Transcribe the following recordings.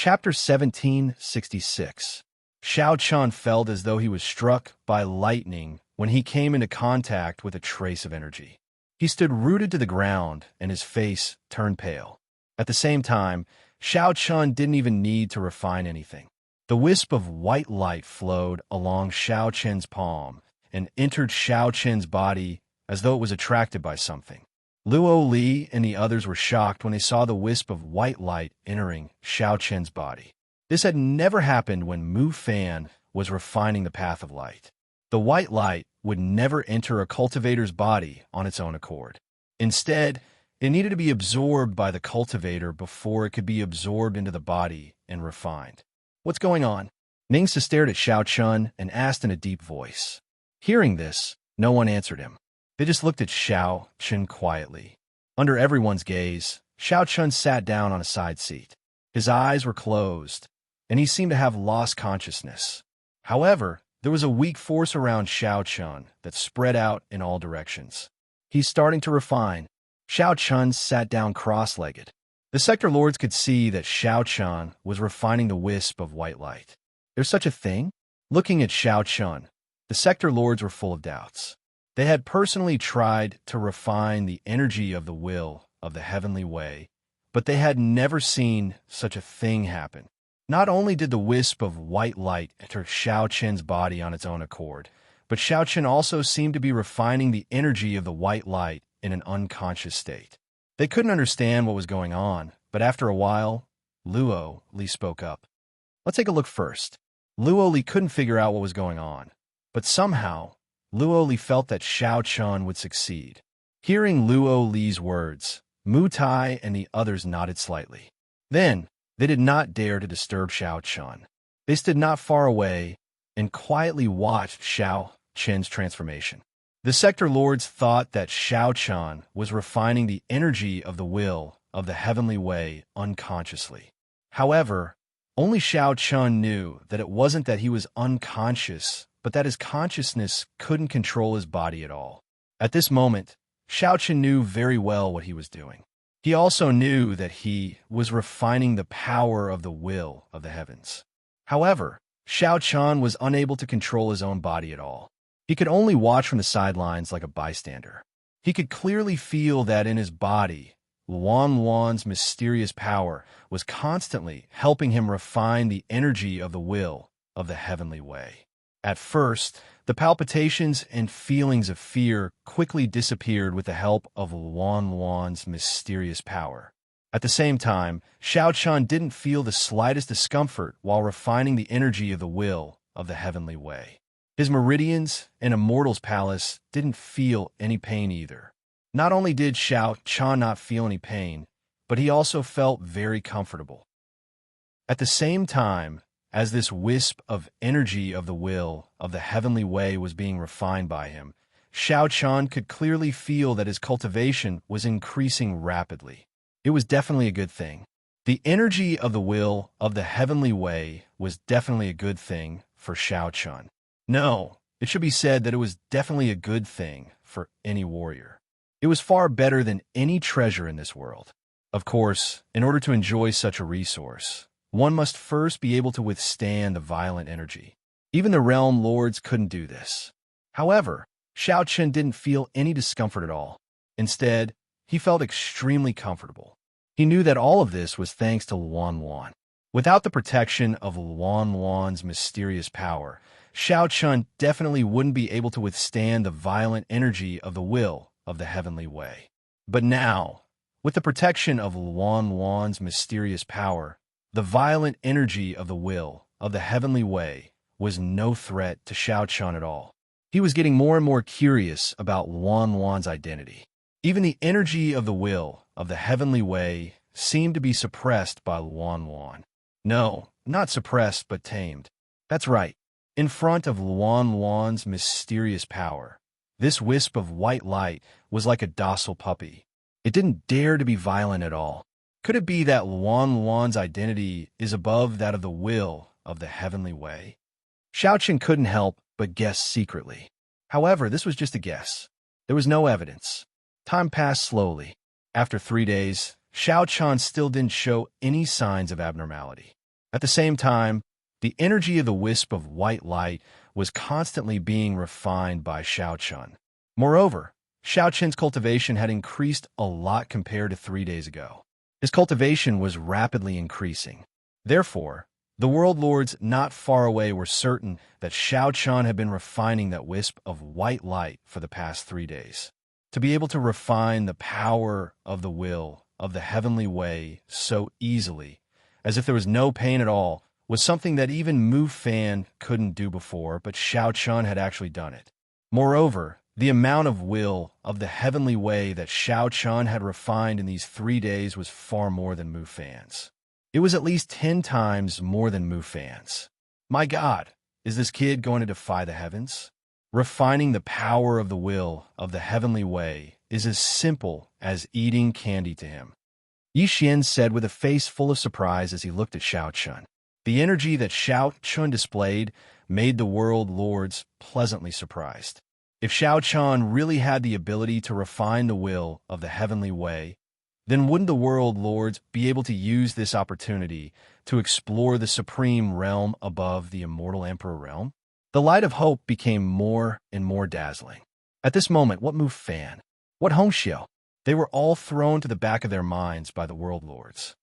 Chapter 1766. Xiao Chun felt as though he was struck by lightning when he came into contact with a trace of energy. He stood rooted to the ground, and his face turned pale. At the same time, Xiao Chun didn't even need to refine anything. The wisp of white light flowed along Xiao Chen's palm and entered Xiao Chen's body as though it was attracted by something. Luo Li and the others were shocked when they saw the wisp of white light entering Xiao Chen's body. This had never happened when Mu Fan was refining the path of light. The white light would never enter a cultivator's body on its own accord. Instead, it needed to be absorbed by the cultivator before it could be absorbed into the body and refined. "What's going on?" Ningxia stared at Xiao Chun and asked in a deep voice. Hearing this, no one answered him. They just looked at Xiao Chun quietly. Under everyone's gaze, Xiao Chun sat down on a side seat. His eyes were closed, and he seemed to have lost consciousness. However, there was a weak force around Xiao Chun that spread out in all directions. "He's starting to refine." Xiao Chun sat down cross-legged. The sector lords could see that Xiao Chun was refining the wisp of white light. "There's such a thing?" Looking at Xiao Chun, the sector lords were full of doubts. They had personally tried to refine the energy of the will of the heavenly way, but they had never seen such a thing happen. Not only did the wisp of white light enter Xiao Chen's body on its own accord, but Xiao Chen also seemed to be refining the energy of the white light in an unconscious state. They couldn't understand what was going on, but after a while, Luo Li spoke up. "Let's take a look first." Luo Li couldn't figure out what was going on, but somehow, Luo Li felt that Xiao Chun would succeed. Hearing Luo Li's words, Mu Tai and the others nodded slightly. Then, they did not dare to disturb Xiao Chun. They stood not far away and quietly watched Xiao Chen's transformation. The sector lords thought that Xiao Chun was refining the energy of the will of the heavenly way unconsciously. However, only Xiao Chun knew that it wasn't that he was unconscious, but that his consciousness couldn't control his body at all. At this moment, Xiao Chun knew very well what he was doing. He also knew that he was refining the power of the will of the heavens. However, Xiao Chun was unable to control his own body at all. He could only watch from the sidelines like a bystander. He could clearly feel that in his body, Luan's mysterious power was constantly helping him refine the energy of the will of the heavenly way. At first, the palpitations and feelings of fear quickly disappeared with the help of Luan's mysterious power. At the same time, Xiao Chun didn't feel the slightest discomfort while refining the energy of the will of the heavenly way. His meridians and Immortal's Palace didn't feel any pain either. Not only did Xiao Chun not feel any pain, but he also felt very comfortable. At the same time, as this wisp of energy of the will of the heavenly way was being refined by him, Xiao Chun could clearly feel that his cultivation was increasing rapidly. It was definitely a good thing. The energy of the will of the heavenly way was definitely a good thing for Xiao Chun. No, it should be said that it was definitely a good thing for any warrior. It was far better than any treasure in this world. Of course, in order to enjoy such a resource, one must first be able to withstand the violent energy. Even the realm lords couldn't do this. However, Xiao Chun didn't feel any discomfort at all. Instead, he felt extremely comfortable. He knew that all of this was thanks to Luan. Without the protection of Luan's mysterious power, Xiao Chun definitely wouldn't be able to withstand the violent energy of the will of the heavenly way. But now, with the protection of Luan's mysterious power, the violent energy of the will of the heavenly way was no threat to Xiao Chun at all. He was getting more and more curious about Luan's identity. Even the energy of the will of the heavenly way seemed to be suppressed by Luan. No, not suppressed, but tamed. That's right. In front of Luan's mysterious power, this wisp of white light was like a docile puppy. It didn't dare to be violent at all. Could it be that Luan's identity is above that of the will of the heavenly way? Xiao Chun couldn't help but guess secretly. However, this was just a guess. There was no evidence. Time passed slowly. After 3 days, Xiao Chun still didn't show any signs of abnormality. At the same time, the energy of the wisp of white light was constantly being refined by Xiao Chun. Moreover, Xiao Chun's cultivation had increased a lot compared to 3 days ago. His cultivation was rapidly increasing. Therefore, the world lords not far away were certain that Xiao Chun had been refining that wisp of white light for the past 3 days. To be able to refine the power of the will of the heavenly way so easily, as if there was no pain at all, was something that even Mu Fan couldn't do before, but Xiao Chun had actually done it. Moreover, the amount of will of the heavenly way that Xiao Chun had refined in these 3 days was far more than Mu Fan's. It was at least 10 times more than Mu Fan's. My God, is this kid going to defy the heavens? Refining the power of the will of the heavenly way is as simple as eating candy to him. Yi Xian said with a face full of surprise as he looked at Xiao Chun. The energy that Xiao Chun displayed made the world lords pleasantly surprised. If Xiao Chun really had the ability to refine the will of the heavenly way, then wouldn't the world lords be able to use this opportunity to explore the supreme realm above the immortal emperor realm? The light of hope became more and more dazzling. At this moment, what Mu Fan? What Hongxiu? They were all thrown to the back of their minds by the world lords.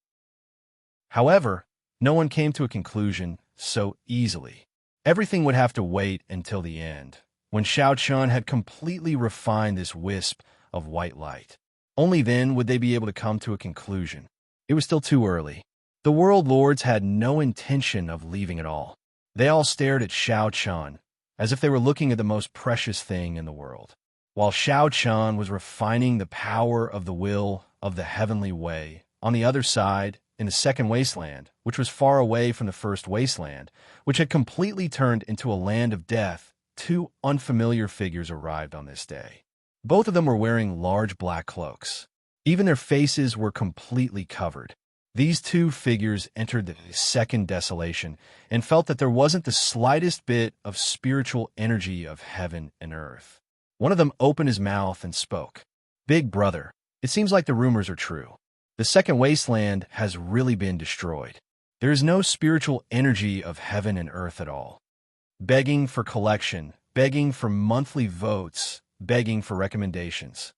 However, no one came to a conclusion so easily. Everything would have to wait until the end, when Xiao Chun had completely refined this wisp of white light. Only then would they be able to come to a conclusion. It was still too early. The world lords had no intention of leaving at all. They all stared at Xiao Chun, as if they were looking at the most precious thing in the world. While Xiao Chun was refining the power of the will of the heavenly way, on the other side, in the second wasteland, which was far away from the first wasteland, which had completely turned into a land of death, two unfamiliar figures arrived on this day. Both of them were wearing large black cloaks. Even their faces were completely covered. These two figures entered the second desolation and felt that there wasn't the slightest bit of spiritual energy of heaven and earth. One of them opened his mouth and spoke. "Big brother, it seems like the rumors are true. The second wasteland has really been destroyed. There is no spiritual energy of heaven and earth at all. Begging for collection, begging for monthly votes, begging for recommendations."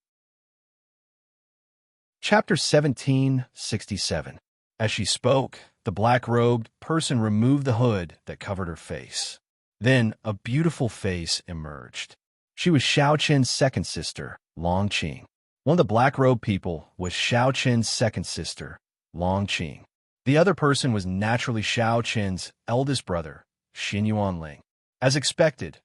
Chapter 1767. As she spoke, the black-robed person removed the hood that covered her face. Then a beautiful face emerged. She was Xiao Chen's second sister, Long Qing. One of the black-robed people was Xiao Chen's second sister, Long Qing. The other person was naturally Xiao Chen's eldest brother, Xin Yuanling. As expected,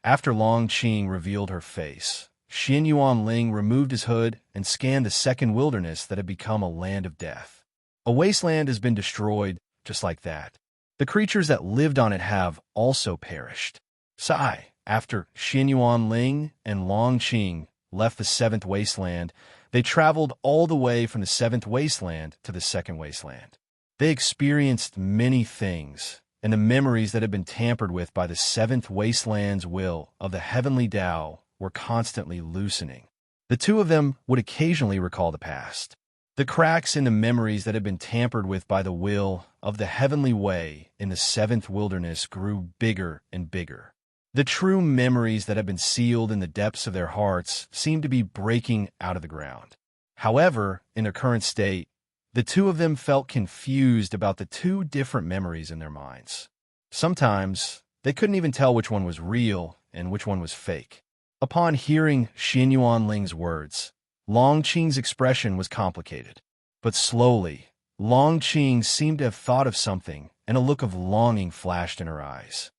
after Long Qing revealed her face, Xin Yuanling removed his hood and scanned the second wilderness that had become a land of death. A wasteland has been destroyed just like that. The creatures that lived on it have also perished. Sigh, after Xin Yuanling and Long Qing left the seventh wasteland, they traveled all the way from the seventh wasteland to the second wasteland. They experienced many things, and the memories that had been tampered with by the seventh wasteland's will of the heavenly Tao were constantly loosening. The two of them would occasionally recall the past. The cracks in the memories that had been tampered with by the will of the heavenly way in the seventh wilderness grew bigger and bigger. The true memories that had been sealed in the depths of their hearts seemed to be breaking out of the ground. However, in their current state, the two of them felt confused about the two different memories in their minds. Sometimes, they couldn't even tell which one was real and which one was fake. Upon hearing Xin Yuanling's words, Long Qing's expression was complicated. But slowly, Long Qing seemed to have thought of something, and a look of longing flashed in her eyes.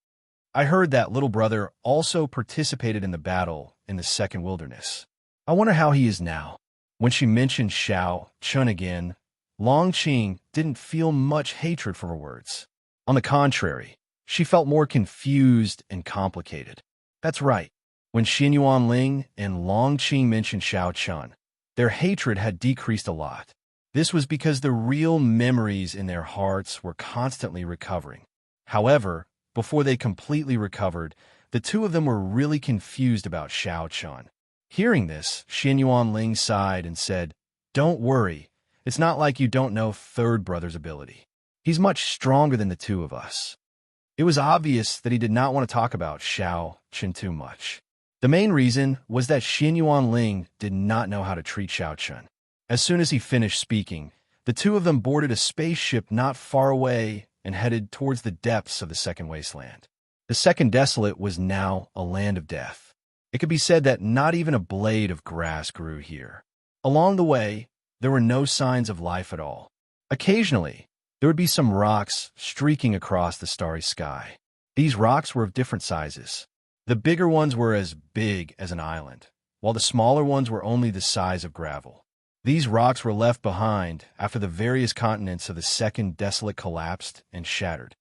"I heard that little brother also participated in the battle in the second wilderness. I wonder how he is now." When she mentioned Xiao Chun again, Long Qing didn't feel much hatred for her words. On the contrary, she felt more confused and complicated. That's right. When Xin Yuanling and Long Qing mentioned Xiao Chun, their hatred had decreased a lot. This was because the real memories in their hearts were constantly recovering. However, before they completely recovered, the two of them were really confused about Xiao Chun. Hearing this, Xin Yuanling sighed and said, "Don't worry. It's not like you don't know third brother's ability. He's much stronger than the two of us. It was obvious that he did not want to talk about Xiao Chen too much. The main reason was that Xin Yuanling did not know how to treat Xiao Chen. As soon as he finished speaking, the two of them boarded a spaceship not far away and headed towards the depths of the second wasteland. The second desolate was now a land of death. It could be said that not even a blade of grass grew here. Along the way, there were no signs of life at all. Occasionally, there would be some rocks streaking across the starry sky. These rocks were of different sizes. The bigger ones were as big as an island, while the smaller ones were only the size of gravel. These rocks were left behind after the various continents of the second desolate collapsed and shattered.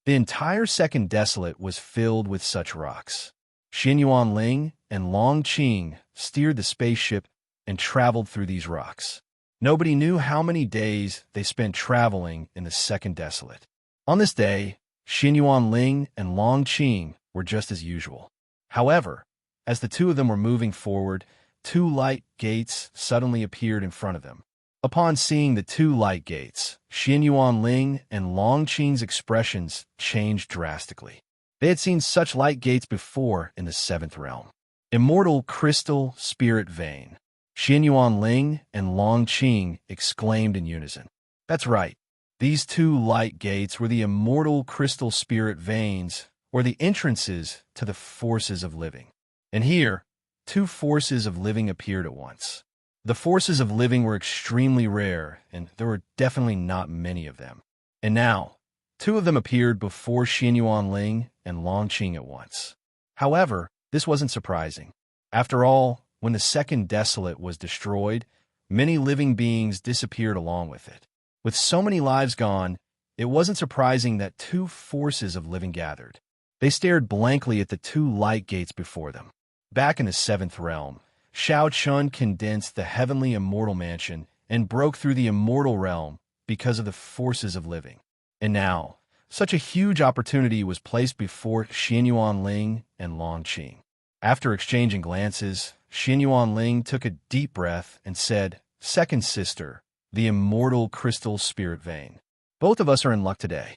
The entire second desolate was filled with such rocks. Xin Yuanling and Long Qing steered the spaceship and traveled through these rocks. Nobody knew how many days they spent traveling in the second desolate. On this day, Xin Yuanling and Long Qing were just as usual. However, as the two of them were moving forward, two light gates suddenly appeared in front of them. Upon seeing the two light gates, Xin Yuanling and Long Qing's expressions changed drastically. They had seen such light gates before in the seventh realm. Immortal crystal spirit vein. Xin Yuanling and Long Qing exclaimed in unison. That's right. These two light gates were the immortal crystal spirit veins, or the entrances to the forces of living. And here, two forces of living appeared at once. The forces of living were extremely rare, and there were definitely not many of them. And now, two of them appeared before Xin Yuanling and Long Qing at once. However, this wasn't surprising. After all, when the second desolate was destroyed, many living beings disappeared along with it. With so many lives gone, it wasn't surprising that two forces of living gathered. They stared blankly at the two light gates before them. Back in the seventh realm, Xiao Chun condensed the heavenly immortal mansion and broke through the immortal realm because of the forces of living. And now, such a huge opportunity was placed before Xin Yuanling and Long Qing. After exchanging glances, Xin Yuanling took a deep breath and said, "Second sister, the immortal crystal spirit vein. Both of us are in luck today."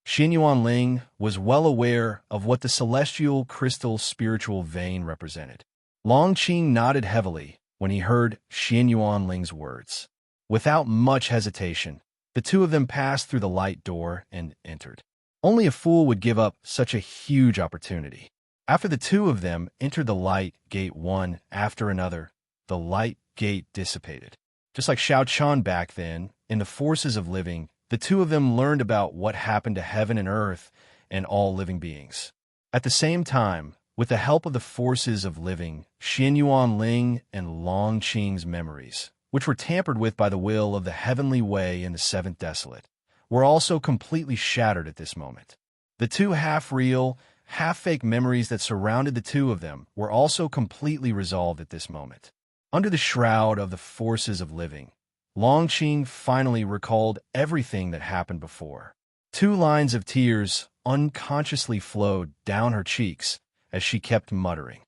Xin Yuanling was well aware of what the celestial crystal spiritual vein represented. Long Qing nodded heavily when he heard Xin Yuanling's words. Without much hesitation, the two of them passed through the light door and entered. Only a fool would give up such a huge opportunity. After the two of them entered the light gate one after another, the light gate dissipated. Just like Xiao Chan back then, in the forces of living, the two of them learned about what happened to heaven and earth and all living beings. At the same time, with the help of the forces of living, Xin Yuanling and Long Qing's memories, which were tampered with by the will of the heavenly way in the seventh desolate, were also completely shattered at this moment. The two half-real, half-fake memories that surrounded the two of them were also completely resolved at this moment. Under the shroud of the forces of living, Long Qing finally recalled everything that happened before. Two lines of tears unconsciously flowed down her cheeks as she kept muttering,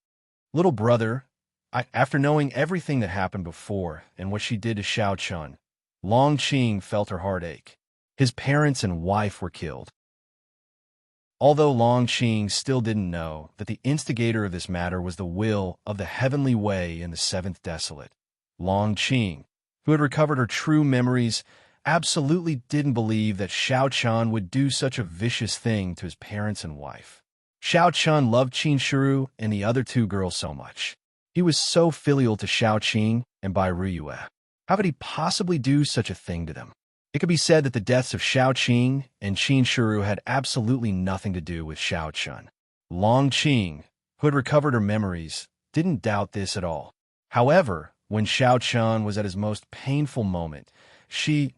"Little brother," after knowing everything that happened before and what she did to Xiao Chun, Long Qing felt her heart ache. His parents and wife were killed. Although Long Qing still didn't know that the instigator of this matter was the will of the heavenly way in the seventh desolate, Long Qing, who had recovered her true memories, absolutely didn't believe that Xiao Chun would do such a vicious thing to his parents and wife. Xiao Chun loved Qin Shiru and the other two girls so much. He was so filial to Xiao Qing and Bai Ruyue. How could he possibly do such a thing to them? It could be said that the deaths of Xiao Qing and Qin Shiru had absolutely nothing to do with Xiao Chun. Long Qing, who had recovered her memories, didn't doubt this at all. However, when Xiao Chun was at his most painful moment, she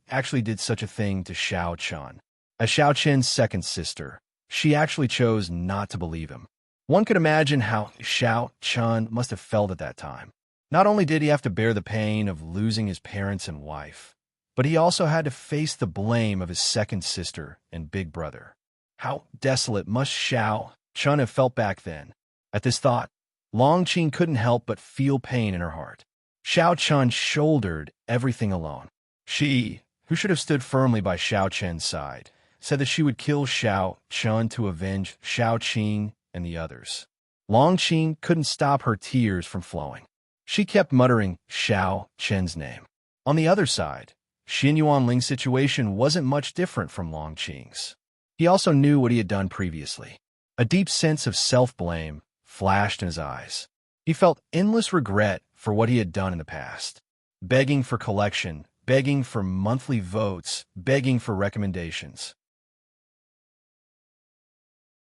actually did such a thing to Xiao Chun. As Xiao Chen's second sister, she actually chose not to believe him. One could imagine how Xiao Chun must have felt at that time. Not only did he have to bear the pain of losing his parents and wife, but he also had to face the blame of his second sister and big brother. How desolate must Xiao Chun have felt back then? At this thought, Long Qing couldn't help but feel pain in her heart. Xiao Chun shouldered everything alone. She, who should have stood firmly by Xiao Chen's side, said that she would kill Xiao Chun to avenge Xiao Qing and the others. Long Qing couldn't stop her tears from flowing. She kept muttering Xiao Chen's name. On the other side, Xin Yuanling's situation wasn't much different from Long Qing's. He also knew what he had done previously. A deep sense of self-blame flashed in his eyes. He felt endless regret for what he had done in the past. Begging for collection, begging for monthly votes, begging for recommendations.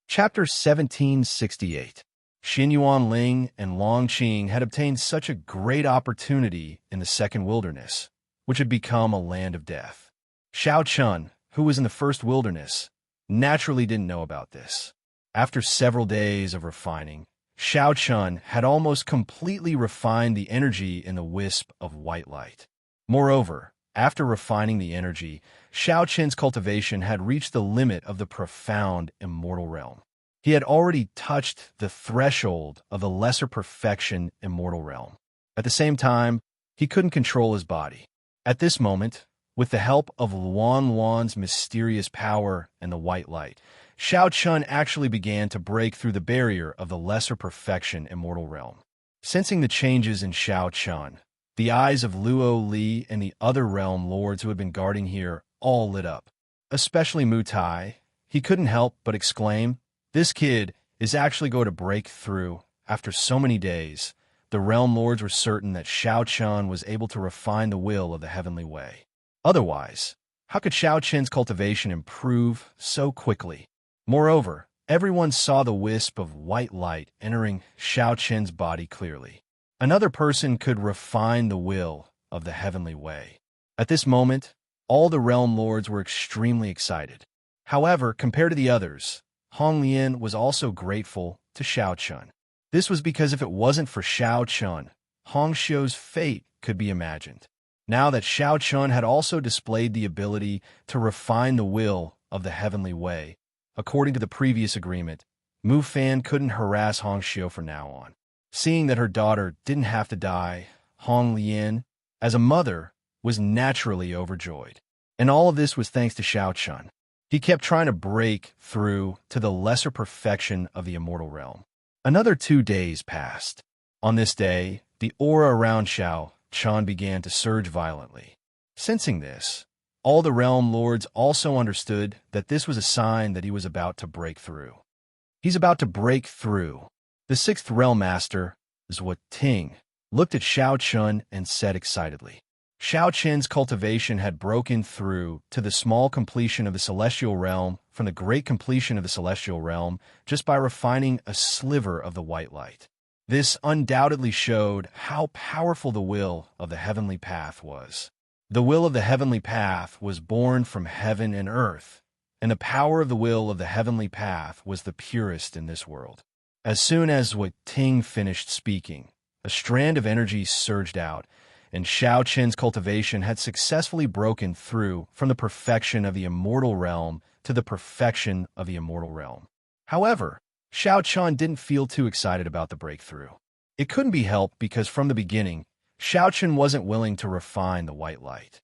Chapter 1768. Xin Yuanling and Long Qing had obtained such a great opportunity in the second wilderness, which had become a land of death. Xiao Chun, who was in the first wilderness, naturally didn't know about this. After several days of refining, Xiao Chun had almost completely refined the energy in the wisp of white light. Moreover, after refining the energy, Xiao Chen's cultivation had reached the limit of the profound immortal realm. He had already touched the threshold of the lesser perfection immortal realm. At the same time, he couldn't control his body. At this moment, with the help of Luan's mysterious power and the white light, Xiao Chun actually began to break through the barrier of the lesser perfection immortal realm. Sensing the changes in Xiao Chun, the eyes of Luo Li and the other realm lords who had been guarding here all lit up. Especially Mu Tai. He couldn't help but exclaim, "This kid is actually going to break through." After so many days, the realm lords were certain that Xiao Chun was able to refine the will of the heavenly way. Otherwise, how could Xiao Chen's cultivation improve so quickly? Moreover, everyone saw the wisp of white light entering Xiao Chen's body clearly. Another person could refine the will of the heavenly way. At this moment, all the realm lords were extremely excited. However, compared to the others, Hong Lian was also grateful to Xiao Chun. This was because if it wasn't for Xiao Chun, Hong Xiu's fate could be imagined. Now that Xiao Chun had also displayed the ability to refine the will of the heavenly way, according to the previous agreement, Mu Fan couldn't harass Hong Xiu from now on. Seeing that her daughter didn't have to die, Hong Lian, as a mother, was naturally overjoyed. And all of this was thanks to Xiao Chun. He kept trying to break through to the lesser perfection of the immortal realm. Another 2 days passed. On this day, the aura around Xiao Chun began to surge violently. Sensing this, all the realm lords also understood that this was a sign that he was about to break through. He's about to break through. The sixth realm master, Zhuo Ting, looked at Xiao Chun and said excitedly. Xiao Chen's cultivation had broken through to the small completion of the celestial realm from the great completion of the celestial realm just by refining a sliver of the white light. This undoubtedly showed how powerful the will of the heavenly path was. The will of the heavenly path was born from heaven and earth, and the power of the will of the heavenly path was the purest in this world. As soon as Wei Ting finished speaking, a strand of energy surged out, and Xiao Chen's cultivation had successfully broken through from the perfection of the immortal realm to the perfection of the immortal realm. However, Xiao Chun didn't feel too excited about the breakthrough. It couldn't be helped because from the beginning, Xiao Chun wasn't willing to refine the white light.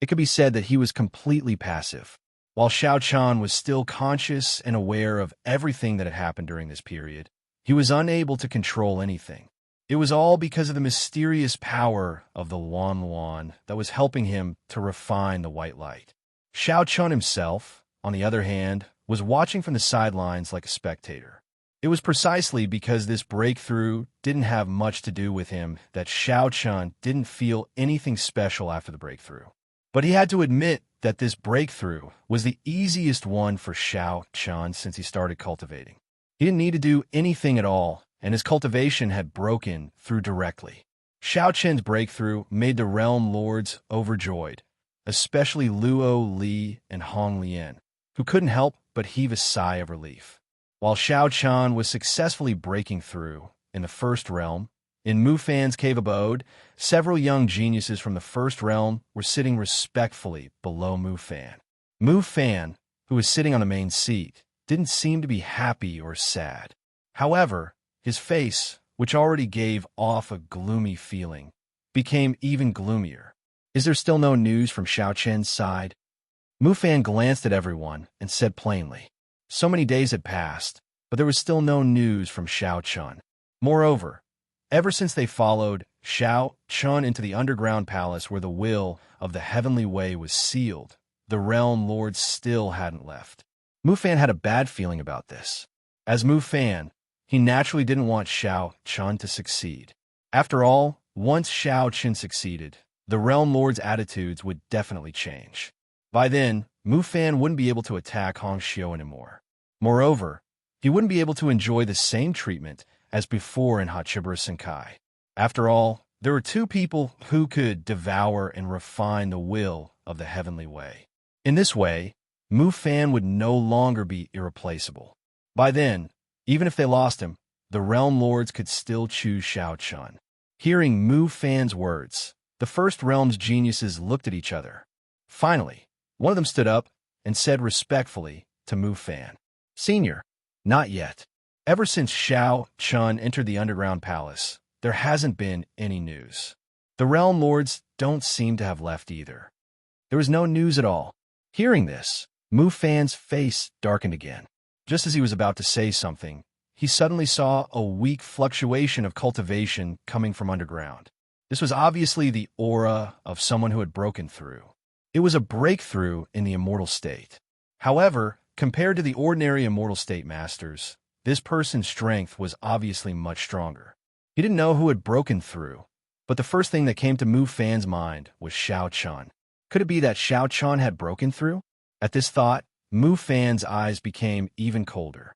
It could be said that he was completely passive. While Xiao Chun was still conscious and aware of everything that had happened during this period, he was unable to control anything. It was all because of the mysterious power of the Luan that was helping him to refine the white light. Xiao Chun himself, on the other hand, was watching from the sidelines like a spectator. It was precisely because this breakthrough didn't have much to do with him that Xiao Chun didn't feel anything special after the breakthrough. But he had to admit that this breakthrough was the easiest one for Xiao Chun since he started cultivating. He didn't need to do anything at all, and his cultivation had broken through directly. Xiao Chen's breakthrough made the realm lords overjoyed, especially Luo Li and Hong Lian, who couldn't help but heave a sigh of relief. While Xiao Chun was successfully breaking through in the first realm, in Mu Fan's cave abode, several young geniuses from the first realm were sitting respectfully below Mu Fan. Mu Fan, who was sitting on the main seat, didn't seem to be happy or sad. However, his face, which already gave off a gloomy feeling, became even gloomier. Is there still no news from Xiao Chen's side? Mu Fan glanced at everyone and said plainly. So many days had passed, but there was still no news from Xiao Chun. Moreover, ever since they followed Xiao Chun into the underground palace where the will of the heavenly way was sealed, the realm lords still hadn't left. Mu Fan had a bad feeling about this. As Mu Fan, he naturally didn't want Xiao Chun to succeed. After all, once Xiao Chun succeeded, the realm lord's attitudes would definitely change. By then, Mu Fan wouldn't be able to attack Hong Xiu anymore. Moreover, he wouldn't be able to enjoy the same treatment as before in Hachiburu's Senkai. After all, there were two people who could devour and refine the will of the heavenly way. In this way, Mu Fan would no longer be irreplaceable. By then, even if they lost him, the realm lords could still choose Xiao Chun. Hearing Mu Fan's words, the First Realm's geniuses looked at each other. Finally, one of them stood up and said respectfully to Mu Fan, "Senior, not yet. Ever since Xiao Chun entered the underground palace, there hasn't been any news. The realm lords don't seem to have left either." There was no news at all. Hearing this, Mu Fan's face darkened again. Just as he was about to say something, he suddenly saw a weak fluctuation of cultivation coming from underground. This was obviously the aura of someone who had broken through. It was a breakthrough in the immortal state. However, compared to the ordinary immortal state masters, this person's strength was obviously much stronger. He didn't know who had broken through, but the first thing that came to Mu Fan's mind was Xiao Chun. Could it be that Xiao Chun had broken through? At this thought, Mu Fan's eyes became even colder.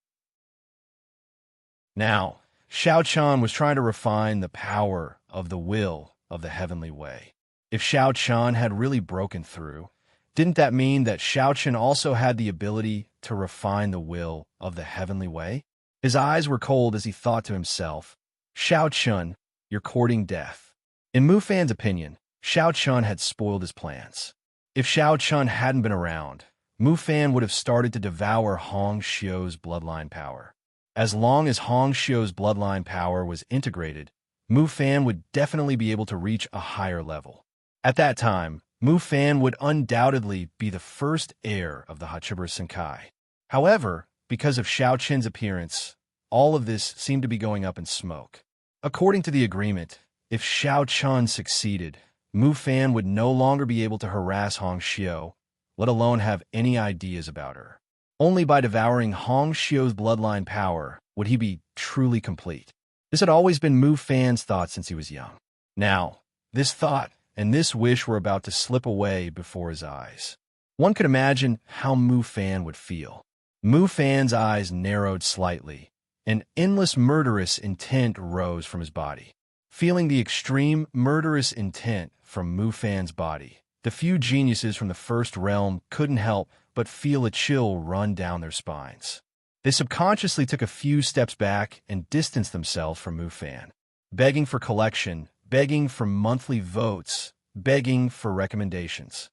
Now, Xiao Chun was trying to refine the power of the will of the heavenly way. If Xiao Chun had really broken through, didn't that mean that Xiao Chun also had the ability to refine the will of the heavenly way? His eyes were cold as he thought to himself, "Xiao Chun, you're courting death." In Mu Fan's opinion, Xiao Chun had spoiled his plans. If Xiao Chun hadn't been around, Mu Fan would have started to devour Hong Xiu's bloodline power. As long as Hong Xiu's bloodline power was integrated, Mu Fan would definitely be able to reach a higher level. At that time, Mu Fan would undoubtedly be the first heir of the Hachiburu's Senkai. However, because of Xiao Chen's appearance, all of this seemed to be going up in smoke. According to the agreement, if Xiao Chun succeeded, Mu Fan would no longer be able to harass Hong Xiu, let alone have any ideas about her. Only by devouring Hong Xiu's bloodline power would he be truly complete. This had always been Mu Fan's thought since he was young. Now, this thought and this wish were about to slip away before his eyes. One could imagine how Mu Fan would feel. Mu Fan's eyes narrowed slightly. An endless murderous intent rose from his body. Feeling the extreme murderous intent from Mu Fan's body, the few geniuses from the First Realm couldn't help but feel a chill run down their spines. They subconsciously took a few steps back and distanced themselves from Mu Fan, begging for collection, begging for monthly votes, begging for recommendations.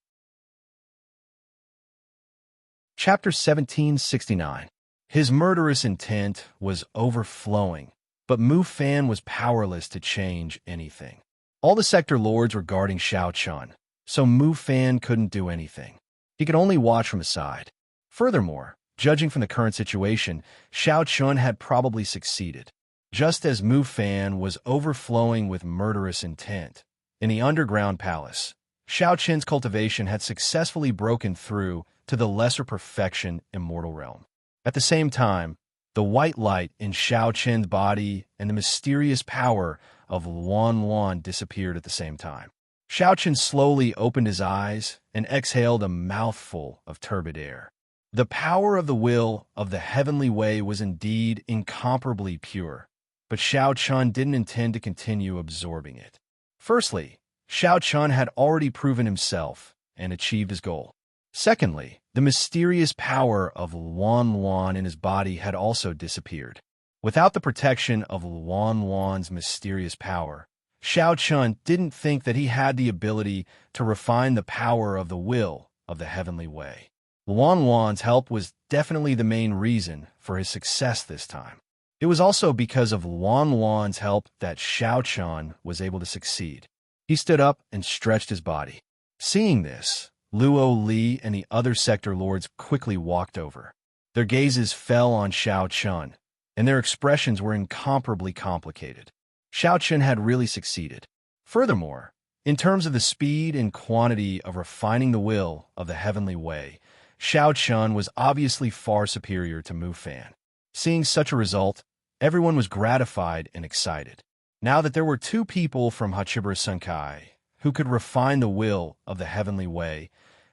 Chapter 1769. His murderous intent was overflowing, but Mu Fan was powerless to change anything. All the sector lords were guarding Xiao Chun, so Mu Fan couldn't do anything. He could only watch from the side. Furthermore, judging from the current situation, Xiao Chun had probably succeeded. Just as Mu Fan was overflowing with murderous intent, in the underground palace, Xiao Chun's cultivation had successfully broken through to the lesser perfection immortal realm. At the same time, the white light in Xiao Chen's body and the mysterious power of Luan Luan disappeared at the same time. Xiao Chen slowly opened his eyes and exhaled a mouthful of turbid air. The power of the will of the heavenly way was indeed incomparably pure, but Xiao Chun didn't intend to continue absorbing it. Firstly, Xiao Chun had already proven himself and achieved his goal. Secondly, the mysterious power of Luan Luan in his body had also disappeared. Without the protection of Luan Luan's mysterious power, Xiao Chun didn't think that he had the ability to refine the power of the will of the heavenly way. Luan Luan's help was definitely the main reason for his success this time. It was also because of Luan Luan's help that Xiao Chun was able to succeed. He stood up and stretched his body. Seeing this, Luo Li and the other sector lords quickly walked over. Their gazes fell on Xiao Chun, and their expressions were incomparably complicated. Xiao Chun had really succeeded. Furthermore, in terms of the speed and quantity of refining the will of the heavenly way, Xiao Chun was obviously far superior to Mu Fan. Seeing such a result, everyone was gratified and excited. Now that there were two people from Hachibura Sunkai who could refine the will of the heavenly way,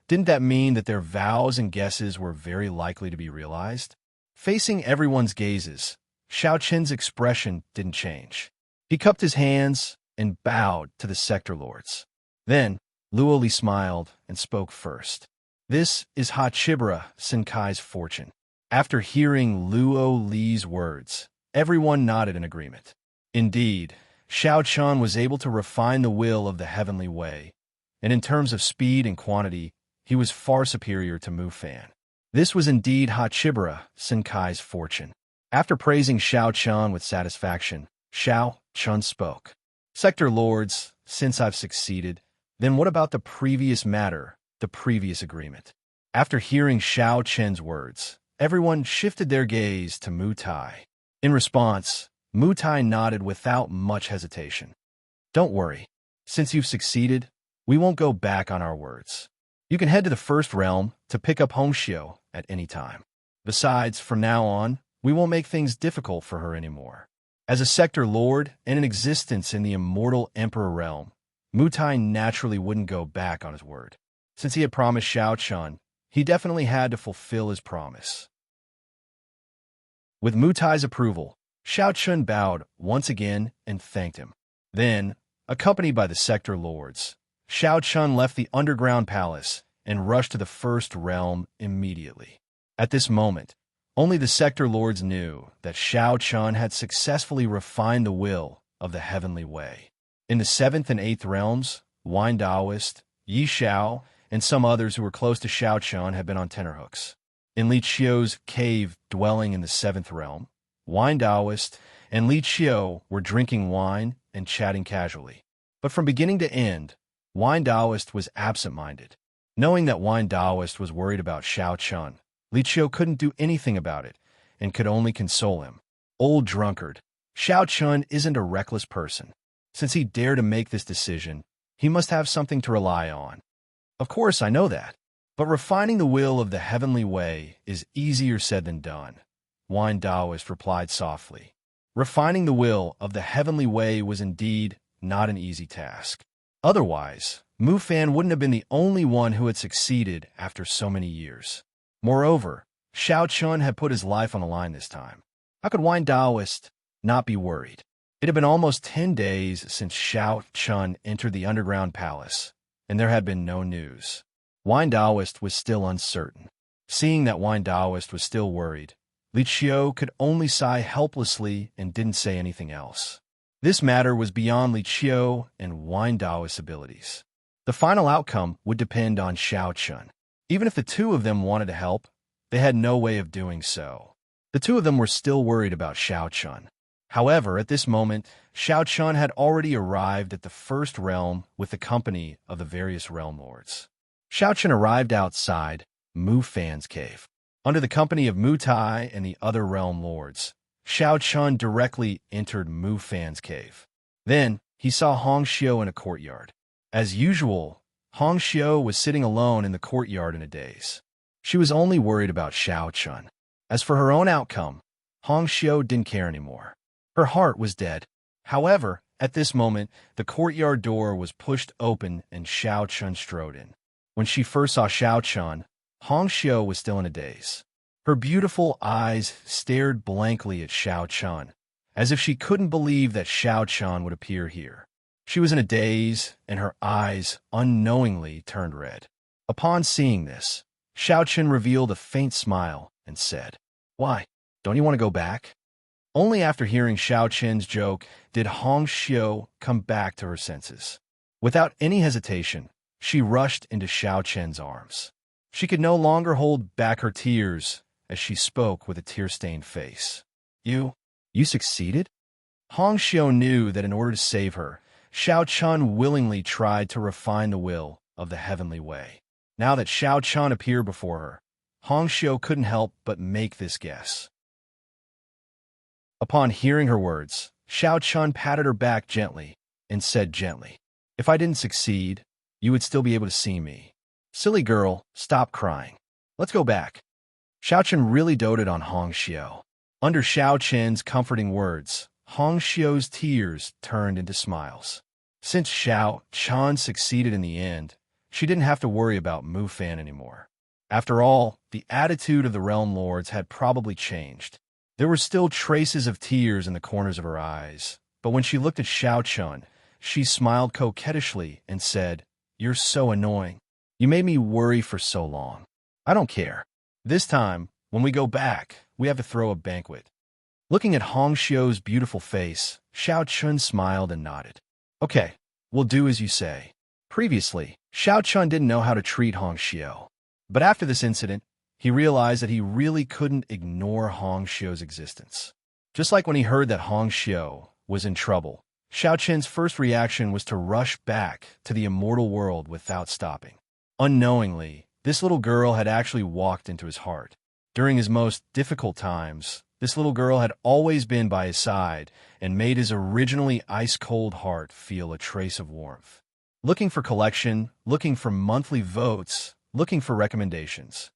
didn't that mean that their vows and guesses were very likely to be realized? Facing everyone's gazes, Xiao Chen's expression didn't change. He cupped his hands and bowed to the sector lords. Then, Luo Li smiled and spoke first. This is Hachibura Senkai's fortune. After hearing Luo Li's words, everyone nodded in agreement. Indeed, Xiao Chun was able to refine the will of the heavenly way, and in terms of speed and quantity, he was far superior to Mu Fan. This was indeed Hachibura Senkai's fortune. After praising Xiao Chun with satisfaction, Xiao Chun spoke. Sector lords, since I've succeeded, then what about the previous matter, the previous agreement? After hearing Xiao Chen's words, everyone shifted their gaze to Mu Tai. In response, Mu Tai nodded without much hesitation. Don't worry. Since you've succeeded, we won't go back on our words. You can head to the first realm to pick up Hongxiu at any time. Besides, from now on, we won't make things difficult for her anymore. As a sector lord and an existence in the immortal emperor realm, Mu Tai naturally wouldn't go back on his word. Since he had promised Xiao Chun, he definitely had to fulfill his promise. With Mu Tai's approval, Xiao Chun bowed once again and thanked him. Then, accompanied by the sector lords, Xiao Chun left the underground palace and rushed to the first realm immediately. At this moment, only the sector lords knew that Xiao Chun had successfully refined the will of the heavenly way. In the 7th and 8th realms, Wine Daoist, Yi Xiao, and some others who were close to Xiao Chun had been on tenterhooks. In Li Qiu's cave dwelling in the 7th realm, Wine Daoist and Li Qiu were drinking wine and chatting casually. But from beginning to end, Wine Daoist was absent-minded. Knowing that Wine Daoist was worried about Xiao Chun, Li Qiu couldn't do anything about it and could only console him. Old drunkard, Xiao Chun isn't a reckless person. Since he dared to make this decision, he must have something to rely on. Of course, I know that. But refining the will of the heavenly way is easier said than done, Wine Daoist replied softly. Refining the will of the heavenly way was indeed not an easy task. Otherwise, Mu Fan wouldn't have been the only one who had succeeded after so many years. Moreover, Xiao Chun had put his life on the line this time. How could Wine Daoist not be worried? It had been almost 10 days since Xiao Chun entered the underground palace, and there had been no news. Wine Daoist was still uncertain. Seeing that Wine Daoist was still worried, Li Qiu could only sigh helplessly and didn't say anything else. This matter was beyond Li Qiu and Wine Daoist's abilities. The final outcome would depend on Xiao Chun. Even if the two of them wanted to help, they had no way of doing so. The two of them were still worried about Xiao Chun. However, at this moment, Xiao Chun had already arrived at the first realm with the company of the various realm lords. Xiao Chun arrived outside Mu Fan's cave. Under the company of Mu Tai and the other realm lords, Xiao Chun directly entered Mu Fan's cave. Then, he saw Hongxiu in a courtyard. As usual, Hongxiu was sitting alone in the courtyard in a daze. She was only worried about Xiao Chun. As for her own outcome, Hongxiu didn't care anymore. Her heart was dead. However, at this moment, the courtyard door was pushed open and Xiao Chun strode in. When she first saw Xiao Chun, Hongxiu was still in a daze. Her beautiful eyes stared blankly at Xiao Chun, as if she couldn't believe that Xiao Chun would appear here. She was in a daze, and her eyes unknowingly turned red. Upon seeing this, Xiao Chun revealed a faint smile and said, "Why, don't you want to go back?" Only after hearing Xiao Chun's joke did Hongxiu come back to her senses. Without any hesitation, she rushed into Xiao Chun's arms. She could no longer hold back her tears as she spoke with a tear-stained face. You succeeded?" Hongxiu knew that in order to save her, Xiao Chun willingly tried to refine the will of the heavenly way. Now that Xiao Chun appeared before her, Hongxiu couldn't help but make this guess. Upon hearing her words, Xiao Chun patted her back gently and said gently, "If I didn't succeed, you would still be able to see me. Silly girl, stop crying. Let's go back." Xiao Chun really doted on Hongxiu. Under Xiao Chen's comforting words, Hongxiu's tears turned into smiles. Since Xiao Chun succeeded in the end, she didn't have to worry about Mu Fan anymore. After all, the attitude of the Realm Lords had probably changed. There were still traces of tears in the corners of her eyes, but when she looked at Xiao Chun, she smiled coquettishly and said, "You're so annoying. You made me worry for so long. I don't care. This time, when we go back, we have to throw a banquet." Looking at Hongxiu's beautiful face, Xiao Chun smiled and nodded. "Okay, we'll do as you say." Previously, Xiao Chun didn't know how to treat Hongxiu, but after this incident, he realized that he really couldn't ignore Hongxiu's existence. Just like when he heard that Hongxiu was in trouble, Xiao Chen's first reaction was to rush back to the immortal world without stopping. Unknowingly, this little girl had actually walked into his heart. During his most difficult times, this little girl had always been by his side and made his originally ice-cold heart feel a trace of warmth. Looking for collection, looking for monthly votes, looking for recommendations.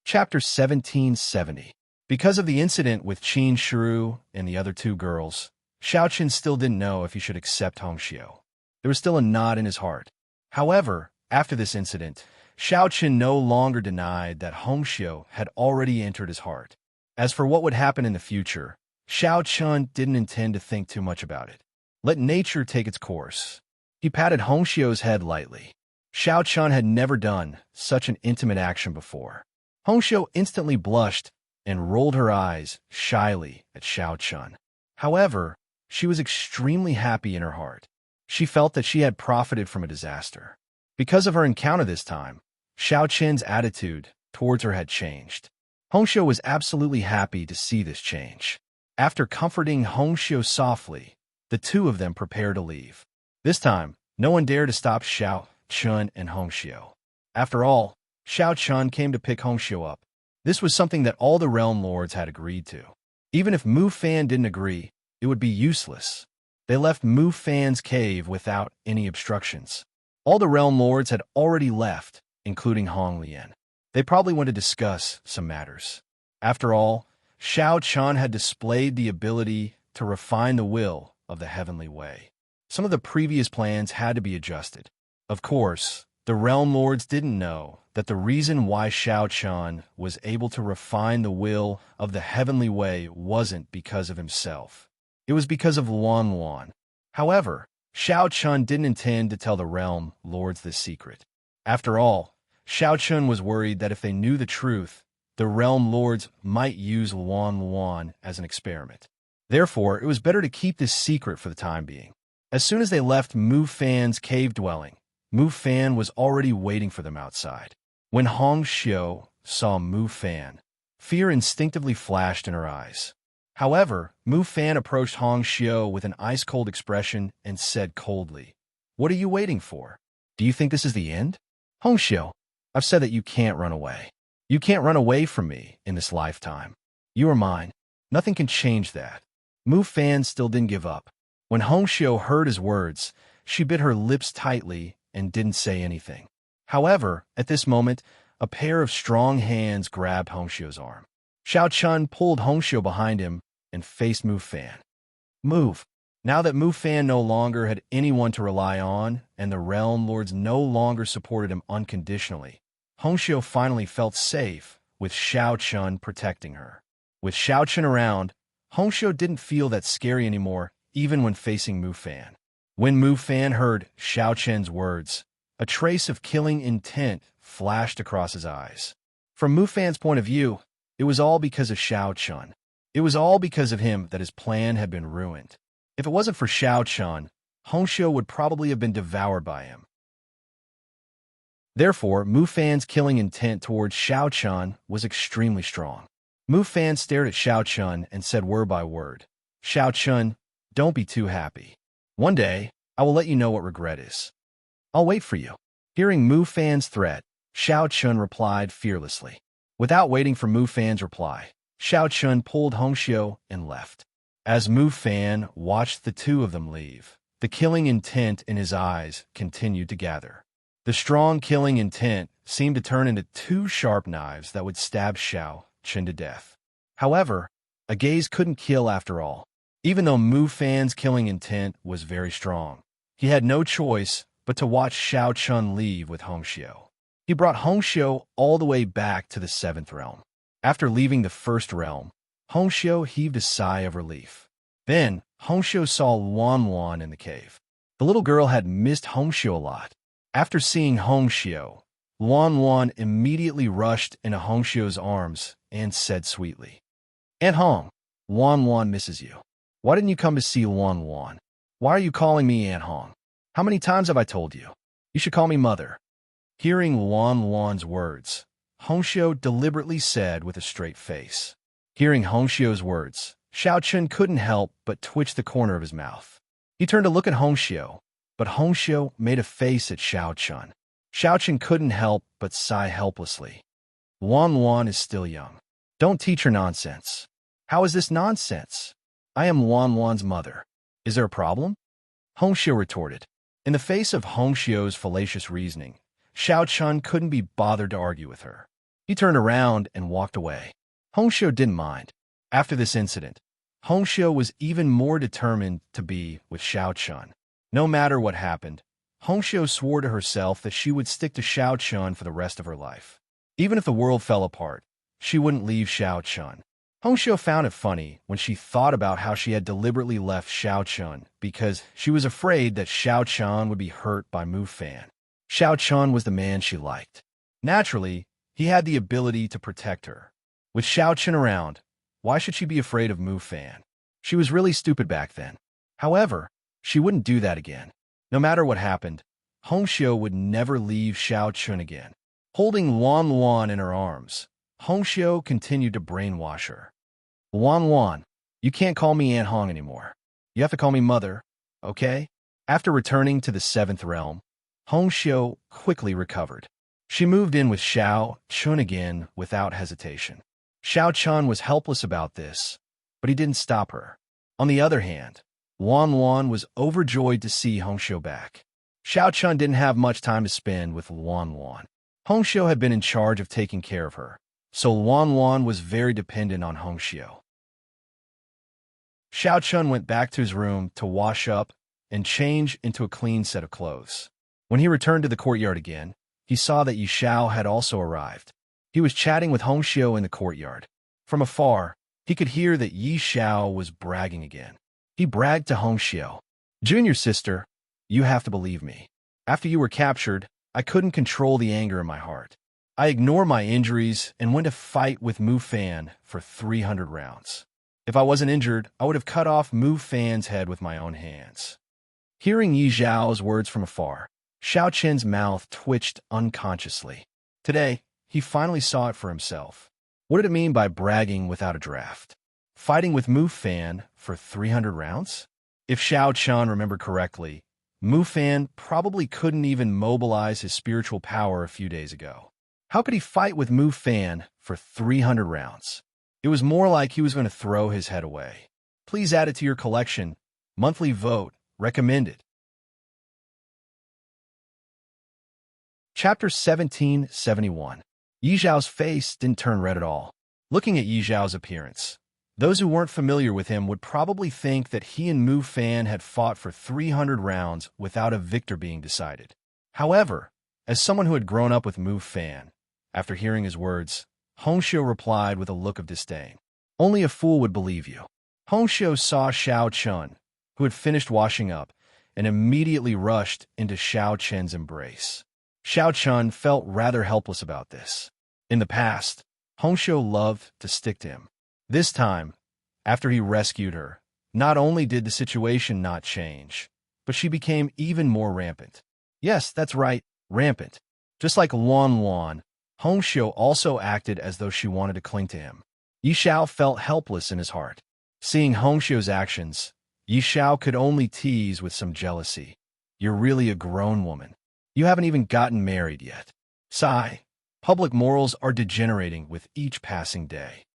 Chapter 1770. Because of the incident with Qin Shiru and the other two girls, Xiao Chen still didn't know if he should accept Hongxiu. There was still a knot in his heart. However, after this incident, Xiao Chen no longer denied that Hongxiu had already entered his heart. As for what would happen in the future, Xiao Chen didn't intend to think too much about it. Let nature take its course. He patted Hongxiu's head lightly. Xiao Chen had never done such an intimate action before. Hongxiu instantly blushed and rolled her eyes shyly at Xiao Chen. However, she was extremely happy in her heart. She felt that she had profited from a disaster. Because of her encounter this time, Xiao Chen's attitude towards her had changed. Hongxiu was absolutely happy to see this change. After comforting Hongxiu softly, the two of them prepared to leave. This time, no one dared to stop Xiao Chun and Hongxiu. After all, Xiao Chun came to pick Hongxiu up. This was something that all the Realm Lords had agreed to. Even if Mu Fan didn't agree, it would be useless. They left Mu Fan's cave without any obstructions. All the Realm Lords had already left, including Hong Lian. They probably went to discuss some matters. After all, Xiao Chun had displayed the ability to refine the will of the heavenly way. Some of the previous plans had to be adjusted. Of course, the Realm Lords didn't know that the reason why Xiao Chun was able to refine the will of the heavenly way wasn't because of himself. It was because of Luan Luan. However, Xiao Chun didn't intend to tell the Realm Lords this secret. After all, Xiao Chun was worried that if they knew the truth, the Realm Lords might use Luan Luan as an experiment. Therefore, it was better to keep this secret for the time being. As soon as they left Mu Fan's cave dwelling, Mu Fan was already waiting for them outside. When Hongxiu saw Mu Fan, fear instinctively flashed in her eyes. However, Mu Fan approached Hongxiu with an ice-cold expression and said coldly, "What are you waiting for? Do you think this is the end? Hongxiu, I've said that you can't run away. You can't run away from me in this lifetime. You are mine. Nothing can change that." Mu Fan still didn't give up. When Hongxiu heard his words, she bit her lips tightly and didn't say anything. However, at this moment, a pair of strong hands grabbed Hongxiu's arm. Xiao Chun pulled Hongxiu behind him and faced Mu Fan. "Move." Now that Mu Fan no longer had anyone to rely on, and the Realm Lords no longer supported him unconditionally, Hongxiu finally felt safe with Xiao Chun protecting her. With Xiao Chun around, Hongxiu didn't feel that scary anymore, even when facing Mu Fan. When Mu Fan heard Xiao Chen's words, a trace of killing intent flashed across his eyes. From Mu Fan's point of view, it was all because of Xiao Chun. It was all because of him that his plan had been ruined. If it wasn't for Xiao Chun, Hongxiu would probably have been devoured by him. Therefore, Mu Fan's killing intent towards Xiao Chun was extremely strong. Mu Fan stared at Xiao Chun and said word by word, "Xiao Chun, don't be too happy. One day, I will let you know what regret is. I'll wait for you. Hearing Mu Fan's threat, Xiao Chun replied fearlessly. Without waiting for Mu Fan's reply, Xiao Chun pulled Hongxiu and left. As Mu Fan watched the two of them leave, the killing intent in his eyes continued to gather. The strong killing intent seemed to turn into two sharp knives that would stab Xiao Chun to death. However, a gaze couldn't kill after all. Even though Mu Fan's killing intent was very strong, he had no choice but to watch Xiao Chun leave with Hongxiu. He brought Hongxiu all the way back to the 7th realm. After leaving the 1st realm, Hongxiu heaved a sigh of relief. Then, Hongxiu saw Luan in the cave. The little girl had missed Hongxiu a lot. After seeing Hongxiu, Luan immediately rushed into Hongxiu's arms and said sweetly, "Aunt Hong, Luan misses you. Why didn't you come to see Luan? Why are you calling me Aunt Hong? How many times have I told you? You should call me Mother." Hearing Luan's words, Hongxiu deliberately said with a straight face. Hearing Hongxiu's words, Xiao Chun couldn't help but twitch the corner of his mouth. He turned to look at Hongxiu, but Hongxiu made a face at Xiao Chun. Xiao Chun couldn't help but sigh helplessly. Luan is still young. Don't teach her nonsense. How is this nonsense? I am Luan's mother. Is there a problem? Hongxiu retorted. In the face of Hongxiu's fallacious reasoning, Xiao Chun couldn't be bothered to argue with her. He turned around and walked away. Hongxiu didn't mind. After this incident, Hongxiu was even more determined to be with Xiao Chun. No matter what happened, Hongxiu swore to herself that she would stick to Xiao Chun for the rest of her life. Even if the world fell apart, she wouldn't leave Xiao Chun. Hongxiu found it funny when she thought about how she had deliberately left Xiao Chun because she was afraid that Xiao Chun would be hurt by Mu Fan. Xiao Chun was the man she liked. Naturally, he had the ability to protect her. With Xiao Chun around, why should she be afraid of Mu Fan? She was really stupid back then. However, she wouldn't do that again. No matter what happened, Hongxiu would never leave Xiao Chun again. Holding Luan in her arms, Hongxiu continued to brainwash her. Luan, you can't call me Aunt Hong anymore. You have to call me Mother, okay? After returning to the 7th realm, Hongxiu quickly recovered. She moved in with Xiao Chun again without hesitation. Xiao Chun was helpless about this, but he didn't stop her. On the other hand, Luan was overjoyed to see Hongxiu back. Xiao Chun didn't have much time to spend with Luan. Hongxiu had been in charge of taking care of her, so Luan was very dependent on Hongxiu. Xiao Chun went back to his room to wash up and change into a clean set of clothes. When he returned to the courtyard again, he saw that Yi Xiao had also arrived. He was chatting with Hongxiu in the courtyard. From afar, he could hear that Yi Xiao was bragging again. He bragged to Hongxiu, "Junior sister, you have to believe me. After you were captured, I couldn't control the anger in my heart. I ignored my injuries and went to fight with Mu Fan for 300 rounds. If I wasn't injured, I would have cut off Mu Fan's head with my own hands." Hearing Yi Xiao's words from afar, Xiao Chen's mouth twitched unconsciously. Today, he finally saw it for himself. What did it mean by bragging without a draft? Fighting with Mu Fan for 300 rounds? If Xiao Chun remembered correctly, Mu Fan probably couldn't even mobilize his spiritual power a few days ago. How could he fight with Mu Fan for 300 rounds? It was more like he was going to throw his head away. Please add it to your collection. Monthly vote. Recommended. Chapter 1771. Yi Zhao's face didn't turn red at all. Looking at Yi Zhao's appearance, those who weren't familiar with him would probably think that he and Mu Fan had fought for 300 rounds without a victor being decided. However, as someone who had grown up with Mu Fan, after hearing his words, Hongxiu replied with a look of disdain. "Only a fool would believe you." Hongxiu saw Xiao Chun, who had finished washing up, and immediately rushed into Xiao Chen's embrace. Xiao Chun felt rather helpless about this. In the past, Hongxiu loved to stick to him. This time, after he rescued her, not only did the situation not change, but she became even more rampant. Yes, that's right, rampant. Just like Luan, Hongxiu also acted as though she wanted to cling to him. Yi Xiao felt helpless in his heart. Seeing Hongxiu's actions, Yi Xiao could only tease with some jealousy. You're really a grown woman. You haven't even gotten married yet. Sigh. Public morals are degenerating with each passing day.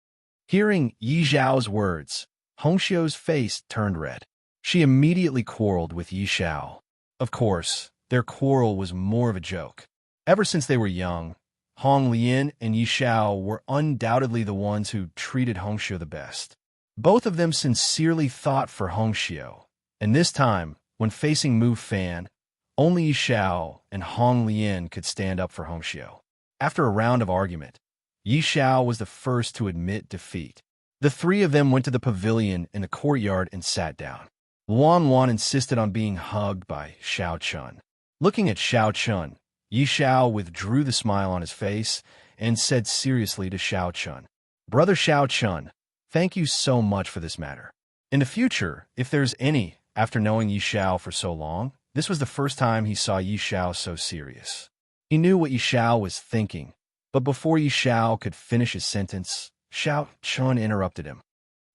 Hearing Yi Zhao's words, Hongxiu's face turned red. She immediately quarreled with Yi Xiao. Of course, their quarrel was more of a joke. Ever since they were young, Hong Lian and Yi Xiao were undoubtedly the ones who treated Hongxiu the best. Both of them sincerely thought for Hongxiu, and this time, when facing Mu Fan, only Yi Xiao and Hong Lian could stand up for Hongxiu. After a round of argument, Yi Xiao was the first to admit defeat. The three of them went to the pavilion in the courtyard and sat down. Luan insisted on being hugged by Xiao Chun. Looking at Xiao Chun, Yi Xiao withdrew the smile on his face and said seriously to Xiao Chun, "Brother Xiao Chun, thank you so much for this matter. In the future, if there's any, after knowing Yi Xiao for so long, this was the first time he saw Yi Xiao so serious." He knew what Yi Xiao was thinking, but before Yi Xiao could finish his sentence, Xiao Chun interrupted him.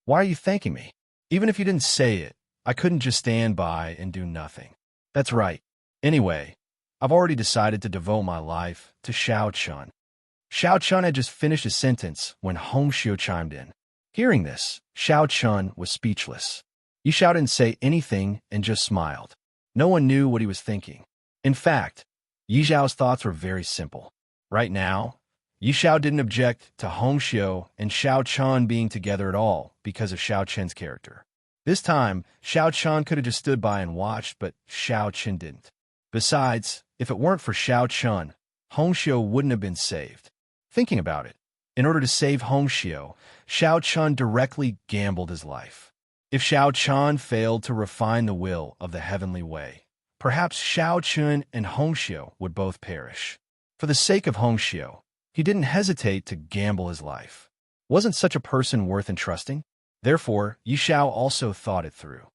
"Why are you thanking me? Even if you didn't say it, I couldn't just stand by and do nothing." "That's right. Anyway, I've already decided to devote my life to Xiao Chun." Xiao Chun had just finished his sentence when Hongxiu chimed in. Hearing this, Xiao Chun was speechless. Yi Xiao didn't say anything and just smiled. No one knew what he was thinking. In fact, Yi Xiao's thoughts were very simple. Right now, Yi Xiao didn't object to Hongxiu and Xiao Chun being together at all because of Xiao Chen's character. This time, Xiao Chun could have just stood by and watched, but Xiao Chen didn't. Besides, if it weren't for Xiao Chun, Hongxiu wouldn't have been saved. Thinking about it, in order to save Hongxiu, Xiao Chun directly gambled his life. If Xiao Chun failed to refine the will of the heavenly way, perhaps Xiao Chun and Hongxiu would both perish. For the sake of Hongxiu, he didn't hesitate to gamble his life. Wasn't such a person worth entrusting? Therefore, Yi Xiao also thought it through.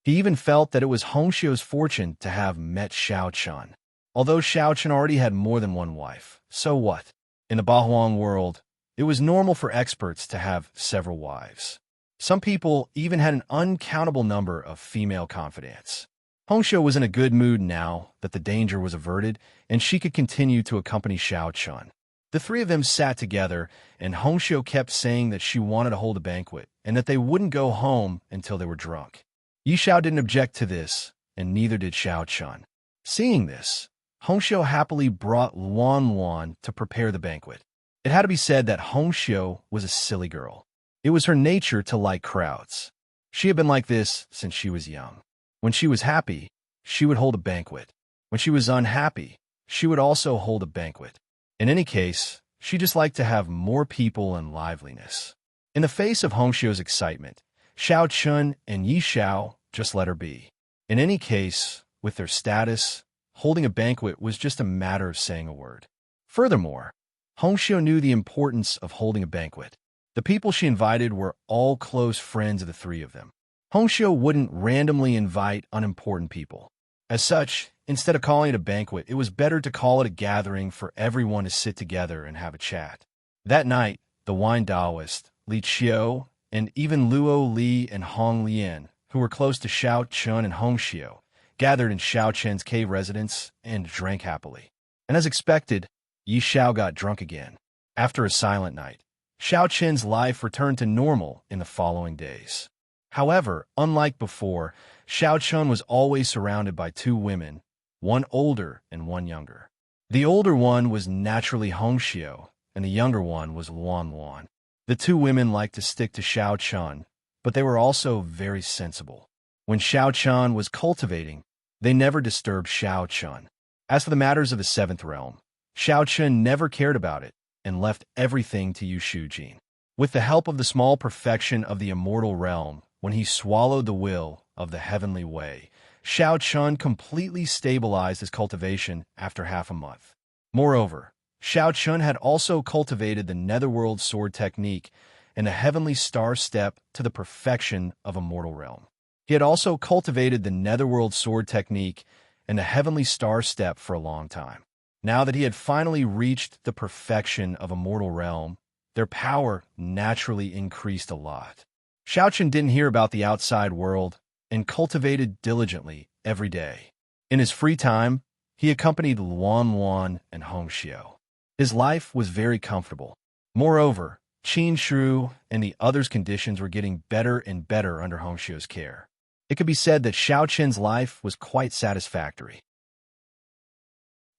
He even felt that it was Hongxiu's fortune to have met Xiao Chun. Although Xiao Chun already had more than one wife, so what? In the Bahuang world, it was normal for experts to have several wives. Some people even had an uncountable number of female confidants. Hongxiu was in a good mood now that the danger was averted, and she could continue to accompany Xiao Chun. The three of them sat together, and Hongxiu kept saying that she wanted to hold a banquet, and that they wouldn't go home until they were drunk. Yi Xiao didn't object to this, and neither did Xiao Chun. Seeing this, Hongxiu happily brought Luan to prepare the banquet. It had to be said that Hongxiu was a silly girl. It was her nature to like crowds. She had been like this since she was young. When she was happy, she would hold a banquet. When she was unhappy, she would also hold a banquet. In any case, she just liked to have more people and liveliness. In the face of Hongxiu's excitement, Xiao Chun and Yi Xiao just let her be. In any case, with their status, holding a banquet was just a matter of saying a word. Furthermore, Hongxiu knew the importance of holding a banquet. The people she invited were all close friends of the three of them. Hongxiu wouldn't randomly invite unimportant people. As such, instead of calling it a banquet, it was better to call it a gathering for everyone to sit together and have a chat. That night, the wine Taoist, Li Qiu, and even Luo Li and Hong Lian, who were close to Xiao Chun and Hongxiu, gathered in Xiao Chen's cave residence and drank happily. And as expected, Yi Xiao got drunk again. After a silent night, Xiao Chen's life returned to normal in the following days. However, unlike before, Xiao Chun was always surrounded by two women, one older and one younger. The older one was naturally Hongxiu, and the younger one was Luan. The two women liked to stick to Xiao Chun, but they were also very sensible. When Xiao Chun was cultivating, they never disturbed Xiao Chun. As for the matters of the seventh realm, Xiao Chun never cared about it and left everything to Yu Shujin. With the help of the small perfection of the immortal realm, when he swallowed the will of the heavenly way, Xiao Chun completely stabilized his cultivation after half a month. Moreover, Xiao Chun had also cultivated the netherworld sword technique and the heavenly star step to the perfection of a mortal realm. He had also cultivated the netherworld sword technique and the heavenly star step for a long time. Now that he had finally reached the perfection of a mortal realm, their power naturally increased a lot. Xiao Chun didn't hear about the outside world and cultivated diligently every day. In his free time, he accompanied Luan Luan and Hong Xiao. His life was very comfortable. Moreover, Qin Shu and the others' conditions were getting better and better under Hong Xiao's care. It could be said that Xiao Qin's life was quite satisfactory.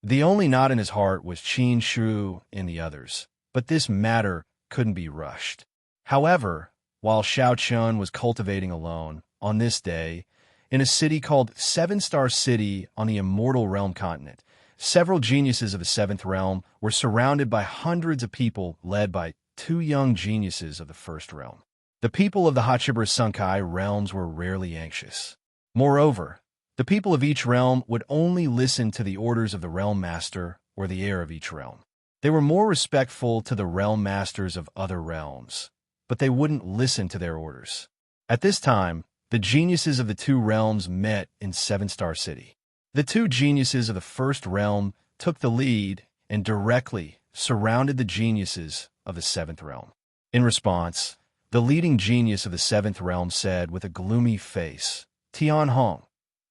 The only knot in his heart was Qin Shu and the others, but this matter couldn't be rushed. However, while Xiao Chun was cultivating alone, on this day, in a city called Seven-Star City on the Immortal Realm continent, several geniuses of the Seventh Realm were surrounded by hundreds of people led by 2 young geniuses of the First Realm. The people of the Hachiburas Sunkai realms were rarely anxious. Moreover, the people of each realm would only listen to the orders of the Realm Master or the heir of each realm. They were more respectful to the Realm Masters of other realms, but they wouldn't listen to their orders. At this time, the geniuses of the 2 realms met in Seven-Star City. The 2 geniuses of the First Realm took the lead and directly surrounded the geniuses of the Seventh Realm. In response, the leading genius of the Seventh Realm said with a gloomy face, "Tian Hong,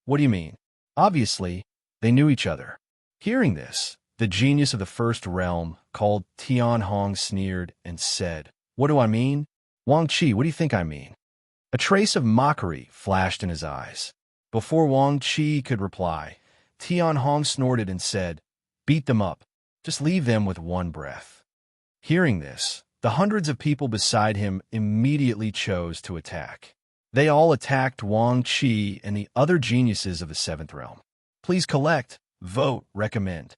what do you mean?" Obviously, they knew each other. Hearing this, the genius of the First Realm, called Tian Hong, sneered and said, "What do I mean? Wang Qi, what do you think I mean?" A trace of mockery flashed in his eyes. Before Wang Qi could reply, Tian Hong snorted and said, "Beat them up. Just leave them with one breath." Hearing this, the hundreds of people beside him immediately chose to attack. They all attacked Wang Qi and the other geniuses of the Seventh Realm. Please collect, vote, recommend.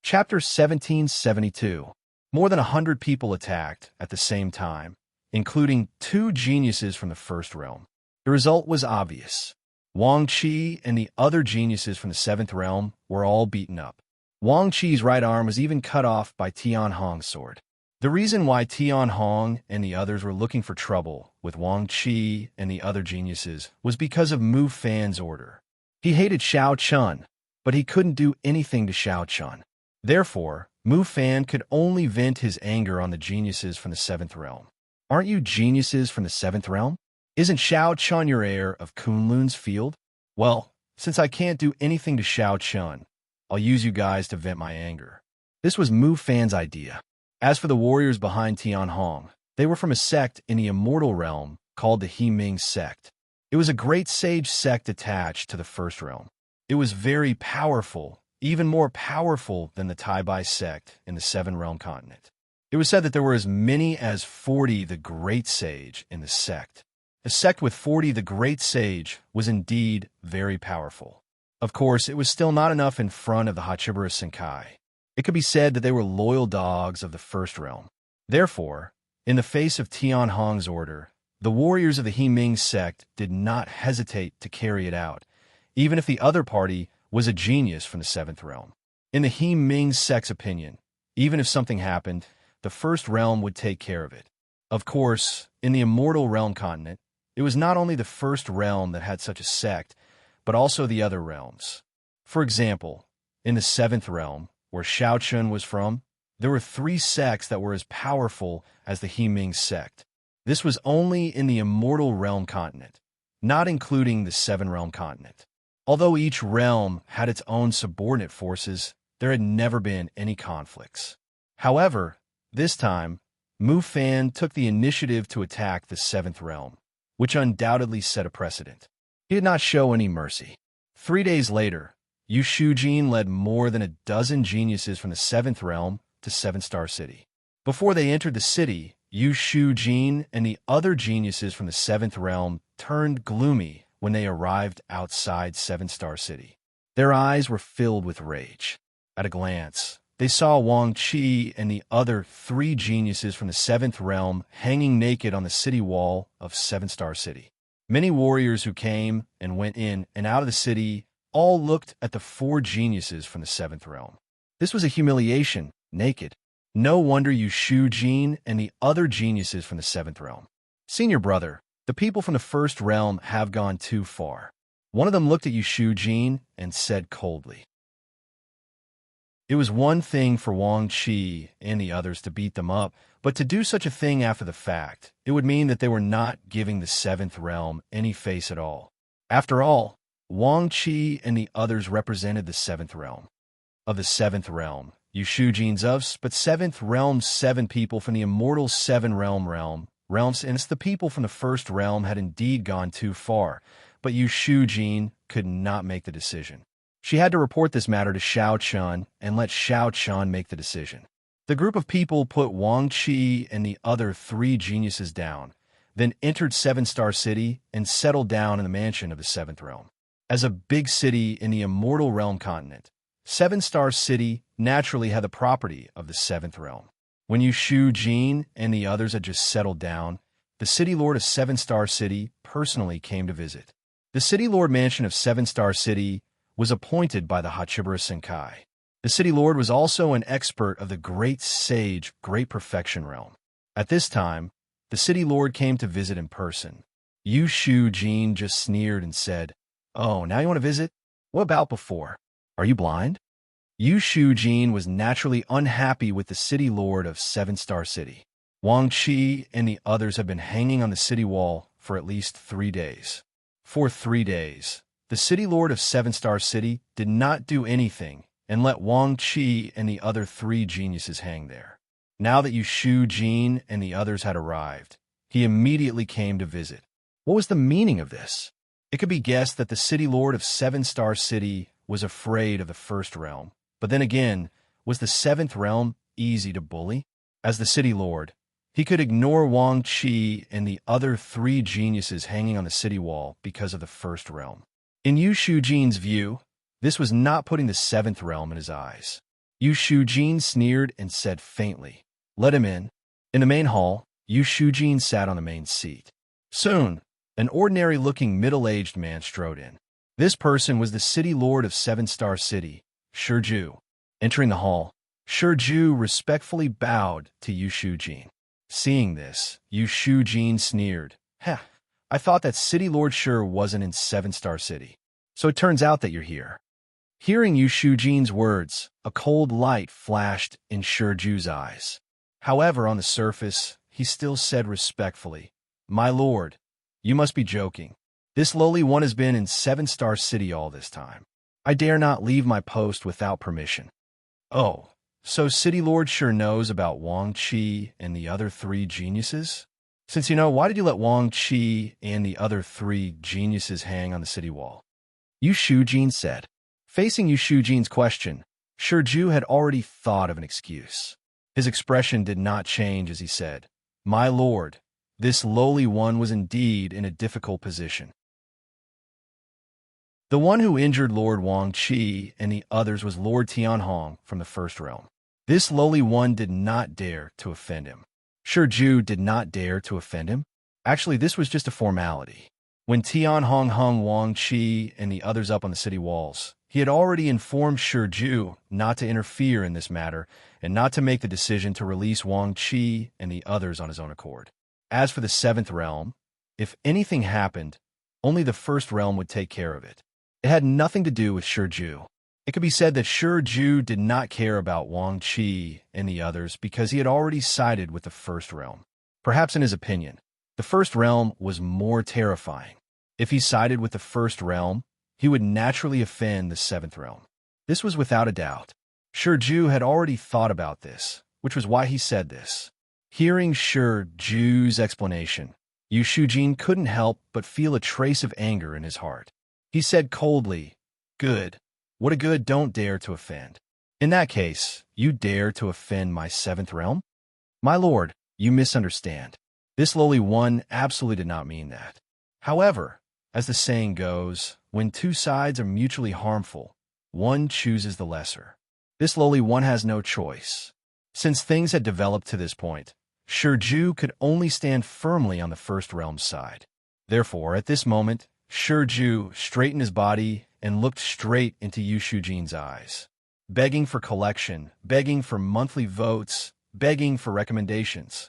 Chapter 1772. More than 100 people attacked at the same time, including 2 geniuses from the First Realm. The result was obvious. Wang Qi and the other geniuses from the Seventh Realm were all beaten up. Wang Qi's right arm was even cut off by Tian Hong's sword. The reason why Tian Hong and the others were looking for trouble with Wang Qi and the other geniuses was because of Mu Fan's order. He hated Xiao Chun, but he couldn't do anything to Xiao Chun. Therefore, Mu Fan could only vent his anger on the geniuses from the Seventh Realm. "Aren't you geniuses from the Seventh Realm? Isn't Xiao Chun your heir of Kunlun's field? Well, since I can't do anything to Xiao Chun, I'll use you guys to vent my anger." This was Mu Fan's idea. As for the warriors behind Tian Hong, they were from a sect in the Immortal Realm called the He Ming sect. It was a great sage sect attached to the First Realm. It was very powerful, even more powerful than the Tai Bai sect in the Seven Realm continent. It was said that there were as many as 40 the Great Sage in the sect. A sect with 40 the Great Sage was indeed very powerful. Of course, it was still not enough in front of the Hachiburas Senkai. It could be said that they were loyal dogs of the First Realm. Therefore, in the face of Tian Hong's order, the warriors of the He Ming sect did not hesitate to carry it out, even if the other party was a genius from the Seventh Realm. In the He Ming sect's opinion, even if something happened, the First Realm would take care of it. Of course, in the Immortal Realm continent, it was not only the First Realm that had such a sect, but also the other realms. For example, in the Seventh Realm, where Xiao Chun was from, there were 3 sects that were as powerful as the He Ming sect. This was only in the Immortal Realm continent, not including the Seven Realm continent. Although each realm had its own subordinate forces, there had never been any conflicts. However, this time, Mu Fan took the initiative to attack the Seventh Realm, which undoubtedly set a precedent. He did not show any mercy. 3 days later, Yu Shujin led more than a dozen geniuses from the Seventh Realm to Seven-Star City. Before they entered the city, Yu Shujin and the other geniuses from the Seventh Realm turned gloomy when they arrived outside Seven-Star City. Their eyes were filled with rage. At a glance, they saw Wang Qi and the other 3 geniuses from the Seventh Realm hanging naked on the city wall of Seven-Star City. Many warriors who came and went in and out of the city all looked at the 4 geniuses from the Seventh Realm. This was a humiliation, naked. No wonder Yu Shujin and the other geniuses from the Seventh Realm. "Senior brother, the people from the First Realm have gone too far." One of them looked at Yu Shujin and said coldly, It was one thing for Wang Qi and the others to beat them up, but to do such a thing after the fact, it would mean that they were not giving the seventh realm any face at all. After all, Wang Qi and the others represented the seventh realm. Of the seventh realm, Yushu Jin's us, but seventh realm's 7 people from the immortal seven realms, and the people from the first realm had indeed gone too far, but Yushu Jin could not make the decision. She had to report this matter to Xiao Chun and let Xiao Chun make the decision. The group of people put Wang Qi and the other 3 geniuses down, then entered Seven Star City and settled down in the mansion of the seventh realm. As a big city in the immortal realm continent, Seven Star City naturally had the property of the seventh realm. When Yushu Jin and the others had just settled down, the city lord of Seven Star City personally came to visit. The city lord mansion of Seven Star City was appointed by the Hachibara Senkai. The city lord was also an expert of the great sage, great perfection realm. At this time, the city lord came to visit in person. Yushu Jin just sneered and said, "Oh, now you want to visit? What about before? Are you blind?" Yushu Jin was naturally unhappy with the city lord of Seven Star City. Wang Qi and the others had been hanging on the city wall for at least 3 days. For 3 days, the city lord of Seven Star City did not do anything and let Wang Qi and the other 3 geniuses hang there. Now that Yushu Jin and the others had arrived, he immediately came to visit. What was the meaning of this? It could be guessed that the city lord of Seven Star City was afraid of the first realm. But then again, was the seventh realm easy to bully? As the city lord, he could ignore Wang Qi and the other 3 geniuses hanging on the city wall because of the first realm. In Yushu Jin's view, this was not putting the seventh realm in his eyes. Yushu Jin sneered and said faintly, "Let him in." In the main hall, Yushu Jin sat on the main seat. Soon, an ordinary-looking middle-aged man strode in. This person was the city lord of Seven Star City, Shiju. Entering the hall, Shiju respectfully bowed to Yushu Jin. Seeing this, Yushu Jin sneered, "Heh, I thought that City Lord Shi wasn't in Seven Star City. So it turns out that you're here." Hearing Yushu Jin's words, a cold light flashed in Shiju's eyes. However, on the surface, he still said respectfully, "My lord, you must be joking. This lowly one has been in Seven Star City all this time. I dare not leave my post without permission." "Oh, so City Lord Shi knows about Wang Qi and the other 3 geniuses? Since you know, why did you let Wang Qi and the other 3 geniuses hang on the city wall?" Yushu Jin said. Facing Yushu Jin's question, Shiju had already thought of an excuse. His expression did not change as he said, "My lord, this lowly one was indeed in a difficult position. The one who injured Lord Wang Qi and the others was Lord Tianhong from the first realm. This lowly one did not dare to offend him." Shiju did not dare to offend him? Actually, this was just a formality. When Tianhong hung Wang Qi and the others up on the city walls, he had already informed Shiju not to interfere in this matter and not to make the decision to release Wang Qi and the others on his own accord. As for the seventh realm, if anything happened, only the first realm would take care of it. It had nothing to do with Shiju. It could be said that Shiju did not care about Wang Qi and the others because he had already sided with the first realm. Perhaps in his opinion, the first realm was more terrifying. If he sided with the first realm, he would naturally offend the seventh realm. This was without a doubt. Shiju had already thought about this, which was why he said this. Hearing Shiju's explanation, Yushu Jin couldn't help but feel a trace of anger in his heart. He said coldly, "Good. What a good don't dare to offend. In that case, you dare to offend my seventh realm? My lord, you misunderstand. This lowly one absolutely did not mean that. However, as the saying goes, when 2 sides are mutually harmful, one chooses the lesser. This lowly one has no choice." Since things had developed to this point, Shiju could only stand firmly on the first realm's side. Therefore, at this moment, Shiju straightened his body and looked straight into Yushu Jin's eyes, begging for collection, begging for monthly votes, begging for recommendations.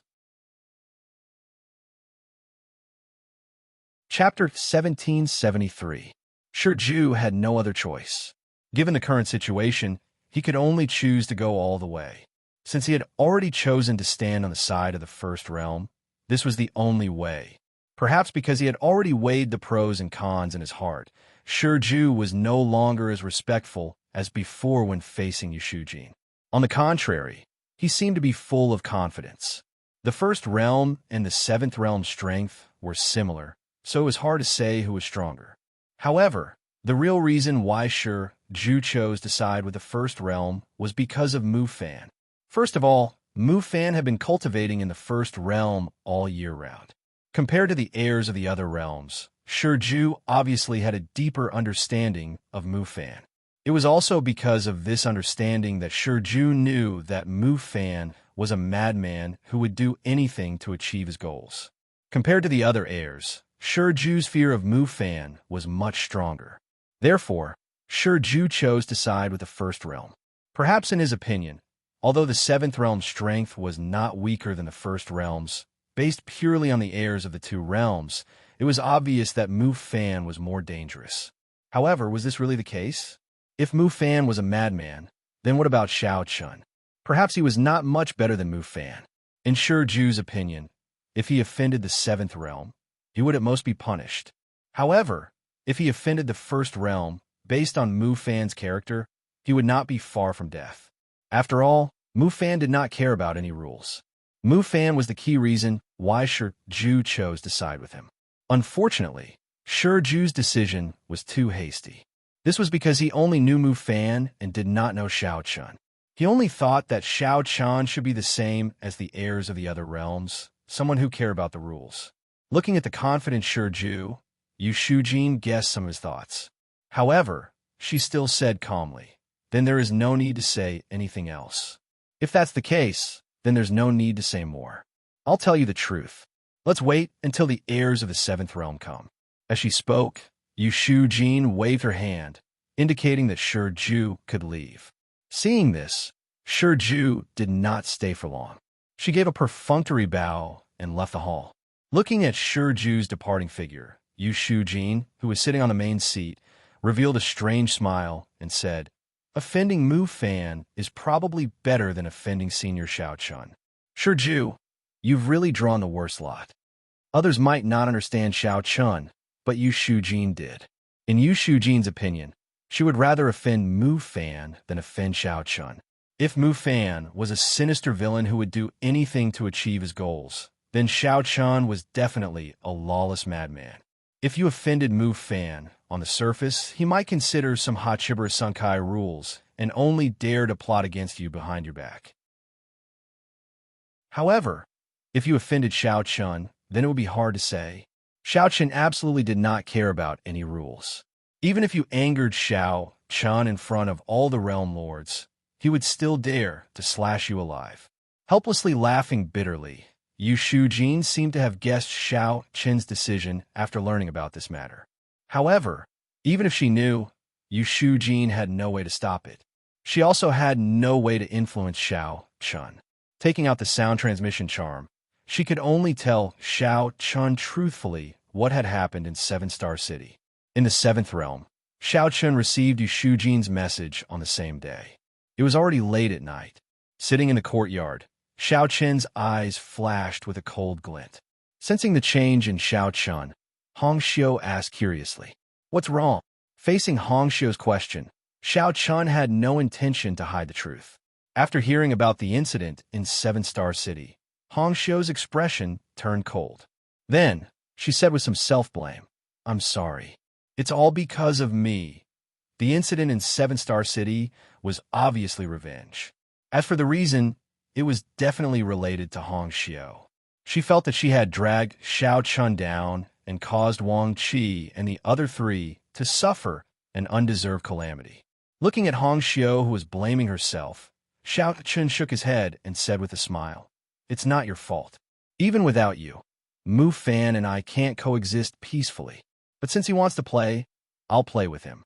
Chapter 1773. Shiju had no other choice. Given the current situation, he could only choose to go all the way. Since he had already chosen to stand on the side of the first realm, this was the only way. Perhaps because he had already weighed the pros and cons in his heart, Shiju was no longer as respectful as before when facing Yushujin. On the contrary, he seemed to be full of confidence. The first realm and the seventh realm's strength were similar, so it was hard to say who was stronger. However, the real reason why Shiju chose to side with the first realm was because of Mufan. First of all, Mufan had been cultivating in the first realm all year round. Compared to the heirs of the other realms, Shiju obviously had a deeper understanding of Mufan. It was also because of this understanding that Shiju knew that Mufan was a madman who would do anything to achieve his goals. Compared to the other heirs, Shiju's fear of Mufan was much stronger. Therefore, Shiju chose to side with the first realm. Perhaps in his opinion, although the seventh realm's strength was not weaker than the first realm's, based purely on the heirs of the two realms, it was obvious that Mufan was more dangerous. However, was this really the case? If Mufan was a madman, then what about Xiao Chun? Perhaps he was not much better than Mufan. In Shiju's opinion, if he offended the seventh realm, he would at most be punished. However, if he offended the first realm, based on Mufan's character, he would not be far from death. After all, Mufan did not care about any rules. Mufan was the key reason why Shiju chose to side with him. Unfortunately, Shiju's decision was too hasty. This was because he only knew Mufan and did not know Xiao Chun. He only thought that Xiao Chun should be the same as the heirs of the other realms, someone who cared about the rules. Looking at the confident Shiju, Yushujin guessed some of his thoughts. However, she still said calmly, "Then there is no need to say anything else. If that's the case, then there's no need to say more. I'll tell you the truth. Let's wait until the heirs of the seventh realm come." As she spoke, Yushujin waved her hand, indicating that Shiju could leave. Seeing this, Shiju did not stay for long. She gave a perfunctory bow and left the hall. Looking at Shiju's departing figure, Yushujin, who was sitting on the main seat, revealed a strange smile and said, "Offending Mufan is probably better than offending Senior Xiao Chun. Shiju, you've really drawn the worst lot. Others might not understand Xiao Chun, but Yushujin did. In Yushujin's opinion, she would rather offend Mufan than offend Xiao Chun. If Mufan was a sinister villain who would do anything to achieve his goals, then Xiao Chun was definitely a lawless madman. If you offended Mufan, on the surface, he might consider some Hachibara Sunkai rules and only dare to plot against you behind your back. However, if you offended Xiao Chun, then it would be hard to say. Xiao Chun absolutely did not care about any rules. Even if you angered Xiao Chun in front of all the realm lords, he would still dare to slash you alive. Helplessly laughing bitterly, Yushujin seemed to have guessed Xiao Chun's decision after learning about this matter. However, even if she knew, Yushujin had no way to stop it. She also had no way to influence Xiao Chun. Taking out the sound transmission charm, she could only tell Xiao Chun truthfully what had happened in Seven Star City. In the seventh realm, Xiao Chun received Yushujin's message on the same day. It was already late at night. Sitting in the courtyard, Xiao Chun's eyes flashed with a cold glint. Sensing the change in Xiao Chun, Hong Xiu asked curiously, "What's wrong?" Facing Hong Xiu's question, Xiao Chun had no intention to hide the truth. After hearing about the incident in Seven Star City, Hong Xiu's expression turned cold. Then, she said with some self-blame, "I'm sorry. It's all because of me." The incident in Seven Star City was obviously revenge. As for the reason, it was definitely related to Hong Xiu. She felt that she had dragged Xiao Chun down and caused Wang Qi and the other three to suffer an undeserved calamity. Looking at Hong Xiu, who was blaming herself, Xiao Chun shook his head and said with a smile, "It's not your fault. Even without you, Mufan and I can't coexist peacefully. But since he wants to play, I'll play with him."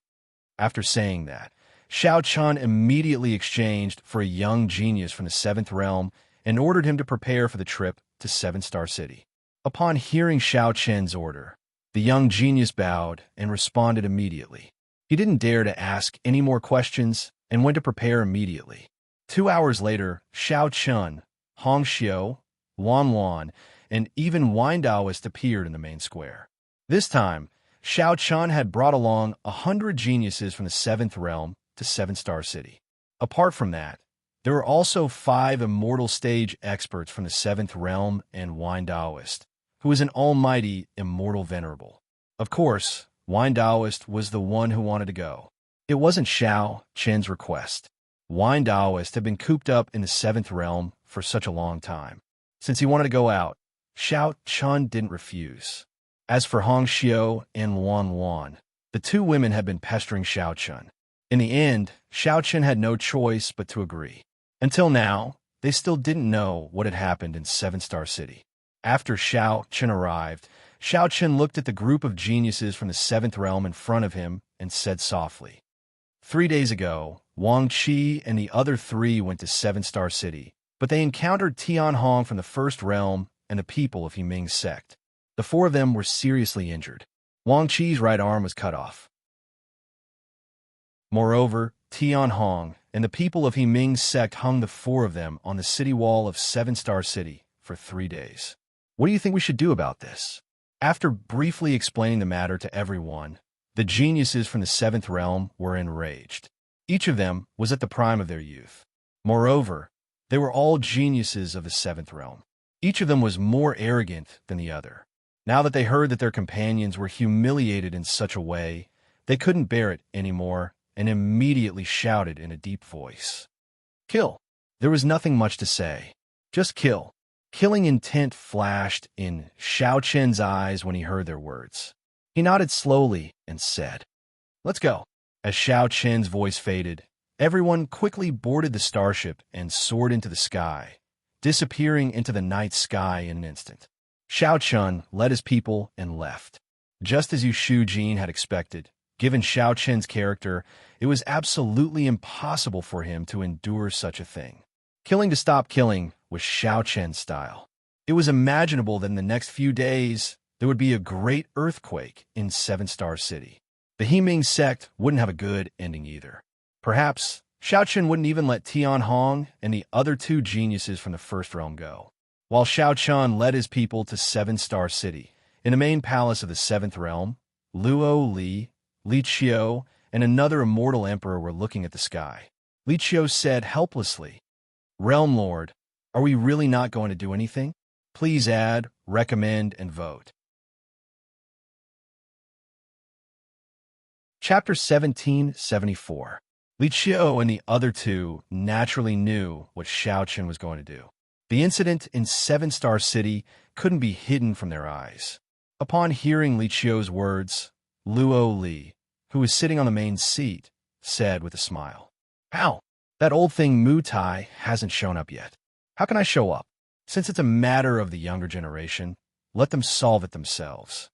After saying that, Xiao Chun immediately exchanged for a young genius from the seventh realm and ordered him to prepare for the trip to Seven Star City. Upon hearing Xiao Chun's order, the young genius bowed and responded immediately. He didn't dare to ask any more questions and went to prepare immediately. 2 hours later, Xiao Chun, Hong Xiu, Wan Wan, and even Wine Taoist appeared in the main square. This time, Xiao Chun had brought along 100 geniuses from the 7th realm to 7-star city. Apart from that, there were also 5 immortal stage experts from the 7th realm and Wine Taoist, who was an almighty immortal venerable. Of course, Wine Taoist was the one who wanted to go. It wasn't Xiao Chen's request. Wine Taoist had been cooped up in the 7th realm for such a long time. Since he wanted to go out, Xiao Chun didn't refuse. As for Hong Xiu and Wan Wan, the 2 women had been pestering Xiao Chun. In the end, Xiao Chun had no choice but to agree. Until now, they still didn't know what had happened in 7-star city. After Xiao Chun arrived, Xiao Chun looked at the group of geniuses from the 7th realm in front of him and said softly, 3 days ago, Wang Qi and the other 3 went to 7-star city, but they encountered Tian Hong from the 1st realm and the people of Himing's sect. The 4 of them were seriously injured. Wang Qi's right arm was cut off. Moreover, Tian Hong and the people of Himing's sect hung the 4 of them on the city wall of 7-star city for 3 days. What do you think we should do about this? After briefly explaining the matter to everyone, the geniuses from the 7th realm were enraged. Each of them was at the prime of their youth. Moreover, they were all geniuses of the 7th realm. Each of them was more arrogant than the other. Now that they heard that their companions were humiliated in such a way, they couldn't bear it anymore and immediately shouted in a deep voice, "Kill!" There was nothing much to say. Just kill. Killing intent flashed in Xiao Chen's eyes when he heard their words. He nodded slowly and said, "Let's go." As Xiao Chen's voice faded, everyone quickly boarded the starship and soared into the sky, disappearing into the night sky in an instant. Xiao Chun led his people and left. Just as Yu Shu Jin had expected, given Xiao Chen's character, it was absolutely impossible for him to endure such a thing. Killing to stop killing was Xiao Chen's style. It was imaginable that in the next few days, there would be a great earthquake in 7-star city. The Himing sect wouldn't have a good ending either. Perhaps Xiao Chen wouldn't even let Tian Hong and the other 2 geniuses from the 1st realm go. While Xiao Chun led his people to 7-star city, in the main palace of the 7th realm, Luo Li, Li Qiu, and another immortal emperor were looking at the sky. Li Qiu said helplessly, "Realm Lord, are we really not going to do anything? Please add, recommend, and vote." Chapter 1774. Li Qiu and the other 2 naturally knew what Xiao Chen was going to do. The incident in 7-star city couldn't be hidden from their eyes. Upon hearing Li Qiu's words, Luo Li, who was sitting on the main seat, said with a smile, "How? That old thing Mu Tai hasn't shown up yet. How can I show up? Since it's a matter of the younger generation, let them solve it themselves."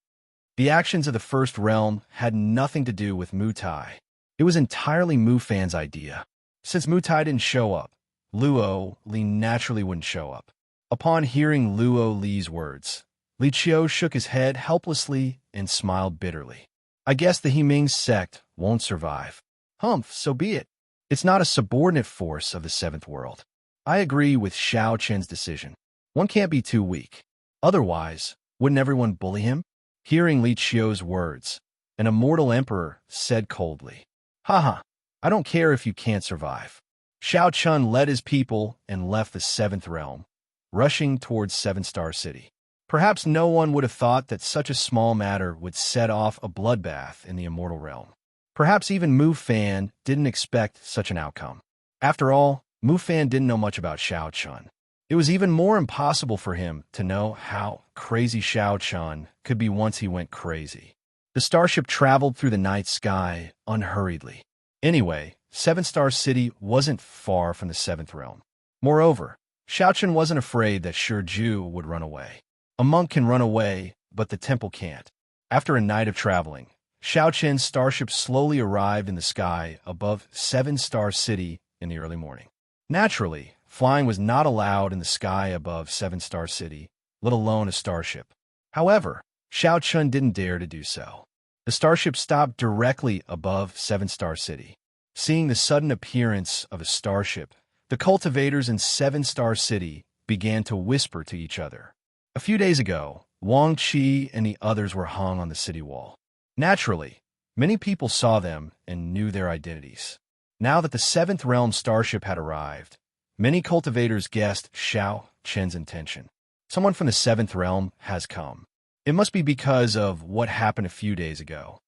The actions of the 1st realm had nothing to do with Mu Tai. It was entirely Mu Fan's idea. Since Mu Tai didn't show up, Luo Li naturally wouldn't show up. Upon hearing Luo Li's words, Li Qiu shook his head helplessly and smiled bitterly. "I guess the Himing sect won't survive." "Humph, so be it. It's not a subordinate force of the 7th world. I agree with Xiao Chen's decision. One can't be too weak. Otherwise, wouldn't everyone bully him?" Hearing Li Qiu's words, an immortal emperor said coldly, "Haha, I don't care if you can't survive." Xiao Chun led his people and left the 7th realm, rushing towards 7-star city. Perhaps no one would have thought that such a small matter would set off a bloodbath in the immortal realm. Perhaps even Mu Fan didn't expect such an outcome. After all, Mu Fan didn't know much about Xiao Chun. It was even more impossible for him to know how crazy Xiao Chun could be once he went crazy. The starship traveled through the night sky unhurriedly. Anyway, 7-star city wasn't far from the 7th realm. Moreover, Xiao Chun wasn't afraid that Ju would run away. A monk can run away, but the temple can't. After a night of traveling, Xiao Chen's starship slowly arrived in the sky above 7-star city in the early morning. Naturally, flying was not allowed in the sky above 7-star city, let alone a starship. However, Xiao Chun didn't dare to do so. The starship stopped directly above 7-star city. Seeing the sudden appearance of a starship, the cultivators in Seven-Star City began to whisper to each other. A few days ago, Wang Qi and the others were hung on the city wall. Naturally, many people saw them and knew their identities. Now that the Seventh Realm starship had arrived, many cultivators guessed Xiao Chen's intention. Someone from the Seventh Realm has come. It must be because of what happened a few days ago.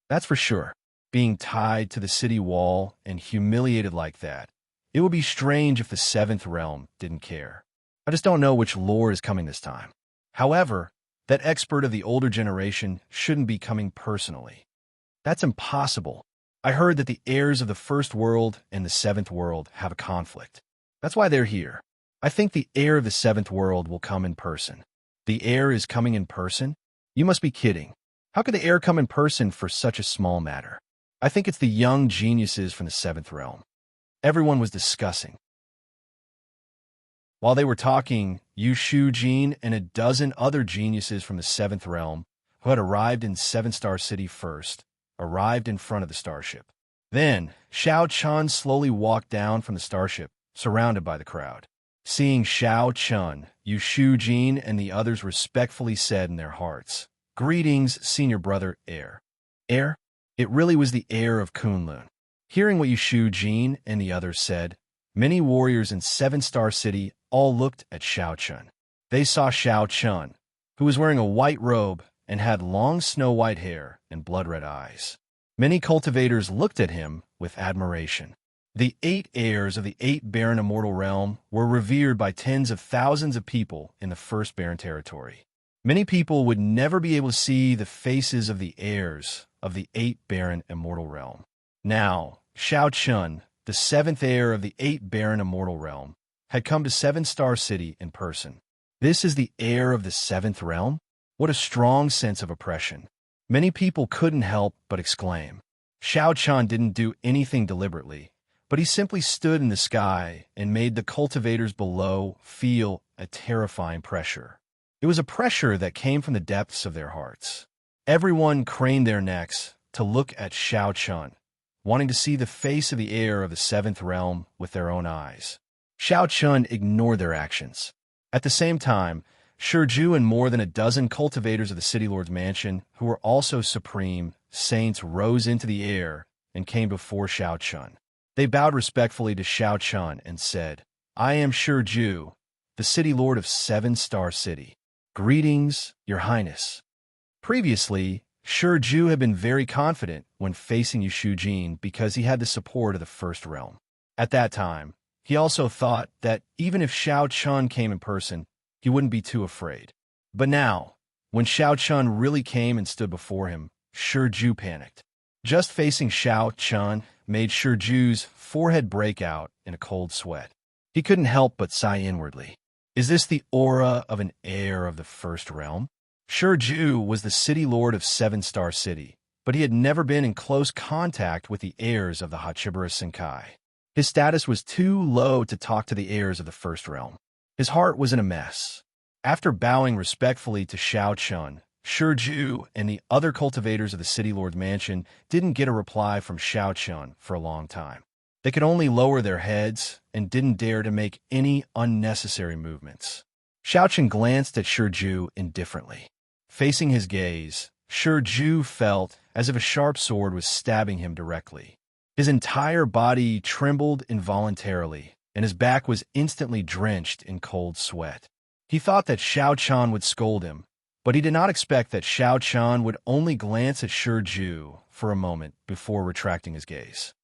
That's for sure. Being tied to the city wall and humiliated like that, it would be strange if the Seventh Realm didn't care. I just don't know which lore is coming this time. However, that expert of the older generation shouldn't be coming personally. That's impossible. I heard that the heirs of the First World and the Seventh World have a conflict. That's why they're here. I think the heir of the Seventh World will come in person. The heir is coming in person? You must be kidding. How could the heir come in person for such a small matter? I think it's the young geniuses from the Seventh Realm. Everyone was discussing. While they were talking, Yu Shujin and a dozen other geniuses from the Seventh Realm, who had arrived in Seven-Star City first, arrived in front of the starship. Then, Xiao Chun slowly walked down from the starship, surrounded by the crowd. Seeing Xiao Chun, Yu Shujin and the others respectfully said in their hearts, "Greetings, senior brother, heir." Heir? It really was the heir of Kunlun. Hearing what Yu Shujin and the others said, many warriors in Seven-Star City all looked at Xiao Chun. They saw Xiao Chun, who was wearing a white robe and had long snow-white hair and blood-red eyes. Many cultivators looked at him with admiration. The 8 heirs of the 8 barren immortal realm were revered by tens of thousands of people in the First Barren territory. Many people would never be able to see the faces of the heirs of the 8 barren immortal realm. Now, Xiao Chun, the 7th heir of the 8 barren immortal realm, had come to Seven-Star City in person. This is the heir of the 7th realm? What a strong sense of oppression. Many people couldn't help but exclaim. Xiao Chun didn't do anything deliberately, but he simply stood in the sky and made the cultivators below feel a terrifying pressure. It was a pressure that came from the depths of their hearts. Everyone craned their necks to look at Xiao Chun, wanting to see the face of the heir of the 7th realm with their own eyes. Xiao Chun ignored their actions. At the same time, Shiju and more than a dozen cultivators of the City Lord's mansion, who were also supreme saints, rose into the air and came before Xiao Chun. They bowed respectfully to Xiao Chun and said, "I am Shiju, the City Lord of Seven-Star City. Greetings, Your Highness." Previously, Shiju had been very confident when facing Yu Shujin because he had the support of the First Realm. At that time, he also thought that even if Xiao Chun came in person, he wouldn't be too afraid. But now, when Xiao Chun really came and stood before him, Shiju panicked. Just facing Xiao Chun made Shiju's forehead break out in a cold sweat. He couldn't help but sigh inwardly. Is this the aura of an heir of the First Realm? Shiju was the City Lord of Seven-Star City, but he had never been in close contact with the heirs of the Hachibara Senkai. His status was too low to talk to the heirs of the First Realm. His heart was in a mess. After bowing respectfully to Xiao Chun, Shiju and the other cultivators of the City Lord's mansion didn't get a reply from Xiao Chun for a long time. They could only lower their heads and didn't dare to make any unnecessary movements. Xiao Chun glanced at Shiju indifferently. Facing his gaze, Shiju felt as if a sharp sword was stabbing him directly. His entire body trembled involuntarily, and his back was instantly drenched in cold sweat. He thought that Xiao Chun would scold him, but he did not expect that Xiao Chun would only glance at Shiju for a moment before retracting his gaze.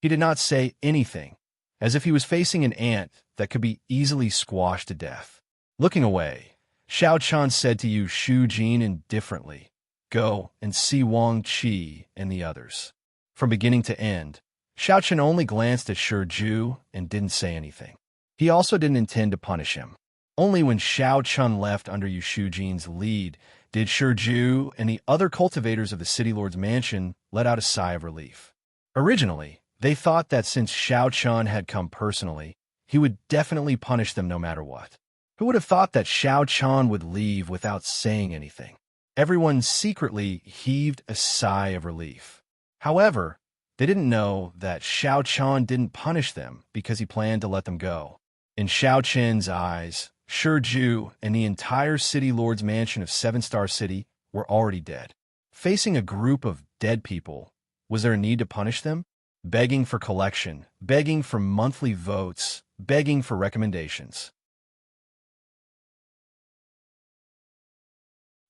He did not say anything, as if he was facing an ant that could be easily squashed to death. Looking away, Xiao Chun said to Yu Shujin indifferently, "Go and see Wang Qi and the others." From beginning to end, Xiao Chun only glanced at Shiju and didn't say anything. He also didn't intend to punish him. Only when Xiao Chun left under Yu Shujin's lead did Shiju and the other cultivators of the City Lord's mansion let out a sigh of relief. Originally, they thought that since Xiao Chun had come personally, he would definitely punish them no matter what. Who would have thought that Xiao Chun would leave without saying anything? Everyone secretly heaved a sigh of relief. However, They didn't know that Xiao Chan didn't punish them because he planned to let them go. In Xiao Chen's eyes, Ju and the entire City Lord's mansion of Seven-Star City were already dead. Facing a group of dead people, was there a need to punish them? Begging for collection, begging for monthly votes, begging for recommendations.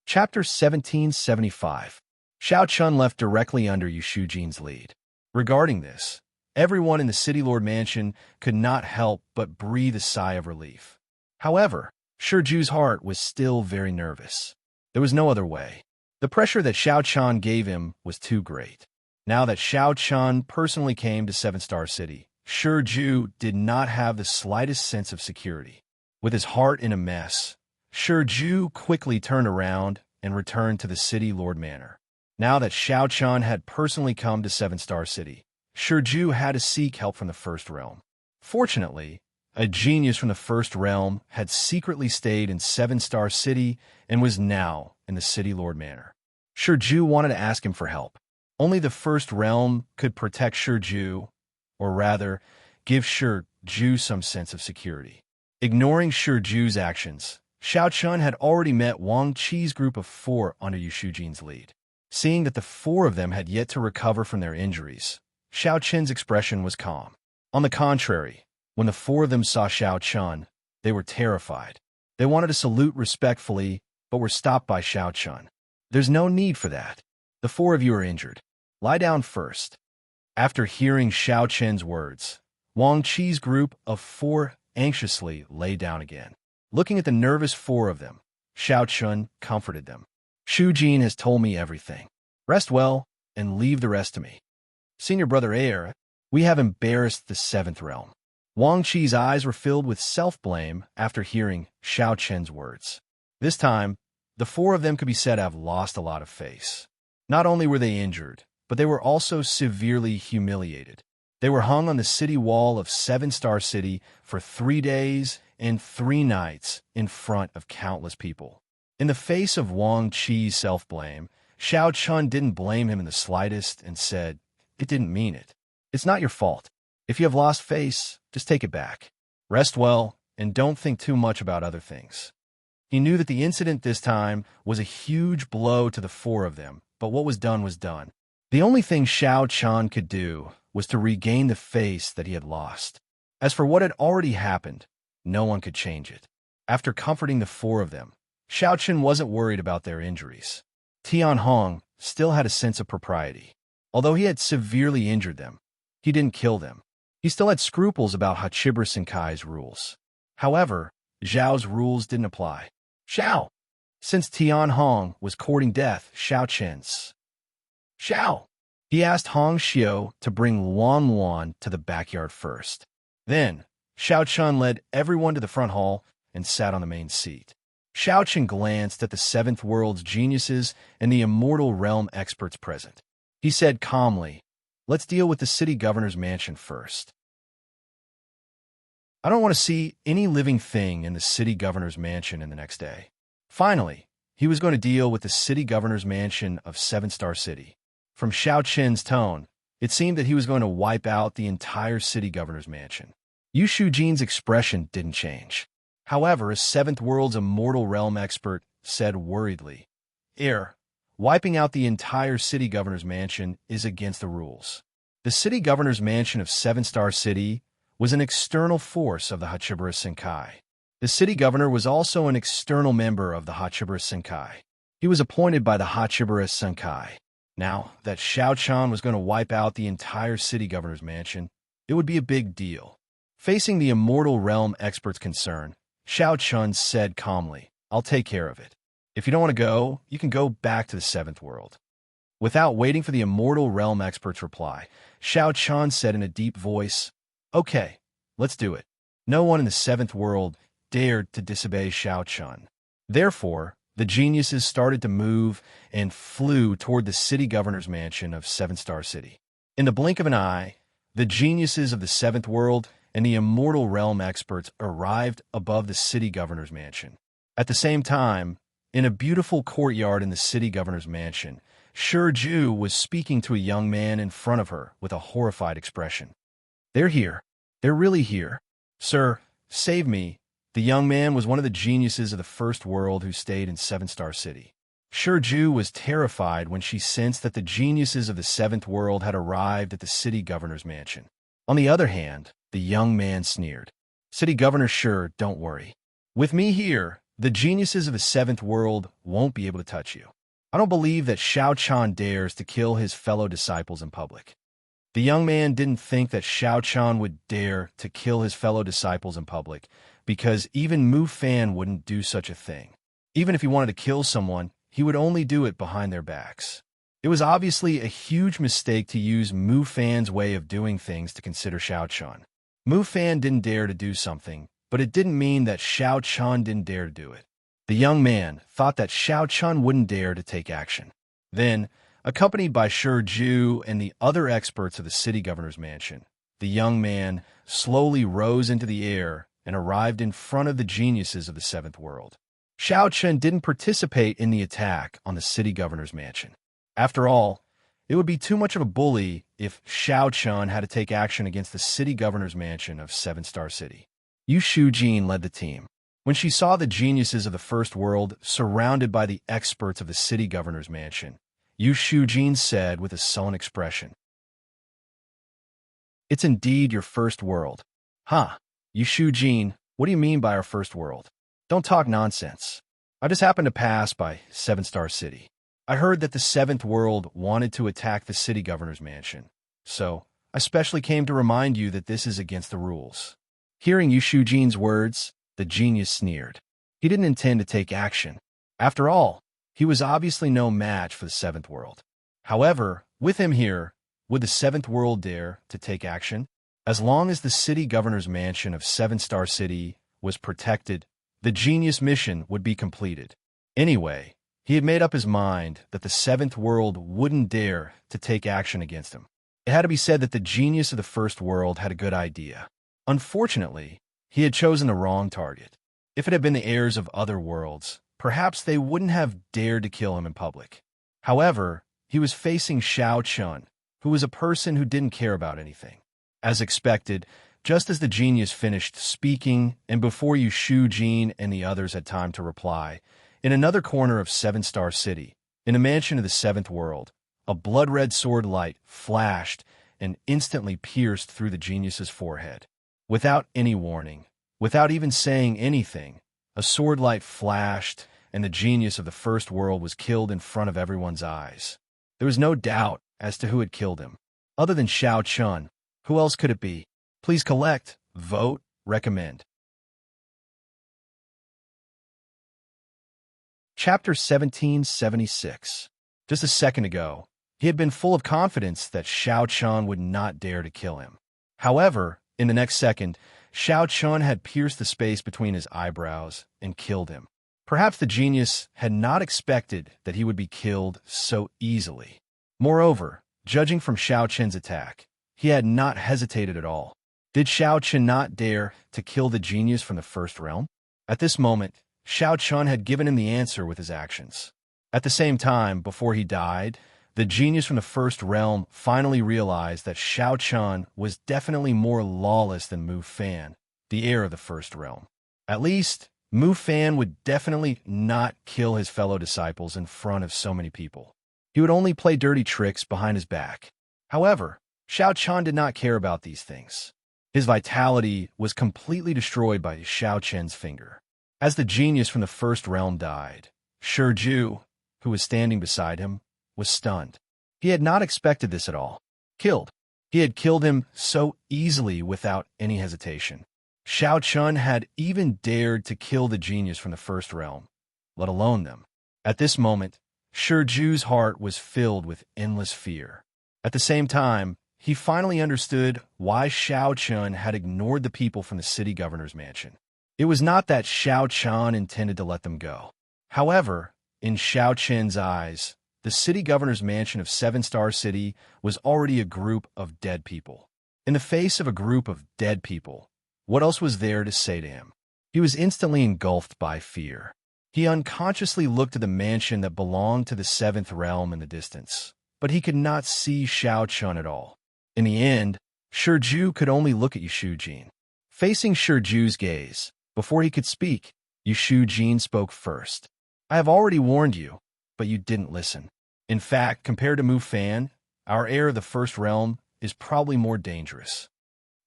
Chapter 1775. Xiao Chun left directly under Yu Shujin's lead. Regarding this, everyone in the City Lord Mansion could not help but breathe a sigh of relief. However, Ju's heart was still very nervous. There was no other way. The pressure that Xiao Chan gave him was too great. Now that Xiao Chan personally came to Seven-Star City, Ju did not have the slightest sense of security. With his heart in a mess, Ju quickly turned around and returned to the City Lord Manor. Now that Xiao Chan had personally come to Seven-Star City, Ju had to seek help from the First Realm. Fortunately, a genius from the First Realm had secretly stayed in Seven-Star City and was now in the City Lord Manor. Ju wanted to ask him for help. Only the First Realm could protect Ju, or rather, give Ju some sense of security. Ignoring Ju's actions, Xiao Chun had already met Wang Qi's group of 4 under Yu Shujin's lead. Seeing that the 4 of them had yet to recover from their injuries, Xiao Chen's expression was calm. On the contrary, when the 4 of them saw Xiao Chun, they were terrified. They wanted to salute respectfully, but were stopped by Xiao Chun. There's no need for that. The 4 of you are injured. Lie down first. After hearing Xiao Chen's words, Wang Qi's group of 4 anxiously lay down again. Looking at the nervous 4 of them, Xiao Chun comforted them. Shujin has told me everything. Rest well and leave the rest to me. Senior brother Air, we have embarrassed the 7th realm. Wang Qi's eyes were filled with self-blame after hearing Xiao Chen's words. This time, the 4 of them could be said to have lost a lot of face. Not only were they injured, but they were also severely humiliated. They were hung on the city wall of Seven-Star City for 3 days and 3 nights in front of countless people. In the face of Wang Qi's self-blame, Xiao Chun didn't blame him in the slightest and said, "It didn't mean it. It's not your fault. If you have lost face, just take it back. Rest well and don't think too much about other things." He knew that the incident this time was a huge blow to the 4 of them, but what was done was done. The only thing Xiao Chun could do was to regain the face that he had lost. As for what had already happened, no one could change it. After comforting the 4 of them, Xiao Chun wasn't worried about their injuries. Tian Hong still had a sense of propriety. Although he had severely injured them, he didn't kill them. He still had scruples about Hachibara Senkai's rules. However, Zhao's rules didn't apply. Xiao! Since Tian Hong was courting death, Xiao Chen's. Xiao! He asked Hong Xiao to bring Luan Luan to the backyard first. Then, Xiao Chun led everyone to the front hall and sat on the main seat. Xiao Chun glanced at the 7th world's geniuses and the immortal realm experts present. He said calmly, "Let's deal with the city governor's mansion first. I don't want to see any living thing in the city governor's mansion in the next day." Finally, he was going to deal with the city governor's mansion of Seven-Star City. From Xiao Chen's tone, it seemed that he was going to wipe out the entire city governor's mansion. Yu Shujin's expression didn't change. However, a 7th world's immortal realm expert said worriedly, "Wiping out the entire city governor's mansion is against the rules." The city governor's mansion of Seven-Star City was an external force of the Hachibara Senkai. The city governor was also an external member of the Hachibara Senkai. He was appointed by the Hachibara Senkai. Now that Xiao Chan was going to wipe out the entire city governor's mansion, it would be a big deal. Facing the immortal realm expert's concern, Xiao Chun said calmly, "I'll take care of it. If you don't want to go, you can go back to the 7th world." Without waiting for the immortal realm expert's reply, Xiao Chun said in a deep voice, "Okay, let's do it." No one in the 7th world dared to disobey Xiao Chun. Therefore, the geniuses started to move and flew toward the city governor's mansion of Seven-Star City. In the blink of an eye, the geniuses of the 7th world and the immortal realm experts arrived above the city governor's mansion. At the same time, in a beautiful courtyard in the city governor's mansion, Ju was speaking to a young man in front of her with a horrified expression. "They're here. They're really here. Sir, save me." The young man was one of the geniuses of the first world who stayed in Seven-Star City. Ju was terrified when she sensed that the geniuses of the seventh world had arrived at the city governor's mansion. On the other hand, the young man sneered. "City Governor Sure, don't worry. With me here, the geniuses of the seventh world won't be able to touch you. I don't believe that Xiao Chan dares to kill his fellow disciples in public." The young man didn't think that Xiao Chan would dare to kill his fellow disciples in public, because even Mu Fan wouldn't do such a thing. Even if he wanted to kill someone, he would only do it behind their backs. It was obviously a huge mistake to use Mu Fan's way of doing things to consider Xiao Chan. Mu Fan didn't dare to do something, but it didn't mean that Xiao Chan didn't dare to do it. The young man thought that Xiao Chan wouldn't dare to take action. Then, accompanied by Ju and the other experts of the city governor's mansion, the young man slowly rose into the air and arrived in front of the geniuses of the seventh world. Xiao Chen didn't participate in the attack on the city governor's mansion. After all, it would be too much of a bully if Xiao Chen had to take action against the city governor's mansion of Seven-Star City. Yu Shujin led the team. When she saw the geniuses of the first world surrounded by the experts of the city governor's mansion, Yu Shujin said with a sullen expression, "It's indeed your first world." "Huh, Yu Shujin, what do you mean by our first world? Don't talk nonsense. I just happened to pass by Seven-Star City. I heard that the seventh world wanted to attack the city governor's mansion, so I specially came to remind you that this is against the rules." Hearing Yu Shujin's words, the genius sneered. He didn't intend to take action. After all, he was obviously no match for the seventh world. However, with him here, would the seventh world dare to take action? As long as the city governor's mansion of Seven-Star City was protected, the genius mission would be completed. Anyway, he had made up his mind that the seventh world wouldn't dare to take action against him. It had to be said that the genius of the first world had a good idea. Unfortunately, he had chosen the wrong target. If it had been the heirs of other worlds, perhaps they wouldn't have dared to kill him in public. However, he was facing Xiao Chun, who was a person who didn't care about anything. As expected, just as the genius finished speaking and before Yu Shujin and the others had time to reply, in another corner of Seven-Star City, in a mansion of the seventh world, a blood-red sword light flashed and instantly pierced through the genius's forehead. Without any warning, without even saying anything, a sword light flashed and the genius of the first world was killed in front of everyone's eyes. There was no doubt as to who had killed him. Other than Xiao Chun, who else could it be? Please collect, vote, recommend. Chapter 1776. Just a second ago, he had been full of confidence that Xiao Chun would not dare to kill him. However, in the next second, Xiao Chun had pierced the space between his eyebrows and killed him. Perhaps the genius had not expected that he would be killed so easily. Moreover, judging from Xiao Chen's attack, he had not hesitated at all. Did Xiao Chen not dare to kill the genius from the first realm? At this moment, Xiao Chun had given him the answer with his actions. At the same time, before he died, the genius from the first realm finally realized that Xiao Chun was definitely more lawless than Mu Fan, the heir of the first realm. At least, Mu Fan would definitely not kill his fellow disciples in front of so many people. He would only play dirty tricks behind his back. However, Xiao Chun did not care about these things. His vitality was completely destroyed by Xiao Chen's finger. As the genius from the first realm died, Ju, who was standing beside him, was stunned. He had not expected this at all. Killed. He had killed him so easily without any hesitation. Xiao Chun had even dared to kill the genius from the first realm, let alone them. At this moment, Ju's heart was filled with endless fear. At the same time, he finally understood why Xiao Chun had ignored the people from the city governor's mansion. It was not that Xiao Chun intended to let them go. However, in Xiao Chen's eyes, the city governor's mansion of Seven-Star City was already a group of dead people. In the face of a group of dead people, what else was there to say to him? He was instantly engulfed by fear. He unconsciously looked at the mansion that belonged to the seventh realm in the distance, but he could not see Shao Chun at all. In the end, Shiju could only look at Yushu. Facing Shiju's gaze, before he could speak, Yushu spoke first. I have already warned you, but you didn't listen. In fact, compared to Mu Fan, our heir of the first realm is probably more dangerous.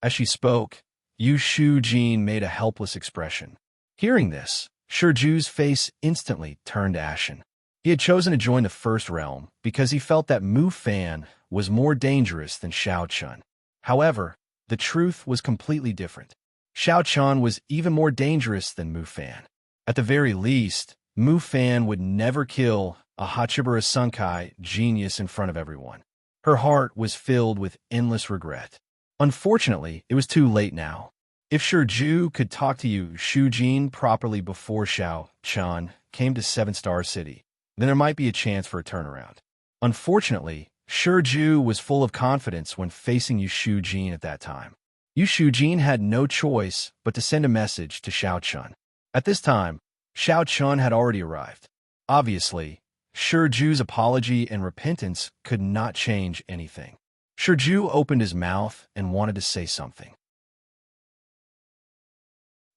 As she spoke, Yushu made a helpless expression. Hearing this, Shiju's face instantly turned ashen. He had chosen to join the first realm because he felt that Mu Fan was more dangerous than Shao Chun. However, the truth was completely different. Shao Chun was even more dangerous than Mu Fan. At the very least, Mu Fan would never kill a Hachibara Sunkai genius in front of everyone. Her heart was filled with endless regret. Unfortunately, it was too late now. If Shiju could talk to Yushu properly before Shao Chun came to Seven Star City, then there might be a chance for a turnaround. Unfortunately, Shiju was full of confidence when facing Yushu at that time. Yushu had no choice but to send a message to Shao Chun. At this time, Shao Chun had already arrived. Obviously, Shiju's apology and repentance could not change anything. Shiju opened his mouth and wanted to say something.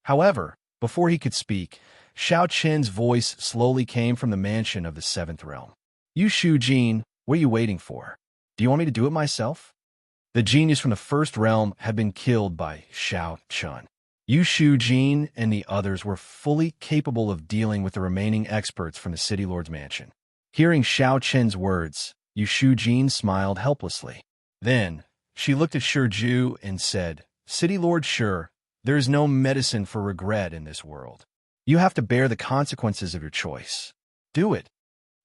However, before he could speak, Shao Chun's voice slowly came from the mansion of the seventh realm. Yushu, what are you waiting for? Do you want me to do it myself? The genius from the first realm had been killed by Shao Chun. Yushu and the others were fully capable of dealing with the remaining experts from the City Lord's mansion. Hearing Shao Chun's words, Yushu smiled helplessly. Then, she looked at Shiju and said, City Lord Shi, there is no medicine for regret in this world. You have to bear the consequences of your choice. Do it.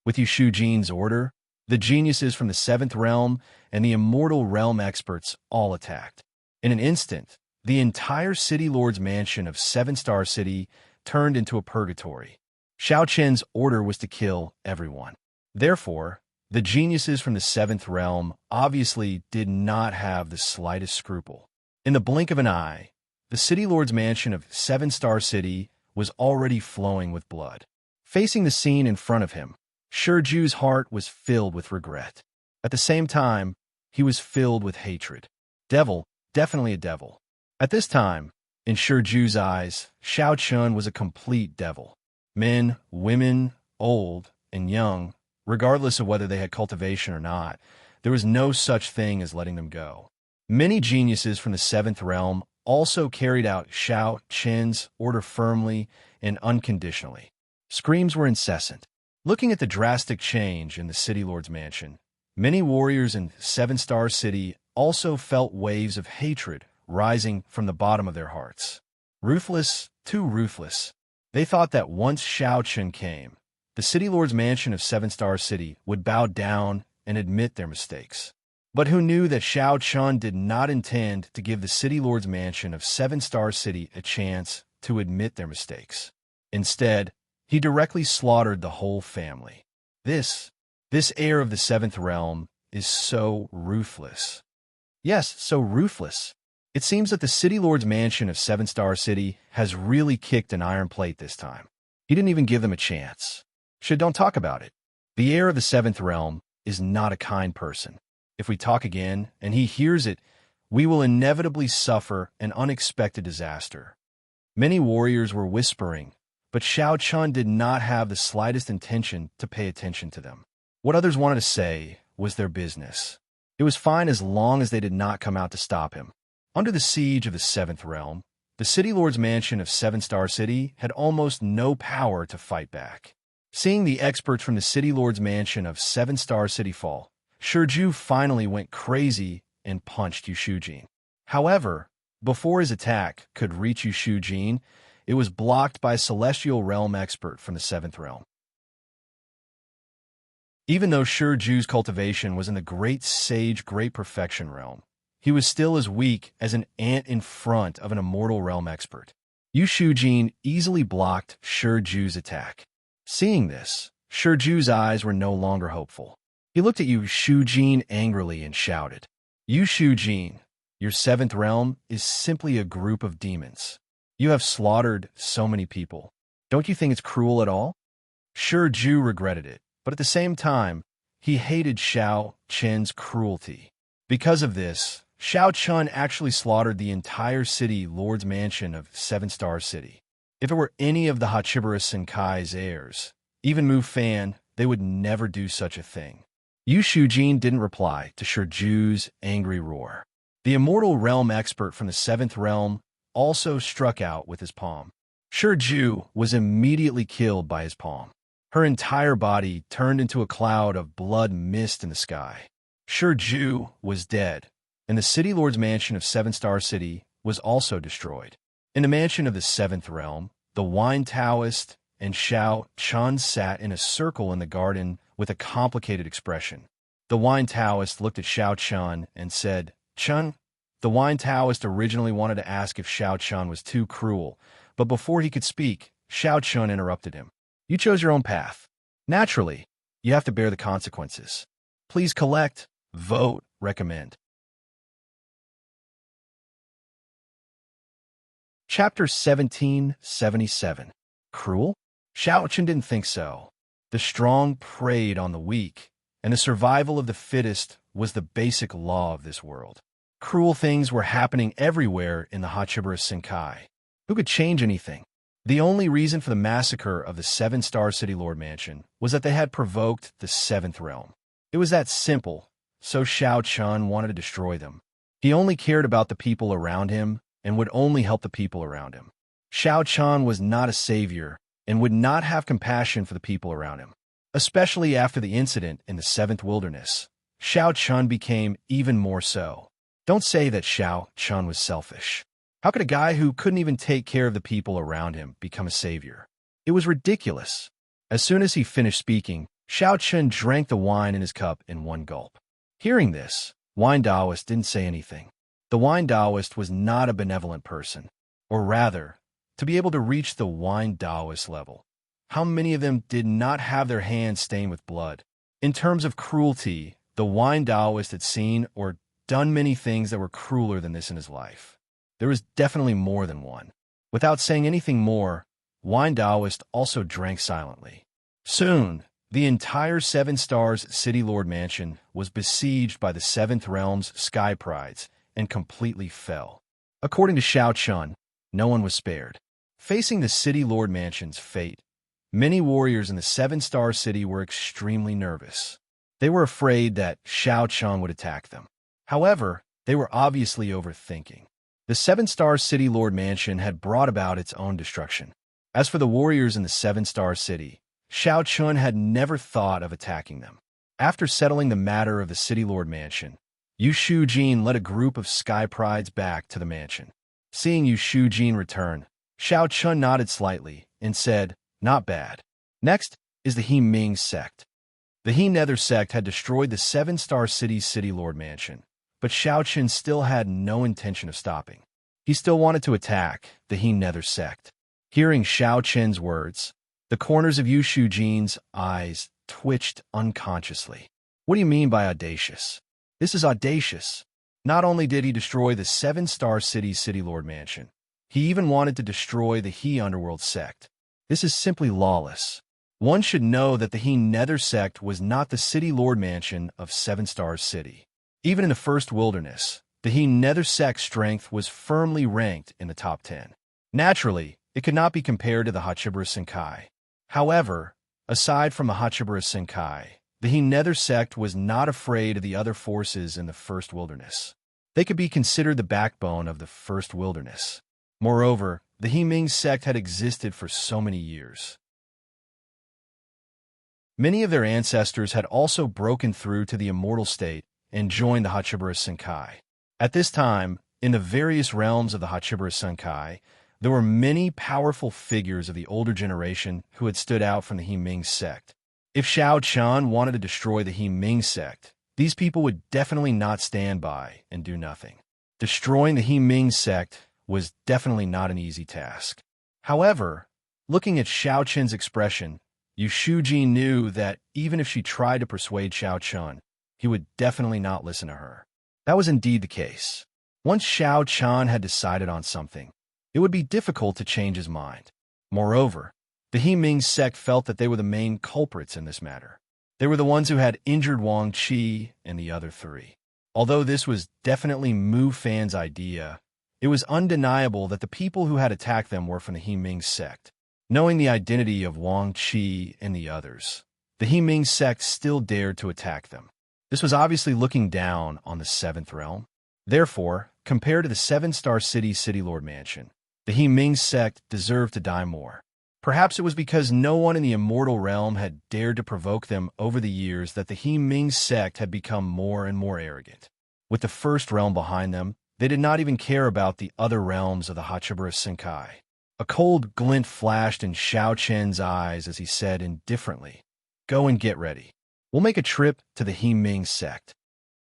With Yushu order, the geniuses from the seventh realm and the immortal realm experts all attacked. In an instant, the entire City Lord's mansion of Seven Star City turned into a purgatory. Shao Chun's order was to kill everyone. Therefore, the geniuses from the seventh realm obviously did not have the slightest scruple. In the blink of an eye, the City Lord's mansion of Seven Star City was already flowing with blood. Facing the scene in front of him, Shiju's heart was filled with regret. At the same time, he was filled with hatred. Devil, definitely a devil. At this time, in Shiju's eyes, Shao Chun was a complete devil. Men, women, old, and young, regardless of whether they had cultivation or not, there was no such thing as letting them go. Many geniuses from the seventh realm also carried out Shao Chun's order firmly and unconditionally. Screams were incessant. Looking at the drastic change in the City Lord's mansion, many warriors in Seven Star City also felt waves of hatred rising from the bottom of their hearts. Ruthless, too ruthless. They thought that once Shao Chun came, the City Lord's mansion of Seven Star City would bow down and admit their mistakes. But who knew that Shao Chun did not intend to give the City Lord's mansion of Seven Star City a chance to admit their mistakes. Instead, he directly slaughtered the whole family. This heir of the seventh realm is so ruthless. Yes, so ruthless. It seems that the City Lord's mansion of Seven Star City has really kicked an iron plate this time. He didn't even give them a chance. Don't talk about it. The heir of the seventh realm is not a kind person. If we talk again and he hears it, we will inevitably suffer an unexpected disaster. Many warriors were whispering, but Shao Chun did not have the slightest intention to pay attention to them. What others wanted to say was their business. It was fine as long as they did not come out to stop him. Under the siege of the seventh realm, the City Lord's mansion of Seven Star City had almost no power to fight back. Seeing the experts from the City Lord's mansion of Seven Star City fall, Shiju finally went crazy and punched Yushu. However, before his attack could reach Yushu, it was blocked by a celestial realm expert from the seventh realm. Even though Shiju's cultivation was in the Great Sage Great Perfection realm, he was still as weak as an ant in front of an immortal realm expert. Yushu easily blocked Shiju's attack. Seeing this, Shiju's eyes were no longer hopeful. He looked at Yushu angrily and shouted, Yushu, your seventh realm is simply a group of demons. You have slaughtered so many people. Don't you think it's cruel at all? Sure, Ju regretted it, but at the same time, he hated Xiao Chen's cruelty. Because of this, Xiao Chun actually slaughtered the entire city lord's mansion of Seven-Star City. If it were any of the Hachibara Senkai's heirs, even Mu Fan, they would never do such a thing. Yu Shujin didn't reply to Shurju's angry roar. The immortal realm expert from the 7th realm also struck out with his palm. Shurju was immediately killed by his palm. Her entire body turned into a cloud of blood mist in the sky. Shurju was dead, and the City Lord's mansion of Seven-Star City was also destroyed. In the mansion of the 7th realm, the Wine Taoist and Xiao Chun sat in a circle in the garden with a complicated expression. The Wine Taoist looked at Xiao Chun and said, "Chun?" The Wine Taoist originally wanted to ask if Xiao Chun was too cruel, but before he could speak, Xiao Chun interrupted him. "You chose your own path. Naturally, you have to bear the consequences. Please collect, vote, recommend." Chapter 1777. Cruel? Xiao Chun didn't think so. The strong preyed on the weak, and the survival of the fittest was the basic law of this world. Cruel things were happening everywhere in the Hachibara Senkai. Who could change anything? The only reason for the massacre of the 7-Star City Lord Mansion was that they had provoked the 7th realm. It was that simple, so Xiao Chun wanted to destroy them. He only cared about the people around him and would only help the people around him. Xiao Chun was not a savior and would not have compassion for the people around him. Especially after the incident in the 7th Wilderness, Xiao Chun became even more so. Don't say that Xiao Chun was selfish. How could a guy who couldn't even take care of the people around him become a savior? It was ridiculous. As soon as he finished speaking, Xiao Chun drank the wine in his cup in one gulp. Hearing this, Wine Taoist didn't say anything. The Wine Taoist was not a benevolent person. Or rather, to be able to reach the Wine Taoist level, how many of them did not have their hands stained with blood? In terms of cruelty, the Wine Taoist had seen or done many things that were crueler than this in his life. There was definitely more than one. Without saying anything more, Wine Taoist also drank silently. Soon, the entire 7 Stars City Lord Mansion was besieged by the 7th Realm's Sky Prides and completely fell. According to Xiao Chun, no one was spared. Facing the City Lord Mansion's fate, many warriors in the 7-Star City were extremely nervous. They were afraid that Xiao Chun would attack them. However, they were obviously overthinking. The 7-Star City Lord Mansion had brought about its own destruction. As for the warriors in the 7-Star City, Xiao Chun had never thought of attacking them. After settling the matter of the City Lord Mansion, Yu Shujin led a group of Sky Prides back to the mansion. Seeing Yu Shujin return, Xiao Chun nodded slightly and said, "Not bad." Next is the He Ming sect. The He Nether sect had destroyed the 7-Star City's City Lord Mansion, but Xiao Chun still had no intention of stopping. He still wanted to attack the He Nether sect. Hearing Xiao Chun's words, the corners of Yu Shujin's eyes twitched unconsciously. "What do you mean by audacious?" "This is audacious. Not only did he destroy the 7-Star City's City Lord Mansion, he even wanted to destroy the He Underworld sect. This is simply lawless. One should know that the He Nether sect was not the City Lord Mansion of 7 Stars City. Even in the First Wilderness, the He Nether sect's strength was firmly ranked in the top 10. Naturally, it could not be compared to the Hachibara Senkai. However, aside from the Hachibara Senkai, the He Nether sect was not afraid of the other forces in the First Wilderness. They could be considered the backbone of the First Wilderness. Moreover, the He Ming sect had existed for so many years. Many of their ancestors had also broken through to the immortal state and joined the Hachibara Senkai. At this time, in the various realms of the Hachibara Senkai, there were many powerful figures of the older generation who had stood out from the He Ming sect. If Xiao Chun wanted to destroy the He Ming sect, these people would definitely not stand by and do nothing. Destroying the He Ming sect was definitely not an easy task. However, looking at Xiao Chun's expression, Yu Shujin knew that even if she tried to persuade Xiao Chun, he would definitely not listen to her. That was indeed the case. Once Xiao Chun had decided on something, it would be difficult to change his mind. Moreover, The He Ming sect felt that they were the main culprits in this matter. They were the ones who had injured Wang Qi and the other three. Although this was definitely Mu Fan's idea, it was undeniable that the people who had attacked them were from the He Ming sect. Knowing the identity of Wang Qi and the others, the He Ming sect still dared to attack them. This was obviously looking down on the Seventh Realm. Therefore, compared to the Seven-Star City Lord Mansion, the He Ming sect deserved to die more. Perhaps it was because no one in the immortal realm had dared to provoke them over the years that the He Ming sect had become more and more arrogant. With the first realm behind them, they did not even care about the other realms of the Hachibara Senkai. A cold glint flashed in Xiao Chen's eyes as he said indifferently, "Go and get ready. We'll make a trip to the He Ming sect."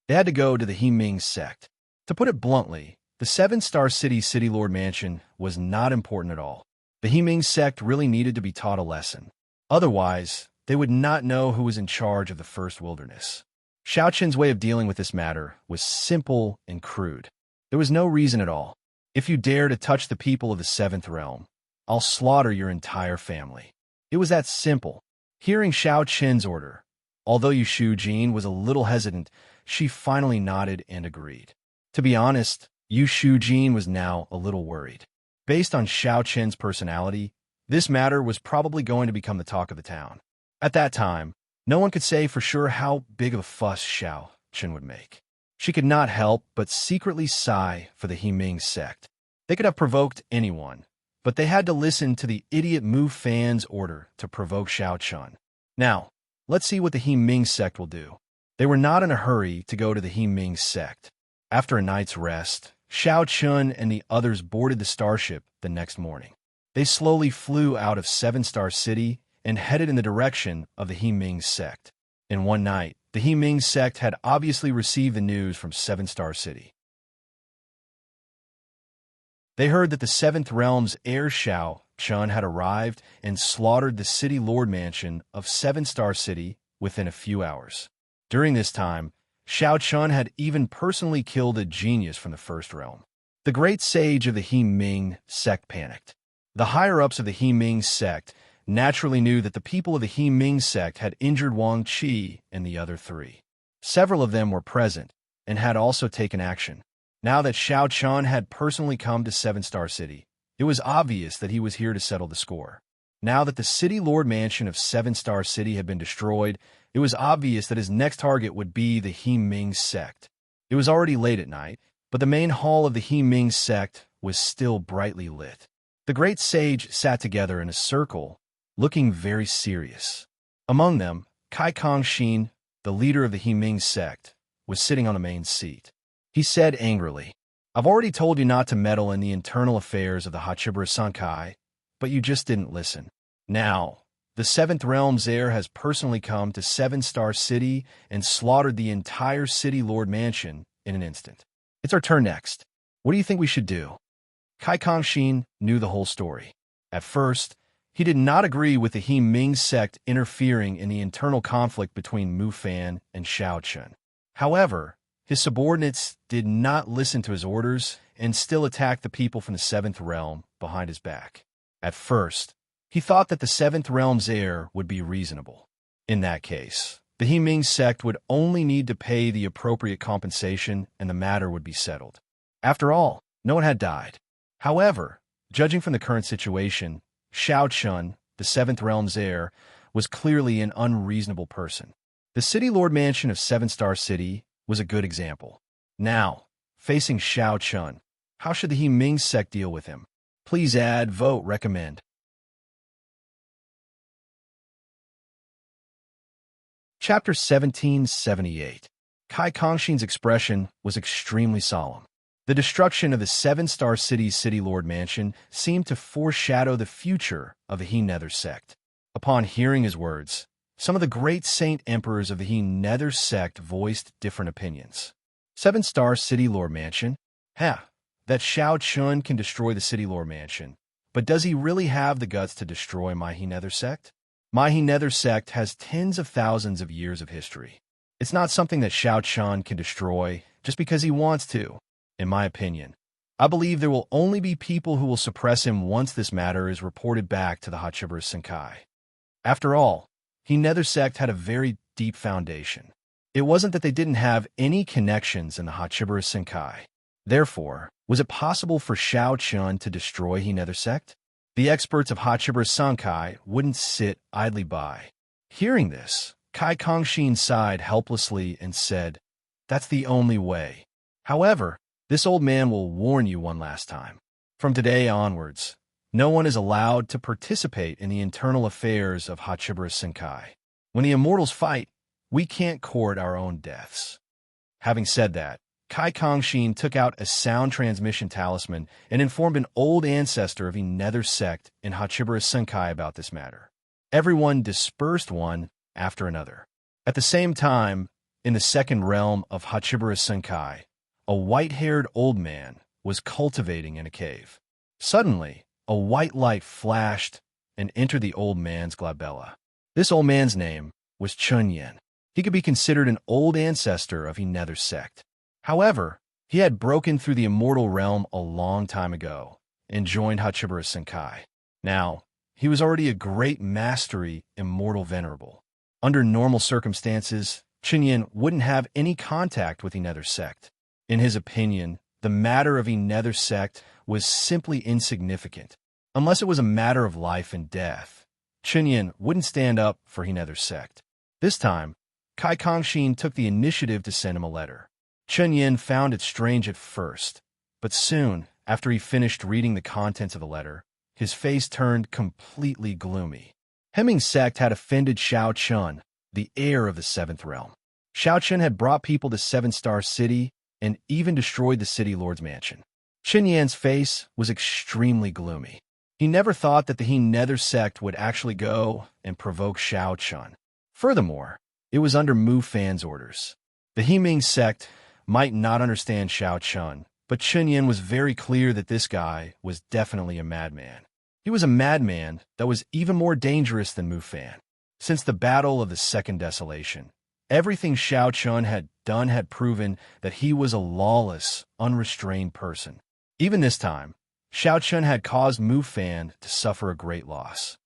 They had to go to the He Ming sect. To put it bluntly, the Seven-Star City Lord Mansion was not important at all. The He Ming sect really needed to be taught a lesson. Otherwise, they would not know who was in charge of the First Wilderness. Xiao Chen's way of dealing with this matter was simple and crude. There was no reason at all. "If you dare to touch the people of the Seventh Realm, I'll slaughter your entire family." It was that simple. Hearing Xiao Chen's order, although Yu Shujin was a little hesitant, she finally nodded and agreed. To be honest, Yu Shujin was now a little worried. Based on Xiao Chen's personality, this matter was probably going to become the talk of the town. At that time, no one could say for sure how big of a fuss Xiao Chen would make. She could not help but secretly sigh for the He Ming sect. They could have provoked anyone, but they had to listen to the idiot Mu Fan's order to provoke Xiao Chen. Now, let's see what the He Ming sect will do. They were not in a hurry to go to the He Ming sect. After a night's rest, Xiao Chen and the others boarded the starship the next morning. They slowly flew out of Seven-Star City and headed in the direction of the He Ming sect. In one night, the He Ming sect had obviously received the news from Seven-Star City. They heard that the Seventh Realm's heir Xiao Chen had arrived and slaughtered the City Lord Mansion of Seven-Star City within a few hours. During this time, Xiao Chen had even personally killed a genius from the First Realm. The great sage of the He Ming sect panicked. The higher-ups of the He Ming sect naturally knew that the people of the He Ming sect had injured Wang Qi and the other three. Several of them were present and had also taken action. Now that Xiao Chen had personally come to Seven-Star City, it was obvious that he was here to settle the score. Now that the City Lord Mansion of Seven-Star City had been destroyed, it was obvious that his next target would be the He Ming sect. It was already late at night, but the main hall of the He Ming sect was still brightly lit. The great sage sat together in a circle, looking very serious. Among them, Kai Kongxin, the leader of the He Ming sect, was sitting on the main seat. He said angrily, "I've already told you not to meddle in the internal affairs of the Hachibara Senkai, but you just didn't listen. Now, the Seventh Realm's heir has personally come to Seven-Star City and slaughtered the entire City Lord Mansion in an instant. It's our turn next. What do you think we should do?" Kai Kongxin knew the whole story. At first, he did not agree with the He Ming sect interfering in the internal conflict between Mu Fan and Xiao Chen. However, his subordinates did not listen to his orders and still attacked the people from the Seventh Realm behind his back. At first, he thought that the Seventh Realm's heir would be reasonable. In that case, the He Ming sect would only need to pay the appropriate compensation and the matter would be settled. After all, no one had died. However, judging from the current situation, Xiao Chen, the Seventh Realm's heir, was clearly an unreasonable person. The City Lord Mansion of Seven-Star City was a good example. Now, facing Xiao Chen, how should the He Ming sect deal with him? Please add, vote, recommend. Chapter 1778. Kai Kongxin's expression was extremely solemn. The destruction of the Seven-Star City's City Lord Mansion seemed to foreshadow the future of the He Nether sect. Upon hearing his words, some of the great saint emperors of the He Nether sect voiced different opinions. Seven-Star City Lord Mansion? That Xiao Chen can destroy the City Lord Mansion. But does he really have the guts to destroy my He Nether sect? My He Nether sect has tens of thousands of years of history. It's not something that Xiao Chen can destroy just because he wants to. In my opinion, I believe there will only be people who will suppress him once this matter is reported back to the Hachiburas Senkai. After all, he Nether sect had a very deep foundation. It wasn't that they didn't have any connections in the Hachiburas Senkai. Therefore, was it possible for Shao Chun to destroy he Nether sect? The experts of Hachiburas Senkai wouldn't sit idly by. Hearing this, Kai Kongshin sighed helplessly and said, "That's the only way. However, this old man will warn you one last time. From today onwards, no one is allowed to participate in the internal affairs of Hachiburas Senkai. When the immortals fight, we can't court our own deaths." Having said that, Kai Kongshin took out a sound transmission talisman and informed an old ancestor of a Nether sect in Hachiburas Senkai about this matter. Everyone dispersed one after another. At the same time, in the second realm of Hachiburas Senkai, a white-haired old man was cultivating in a cave. Suddenly, a white light flashed and entered the old man's glabella. This old man's name was Chun Yin. He could be considered an old ancestor of a Nether sect. However, he had broken through the immortal realm a long time ago and joined Hachiburas Senkai. Now, he was already a great mastery immortal venerable. Under normal circumstances, Chun Yin wouldn't have any contact with the Nether sect. In his opinion, the matter of a Nether sect was simply insignificant. Unless it was a matter of life and death, Chun Yin wouldn't stand up for he Nether sect. This time, Kai Kongshin took the initiative to send him a letter. Chun Yin found it strange at first, but soon, after he finished reading the contents of the letter, his face turned completely gloomy. Hemming's sect had offended Shao Chun, the heir of the Seventh Realm. Shao Chun had brought people to Seven Star City and even destroyed the city lord's mansion. Chun Yin's face was extremely gloomy. He never thought that the he Nether sect would actually go and provoke Shao Chun. Furthermore, it was under Mu Fan's orders. The He Ming sect might not understand Shao Chun, but Chun Yin was very clear that this guy was definitely a madman. He was a madman that was even more dangerous than Mu Fan. Since the Battle of the Second Desolation, everything Shao Chun had done had proven that he was a lawless, unrestrained person. Even this time, Shao Chun had caused Mu Fan to suffer a great loss.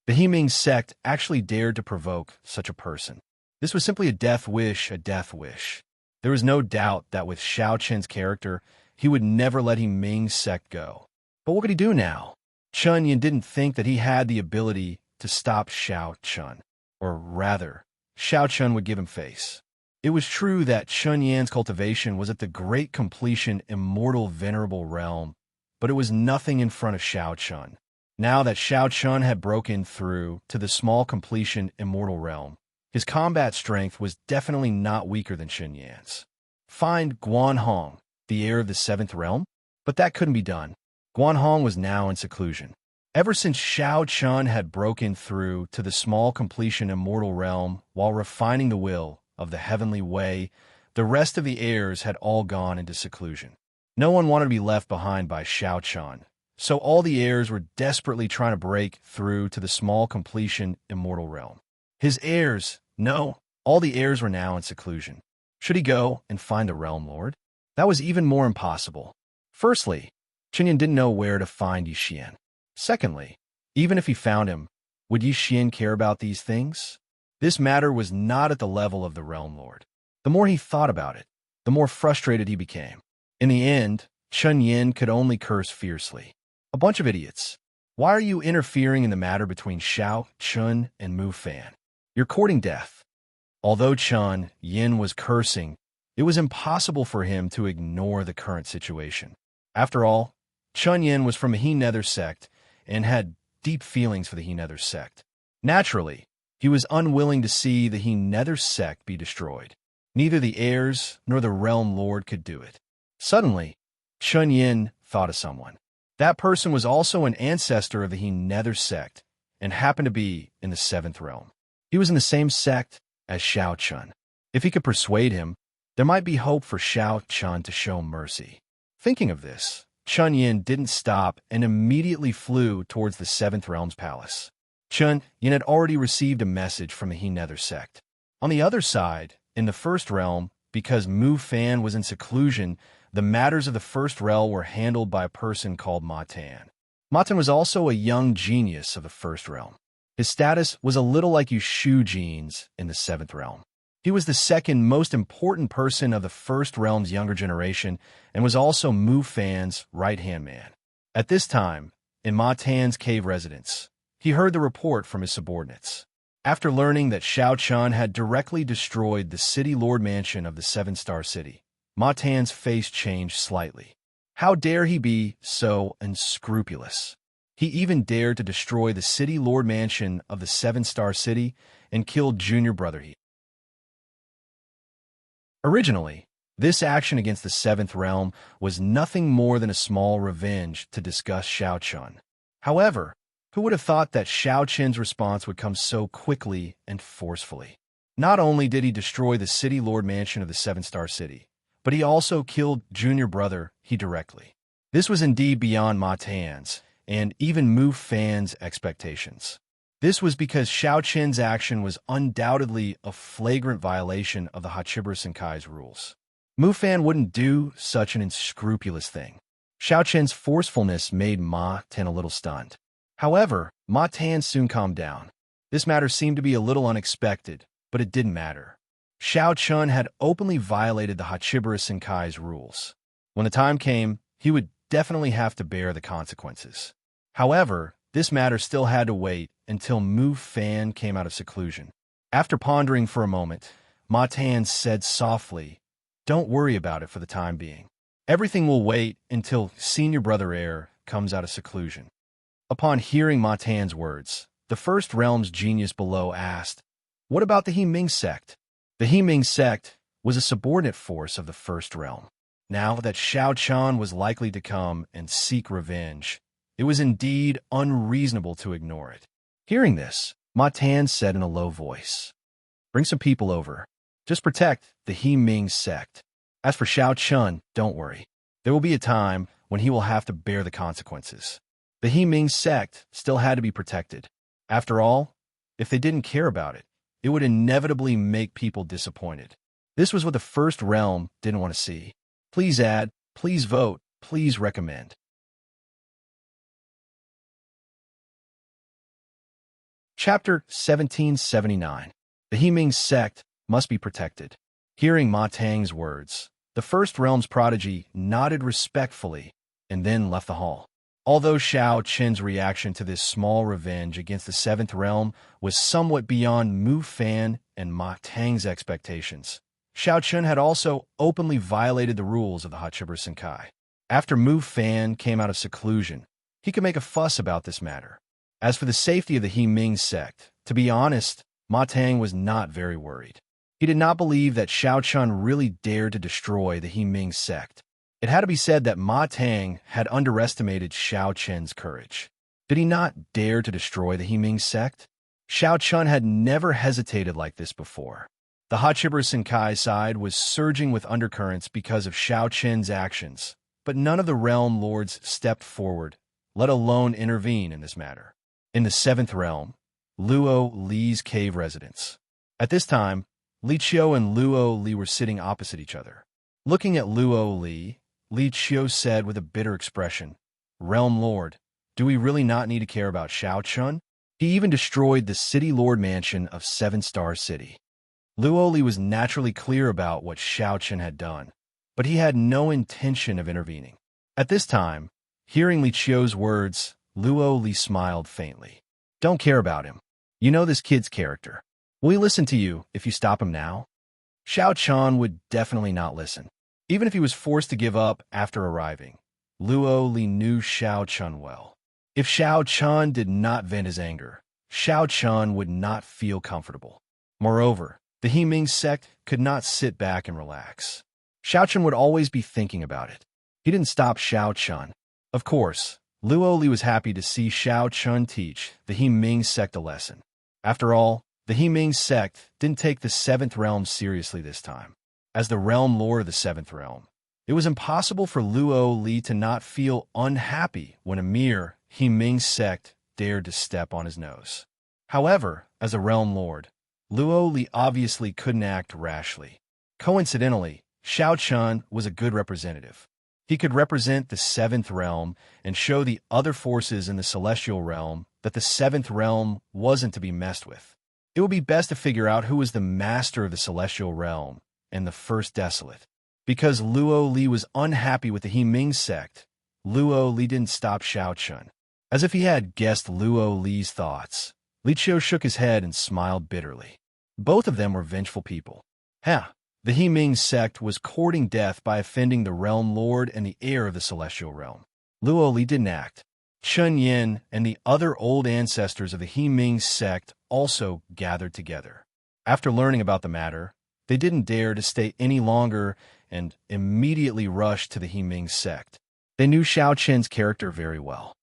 The He Ming sect actually dared to provoke such a person. This was simply a death wish, a death wish. There was no doubt that with Shao Chun's character, he would never let He Ming's sect go. But what could he do now? Chun Yin didn't think that he had the ability to stop Shao Chun. Or rather, Shao Chun would give him face. It was true that Chun Yin's cultivation was at the great completion immortal venerable realm, but it was nothing in front of Shao Chun. Now that Shao Chun had broken through to the small completion immortal realm, his combat strength was definitely not weaker than Chun Yin's. Find Guan Hong, the heir of the Seventh Realm? But that couldn't be done. Guan Hong was now in seclusion. Ever since Shao Chun had broken through to the small completion immortal realm while refining the will of the heavenly way, the rest of the heirs had all gone into seclusion. No one wanted to be left behind by Shao Chun, so all the heirs were desperately trying to break through to the small completion immortal realm. His heirs, no, all the heirs were now in seclusion. Should he go and find the realm lord? That was even more impossible. Firstly, Chun Yin didn't know where to find Yi Xian. Secondly, even if he found him, would Yi Xian care about these things? This matter was not at the level of the realm lord. The more he thought about it, the more frustrated he became. In the end, Chun Yin could only curse fiercely. A bunch of idiots. Why are you interfering in the matter between Shao Chun and Mu Fan? You're courting death. Although Chun Yin was cursing, it was impossible for him to ignore the current situation. After all, Chun Yin was from a He Nether sect and had deep feelings for the He Nether sect. Naturally, he was unwilling to see the He Nether sect be destroyed. Neither the heirs nor the realm lord could do it. Suddenly, Chun Yin thought of someone. That person was also an ancestor of the He Nether sect and happened to be in the Seventh Realm. He was in the same sect as Shao Chun. If he could persuade him, there might be hope for Shao Chun to show mercy. Thinking of this, Chun Yin didn't stop and immediately flew towards the Seventh Realm's palace. Chun Yin had already received a message from the He Nether sect. On the other side, in the First Realm, because Mu Fan was in seclusion, the matters of the First Realm were handled by a person called Ma Tan. Ma Tan was also a young genius of the First Realm. His status was a little like Shu Jin's in the Seventh Realm. He was the second most important person of the First Realm's younger generation and was also Mu Fan's right-hand man. At this time, in Ma Tan's cave residence, he heard the report from his subordinates. After learning that Xiao Chun had directly destroyed the City Lord Mansion of the Seven-Star City, Ma Tan's face changed slightly. How dare he be so unscrupulous? He even dared to destroy the City Lord Mansion of the Seven-Star City and killed junior brother He. Originally, this action against the Seventh Realm was nothing more than a small revenge to disgust Xiao Chun. However, who would have thought that Xiao Chen's response would come so quickly and forcefully? Not only did he destroy the City Lord Mansion of the Seven-Star City, but he also killed junior brother He directly. This was indeed beyond Ma Tan's and even Mu Fan's expectations. This was because Xiao Chen's action was undoubtedly a flagrant violation of the Hachibusa Senkai's rules. Mu Fan wouldn't do such an unscrupulous thing. Xiao Chen's forcefulness made Ma Tan a little stunned. However, Ma Tan soon calmed down. This matter seemed to be a little unexpected, but it didn't matter. Xiao Chun had openly violated the Hachibusa Senkai's rules. When the time came, he would definitely have to bear the consequences. However, this matter still had to wait until Mu Fan came out of seclusion. After pondering for a moment, Ma Tan said softly, "Don't worry about it for the time being. Everything will wait until senior brother heir comes out of seclusion." Upon hearing Ma Tan's words, the First Realm's genius below asked, "What about the He Ming sect?" The He Ming sect was a subordinate force of the First Realm. Now that Xiao Chun was likely to come and seek revenge, it was indeed unreasonable to ignore it. Hearing this, Ma Tan said in a low voice, "Bring some people over. Just protect the He Ming sect. As for Xiao Chun, don't worry. There will be a time when he will have to bear the consequences." The He Ming sect still had to be protected. After all, if they didn't care about it, it would inevitably make people disappointed. This was what the First Realm didn't want to see. Please add, please vote, please recommend. Chapter 1779. The He Ming sect must be protected. Hearing Ma Tang's words, the First Realm's prodigy nodded respectfully and then left the hall. Although Xiao Chen's reaction to this small revenge against the Seventh Realm was somewhat beyond Mu Fan and Ma Tang's expectations, Xiao Chen had also openly violated the rules of the Hachibusa Senkai. After Mu Fan came out of seclusion, he could make a fuss about this matter. As for the safety of the He Ming sect, to be honest, Ma Tang was not very worried. He did not believe that Xiao Chun really dared to destroy the He Ming sect. It had to be said that Ma Tang had underestimated Xiao Chen's courage. Did he not dare to destroy the He Ming sect? Xiao Chun had never hesitated like this before. The Hachibusa Senkai side was surging with undercurrents because of Xiao Chen's actions, but none of the realm lords stepped forward, let alone intervene in this matter. In the Seventh Realm, Luo Li's cave residence. At this time, Li Qiu and Luo Li were sitting opposite each other. Looking at Luo Li, Li Qiu said with a bitter expression, "Realm Lord, do we really not need to care about Xiao Chun? He even destroyed the City Lord Mansion of Seven-Star City." Luo Li was naturally clear about what Xiao Chun had done, but he had no intention of intervening. At this time, hearing Li Qiu's words, Luo Li smiled faintly. "Don't care about him. You know this kid's character. Will he listen to you if you stop him now?" Xiao Chun would definitely not listen. Even if he was forced to give up after arriving, Luo Li knew Xiao Chun well. If Xiao Chun did not vent his anger, Xiao Chun would not feel comfortable. Moreover, the He Ming sect could not sit back and relax. Xiao Chun would always be thinking about it. He didn't stop Xiao Chun. Of course, Luo Li was happy to see Xiao Chun teach the He Ming sect a lesson. After all, the He Ming sect didn't take the Seventh Realm seriously this time. As the realm lord of the Seventh Realm, it was impossible for Luo Li to not feel unhappy when a mere He Ming sect dared to step on his nose. However, as a realm lord, Luo Li obviously couldn't act rashly. Coincidentally, Xiao Chun was a good representative. He could represent the seventh realm and show the other forces in the celestial realm that the seventh realm wasn't to be messed with. It would be best to figure out who was the master of the celestial realm and the first desolate. Because Luo Li was unhappy with the He Ming sect, Luo Li didn't stop Xiao Chun. As if he had guessed Luo Li's thoughts, Li Qiu shook his head and smiled bitterly. Both of them were vengeful people. The He Ming sect was courting death by offending the realm lord and the heir of the celestial realm. Luo Li didn't act. Chun Yin and the other old ancestors of the He Ming sect also gathered together. After learning about the matter, they didn't dare to stay any longer and immediately rushed to the He Ming sect. They knew Xiao Chen's character very well.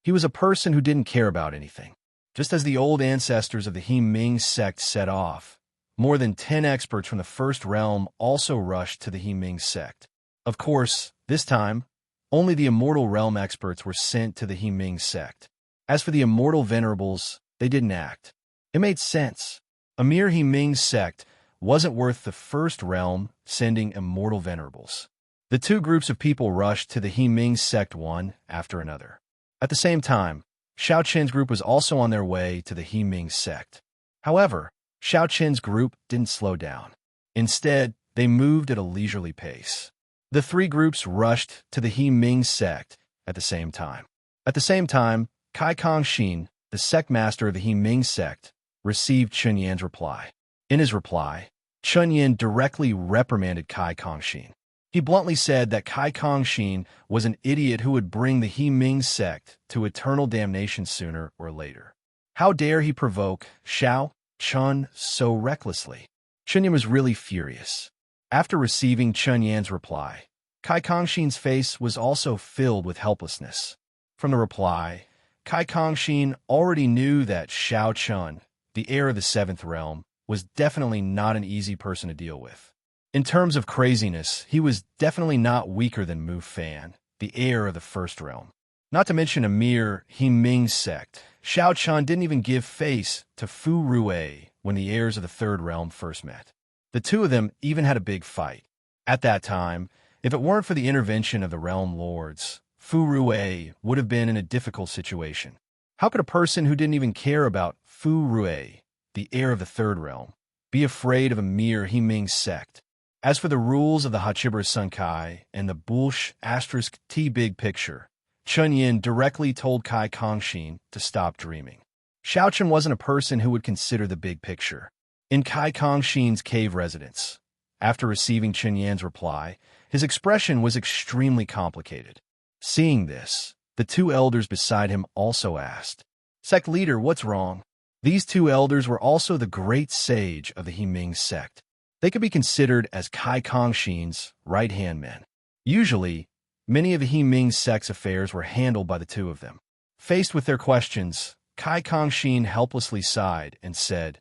He was a person who didn't care about anything. Just as the old ancestors of the He Ming sect set off, more than 10 experts from the First Realm also rushed to the He Ming sect. Of course, this time, only the Immortal Realm experts were sent to the He Ming sect. As for the Immortal Venerables, they didn't act. It made sense. A mere He Ming sect wasn't worth the First Realm sending Immortal Venerables. The two groups of people rushed to the He Ming sect one after another. At the same time, Xiao Chen's group was also on their way to the He Ming sect. However, Xiao Chen's group didn't slow down. Instead, they moved at a leisurely pace. The three groups rushed to the He Ming sect at the same time. At the same time, Kai Kongxin, the sect master of the He Ming sect, received Chun Yan's reply. In his reply, Chun Yan directly reprimanded Kai Kongxin. He bluntly said that Kai Kongxin was an idiot who would bring the He Ming sect to eternal damnation sooner or later. How dare he provoke Xiao Chun so recklessly? Chun Yan was really furious. After receiving Chun Yan's reply, Kai Kongxin's face was also filled with helplessness. From the reply, Kai Kongxin already knew that Xiao Chun, the heir of the seventh realm, was definitely not an easy person to deal with. In terms of craziness, he was definitely not weaker than Mu Fan, the heir of the first realm. Not to mention a mere He Ming sect, Xiao Chun didn't even give face to Fu Rui when the heirs of the third realm first met. The two of them even had a big fight. At that time, if it weren't for the intervention of the realm lords, Fu Rui would have been in a difficult situation. How could a person who didn't even care about Fu Rui, the heir of the third realm, be afraid of a mere He Ming sect? As for the rules of the Hachiba Sunkai and the Bulsh asterisk T big picture, Chun Yan directly told Kai Kongxin to stop dreaming. Xiao Chun wasn't a person who would consider the big picture. In Kai Kongxin's cave residence, after receiving Chun Yan's reply, his expression was extremely complicated. Seeing this, the two elders beside him also asked, "Sect leader, what's wrong?" These two elders were also the great sage of the He Ming sect. They could be considered as Kai Kongxin's right-hand men. Usually, many of the He Ming sect's affairs were handled by the two of them. Faced with their questions, Kai Kongxin helplessly sighed and said,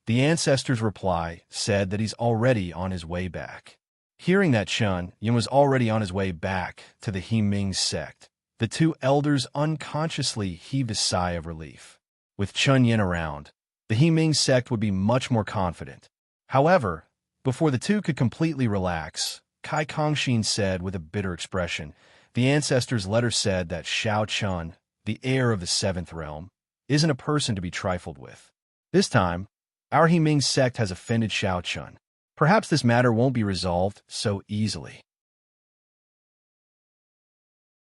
"The ancestor's reply said that he's already on his way back." Hearing that Chun Yan was already on his way back to the He Ming sect, the two elders unconsciously heaved a sigh of relief. With Chun Yan around, the He Ming sect would be much more confident. However, before the two could completely relax, Kai Kongxin said with a bitter expression, "The ancestor's letter said that Xiao Chun, the heir of the seventh realm, isn't a person to be trifled with. This time, our He Ming sect has offended Xiao Chun. Perhaps this matter won't be resolved so easily."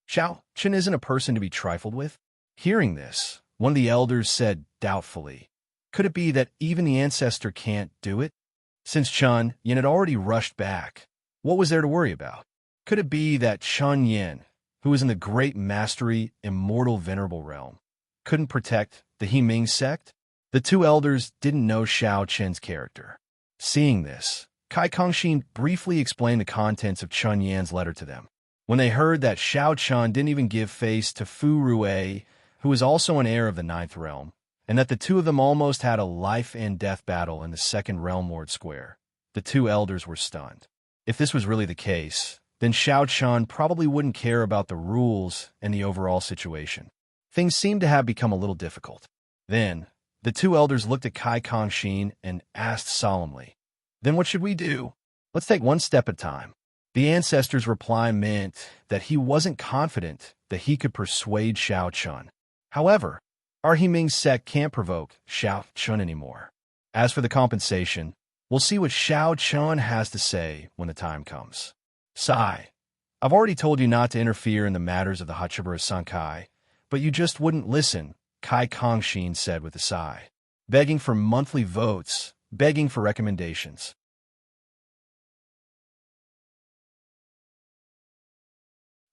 Xiao Chun isn't a person to be trifled with? Hearing this, one of the elders said doubtfully, "Could it be that even the ancestor can't do it?" Since Chun Yan had already rushed back, what was there to worry about? Could it be that Chun Yan, who was in the great mastery immortal venerable realm, couldn't protect the He Ming sect? The two elders didn't know Xiao Chen's character. Seeing this, Kai Kongxin briefly explained the contents of Chun Yan's letter to them. When they heard that Xiao Chun didn't even give face to Fu Rui, who was also an heir of the ninth realm, and that the two of them almost had a life-and-death battle in the second Realm Lord Square, the two elders were stunned. If this was really the case, then Xiao Chun probably wouldn't care about the rules and the overall situation. Things seemed to have become a little difficult. Then, The two elders looked at Kai Kongshin and asked solemnly, "Then what should we do?" "Let's take one step at a time." The ancestor's reply meant that he wasn't confident that he could persuade Shao Chun. However, our Himing sect can't provoke Shao Chun anymore. As for the compensation, we'll see what Shao Chun has to say when the time comes. Sigh. I've already told you not to interfere in the matters of the Hachibura Sankai, but you just wouldn't listen, Kai Kongshin said with a sigh. Begging for monthly votes, begging for recommendations.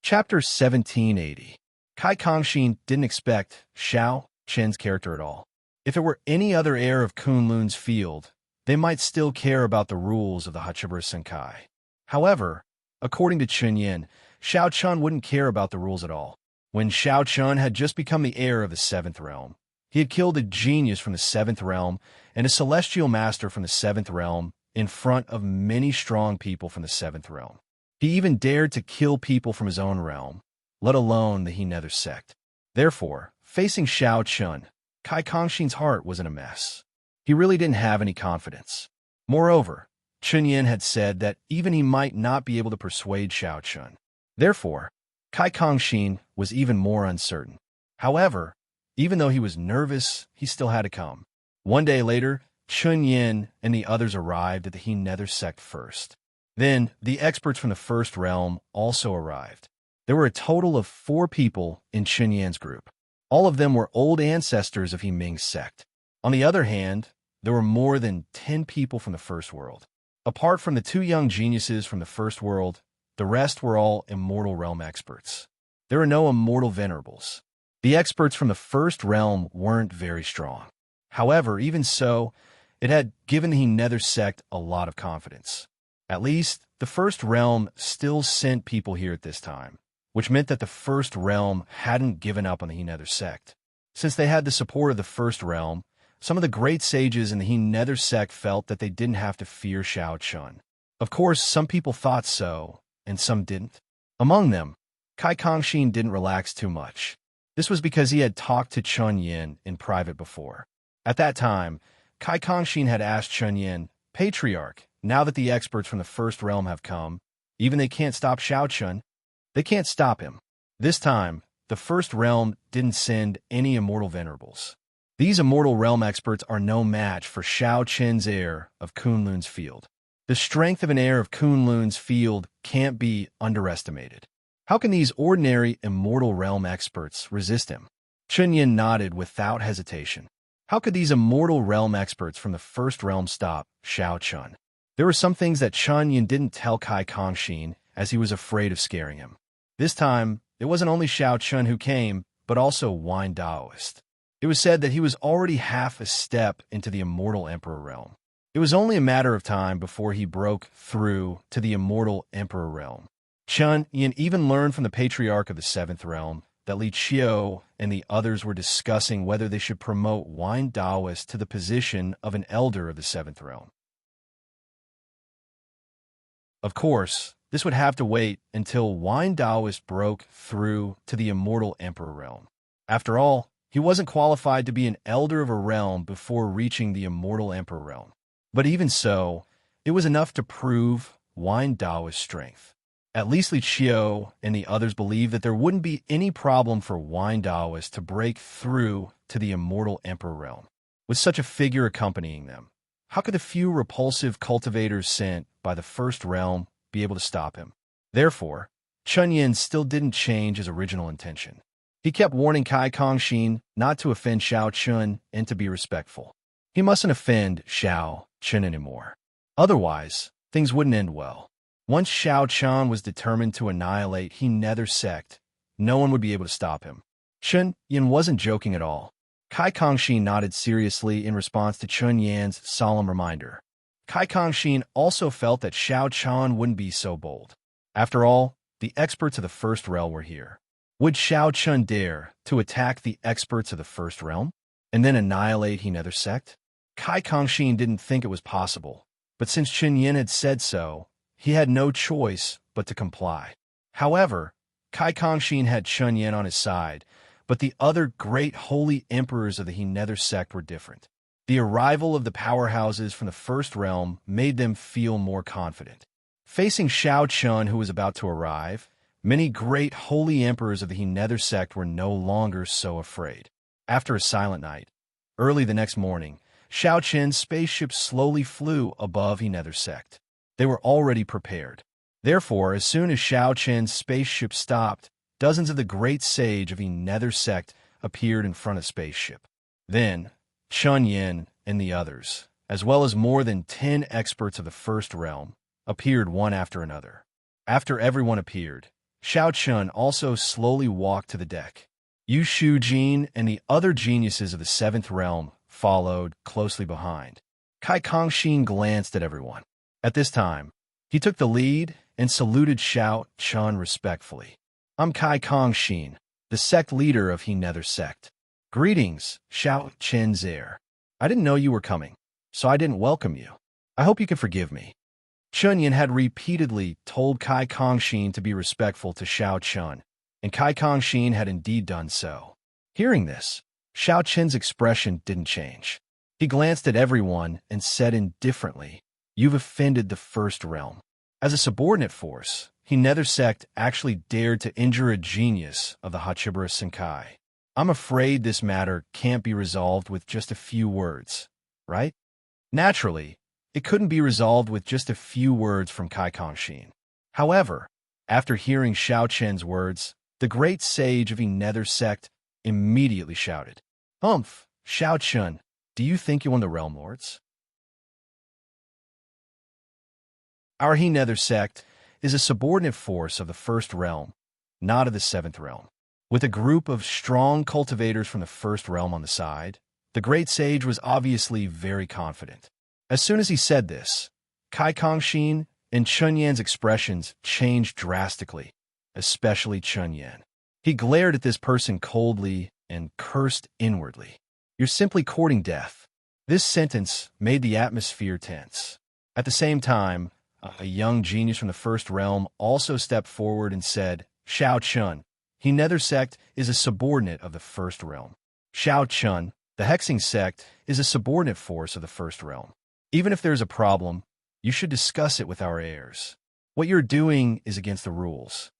Chapter 1780. Kai Kongshin didn't expect Shao Chen's character at all. If it were any other heir of Kunlun's field, they might still care about the rules of the Hachibura Sankai. However, according to Chunyin, Shao Chun wouldn't care about the rules at all. When Shao Chun had just become the heir of the Seventh Realm, he had killed a genius from the Seventh Realm and a celestial master from the Seventh Realm in front of many strong people from the Seventh Realm. He even dared to kill people from his own realm, let alone the He Nether sect. Therefore, facing Shao Chun, Kai Kongshin's heart was in a mess. He really didn't have any confidence. Moreover, Chunyin had said that even he might not be able to persuade Shao Chun. Therefore, Kai Kongshin was even more uncertain. However, even though he was nervous, he still had to come. One day later, Chunyin and the others arrived at the He Nether sect first. Then, the experts from the First Realm also arrived. There were a total of 4 people in Chunyin's group. All of them were old ancestors of He Ming's sect. On the other hand, there were more than 10 people from the First World. Apart from the 2 young geniuses from the First World, the rest were all Immortal Realm experts. There were no Immortal Venerables. The experts from the First Realm weren't very strong. However, even so, it had given the He Nether sect a lot of confidence. At least, the First Realm still sent people here at this time, which meant that the First Realm hadn't given up on the He Nether sect. Since they had the support of the First Realm, some of the great sages in the He Nether sect felt that they didn't have to fear Shao Chun. Of course, some people thought so, and some didn't. Among them, Kai Kongshin didn't relax too much. This was because he had talked to Chunyin in private before. At that time, Kai Kongshin had asked Chunyin, "Patriarch, now that the experts from the First Realm have come, even they can't stop Shao Chun. They can't stop him." This time, the First Realm didn't send any Immortal Venerables. These Immortal Realm experts are no match for Shao Chen's heir of Kunlun's field. The strength of an heir of Kunlun's field can't be underestimated. How can these ordinary Immortal Realm experts resist him? Chunyin nodded without hesitation. How could these Immortal Realm experts from the First Realm stop Shao Chun? There were some things that Chunyin didn't tell Kai Kongshin, as he was afraid of scaring him. This time, it wasn't only Shao Chun who came, but also Wine Daoist. It was said that he was already half a step into the Immortal Emperor realm. It was only a matter of time before he broke through to the Immortal Emperor realm. Chunyin even learned from the Patriarch of the Seventh Realm that Li Qiu and the others were discussing whether they should promote Wine Daoist to the position of an elder of the Seventh Realm. Of course, this would have to wait until Wine Daoist broke through to the Immortal Emperor realm. After all, he wasn't qualified to be an elder of a realm before reaching the Immortal Emperor realm. But even so, it was enough to prove Wine Daoist's strength. At least Li Qiu and the others believed that there wouldn't be any problem for Wine Daoist to break through to the Immortal Emperor realm. With such a figure accompanying them, how could the few repulsive cultivators sent by the First Realm be able to stop him? Therefore, Chunyin still didn't change his original intention. He kept warning Kai Kongshin not to offend Shao Chun and to be respectful. He mustn't offend Shao Chun anymore. Otherwise, things wouldn't end well. Once Shao Chun was determined to annihilate He Nether sect, no one would be able to stop him. Chunyin wasn't joking at all. Kai Kongshin nodded seriously in response to Chunyin's solemn reminder. Kai Kongshin also felt that Shao Chun wouldn't be so bold. After all, the experts of the First Realm were here. Would Shao Chun dare to attack the experts of the First Realm and then annihilate He Nether sect? Kai Kongshin didn't think it was possible, but since Chunyin had said so, he had no choice but to comply. However, Kai Kongshin had Chunyin on his side, But the other great holy emperors of the He Nether sect were different. The arrival of the powerhouses from the First Realm made them feel more confident. Facing Shao Chun, who was about to arrive, many great holy emperors of the He Nether sect were no longer so afraid. After a silent night, early the next morning, Shao Chun's spaceship slowly flew above He Nether sect. They were already prepared. Therefore, as soon as Shao Chun's spaceship stopped, dozens of the great sage of He Nether sect appeared in front of spaceship. Then, Chun Yin and the others, as well as more than 10 experts of the First Realm, appeared one after another. After everyone appeared, Shao Chun also slowly walked to the deck. Yu Shu Jin and the other geniuses of the Seventh Realm followed closely behind. Kai Kongshin glanced at everyone. At this time, he took the lead and saluted Shao Chun respectfully. "I'm Kai Kongshin, the sect leader of He Nether sect. Greetings, Shao Chun's heir. I didn't know you were coming, so I didn't welcome you. I hope you can forgive me." Chun Yin had repeatedly told Kai Kongshin to be respectful to Shao Chun, and Kai Kongshin had indeed done so. Hearing this, Shao Chun's expression didn't change. He glanced at everyone and said indifferently, "You've offended the First Realm." As a subordinate force, He Nether sect actually dared to injure a genius of the Hachibara Senkai. I'm afraid this matter can't be resolved with just a few words, right? Naturally, it couldn't be resolved with just a few words from Kai Kongshin. However, after hearing Shao Chun's words, the great sage of He Nether sect immediately shouted, "Humph, Shao Chun, do you think you won the Realm Lords?" Our He Nether sect is a subordinate force of the First Realm, not of the Seventh Realm. With a group of strong cultivators from the First Realm on the side, the great sage was obviously very confident. As soon as he said this, Kai Kongshin and Chun Yan's expressions changed drastically, especially Chun Yan. He glared at this person coldly and cursed inwardly. "You're simply courting death." This sentence made the atmosphere tense. At the same time, a young genius from the First Realm also stepped forward and said, "Shao Chun, He Nether sect is a subordinate of the First Realm. Shao Chun, the Hexing sect, is a subordinate force of the First Realm. Even if there's a problem, you should discuss it with our heirs. What you're doing is against the rules."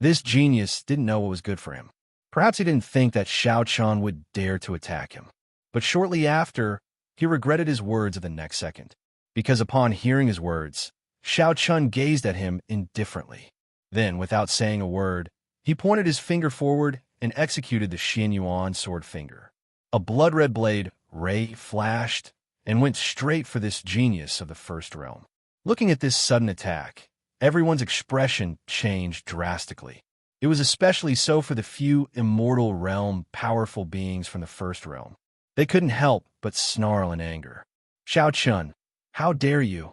This genius didn't know what was good for him. Perhaps he didn't think that Shao Chun would dare to attack him. But shortly after, he regretted his words of the next second, because upon hearing his words, Shao Chun gazed at him indifferently. Then, without saying a word, he pointed his finger forward and executed the Xian Yuan sword finger. A blood-red blade ray flashed and went straight for this genius of the First Realm. Looking at this sudden attack, everyone's expression changed drastically. It was especially so for the few immortal realm powerful beings from the First Realm. They couldn't help but snarl in anger. "Shao Chun, how dare you?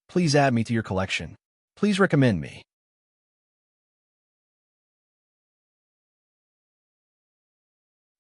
Please add me to your collection. Please recommend me."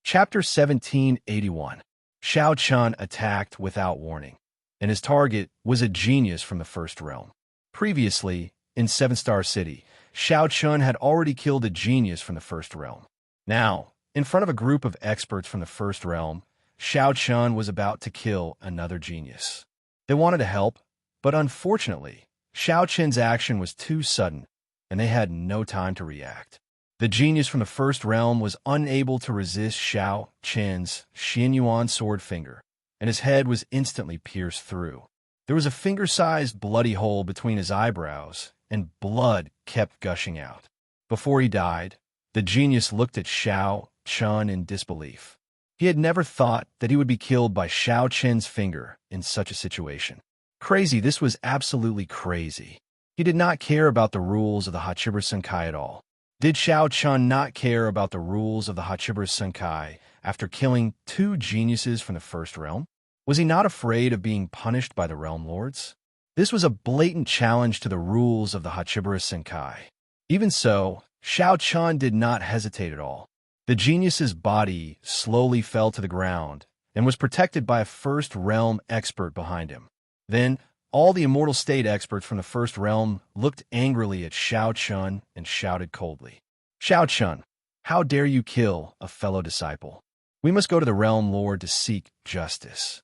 Chapter 1781. Shao Chun attacked without warning, and his target was a genius from the First Realm. Previously, in Seven Star City, Shao Chun had already killed a genius from the First Realm. Now, in front of a group of experts from the First Realm, Shao Chun was about to kill another genius. They wanted to help, but unfortunately, Shao Chun's action was too sudden, and they had no time to react. The genius from the First Realm was unable to resist Shao Chun's Xian Yuan sword finger, and his head was instantly pierced through. There was a finger-sized bloody hole between his eyebrows, and blood kept gushing out. Before he died, the genius looked at Shao Chun in disbelief. He had never thought that he would be killed by Shao Chun's finger in such a situation. Crazy, this was absolutely crazy. He did not care about the rules of the Hachibara Senkai at all. Did Shao Chun not care about the rules of the Hachibara Senkai after killing two geniuses from the First Realm? Was he not afraid of being punished by the Realm Lords? This was a blatant challenge to the rules of the Hachibara Senkai. Even so, Shao Chun did not hesitate at all. The genius's body slowly fell to the ground and was protected by a First Realm expert behind him. Then, all the Immortal State experts from the First Realm looked angrily at Shao Chun and shouted coldly, "Shao Chun, How dare you kill a fellow disciple? We must go to the realm lord to seek justice.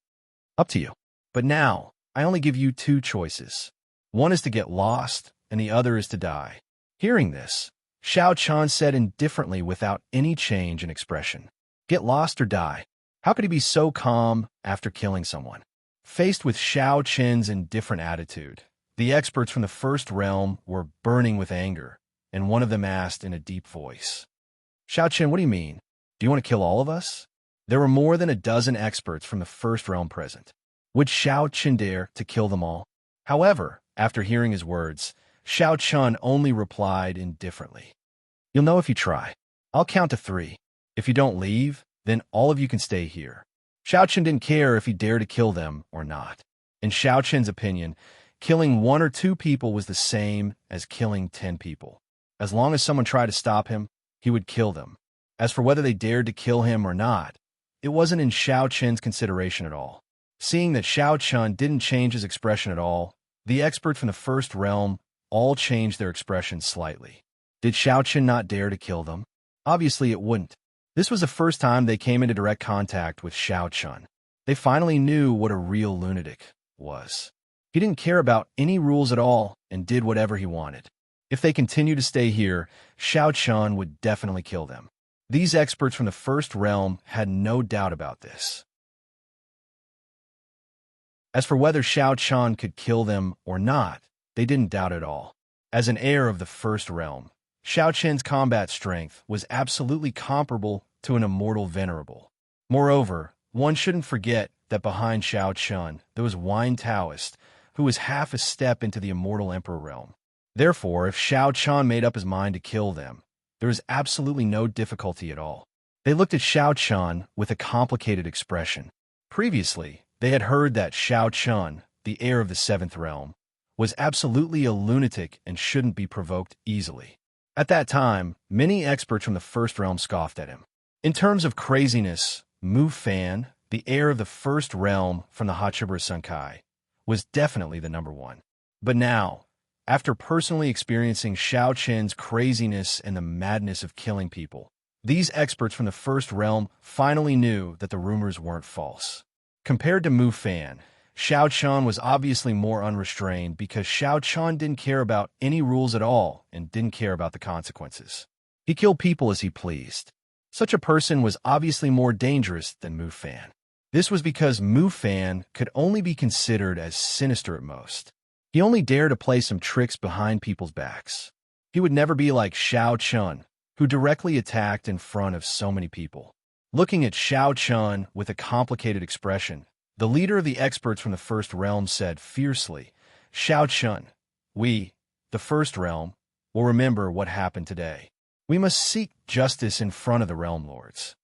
Up to you. But now, I only give you two choices. One is to get lost, and the other is to die. Hearing this, Xiao Chan said indifferently without any change in expression. Get lost or die. How could he be so calm after killing someone? Faced with Xiao Chen's indifferent attitude, the experts from the first realm were burning with anger, and one of them asked in a deep voice, Xiao Chen, what do you mean? Do you want to kill all of us? There were more than a dozen experts from the first realm present. Would Xiao Chen dare to kill them all? However, after hearing his words, Xiao Chun only replied indifferently. You'll know if you try. I'll count to 3. If you don't leave, then all of you can stay here. Xiao Chen didn't care if he dared to kill them or not. In Xiao Chen's opinion, killing 1 or 2 people was the same as killing 10 people. As long as someone tried to stop him, he would kill them. As for whether they dared to kill him or not, it wasn't in Xiao Chen's consideration at all. Seeing that Xiao Chun didn't change his expression at all, the experts from the first realm all changed their expression slightly. Did Xiao Chen not dare to kill them? Obviously it wouldn't. This was the first time they came into direct contact with Xiao Chun. They finally knew what a real lunatic was. He didn't care about any rules at all and did whatever he wanted. If they continued to stay here, Xiao Chun would definitely kill them. These experts from the first realm had no doubt about this. As for whether Xiao Chun could kill them or not, they didn't doubt at all. As an heir of the first realm, Xiao Chen's combat strength was absolutely comparable to an immortal venerable. Moreover, one shouldn't forget that behind Xiao Chun there was Wine Taoist, who was half a step into the immortal emperor realm. Therefore, if Xiao Chun made up his mind to kill them, there was absolutely no difficulty at all. They looked at Xiao Chun with a complicated expression. Previously, they had heard that Xiao Chun, the heir of the 7th realm, was absolutely a lunatic and shouldn't be provoked easily. At that time, many experts from the first realm scoffed at him. In terms of craziness, Mu Fan, the heir of the first realm from the Hachibura Sunkai, was definitely the number 1. But now, after personally experiencing Xiao Chen's craziness and the madness of killing people, these experts from the first realm finally knew that the rumors weren't false. Compared to Mu Fan, Xiao Chun was obviously more unrestrained because Xiao Chun didn't care about any rules at all and didn't care about the consequences. He killed people as he pleased. Such a person was obviously more dangerous than Mu Fan. This was because Mu Fan could only be considered as sinister at most. He only dared to play some tricks behind people's backs. He would never be like Xiao Chun, who directly attacked in front of so many people. Looking at Xiao Chun with a complicated expression, the leader of the experts from the first realm said fiercely, Xiao Chun, we, the first realm, will remember what happened today. We must seek justice in front of the realm lords.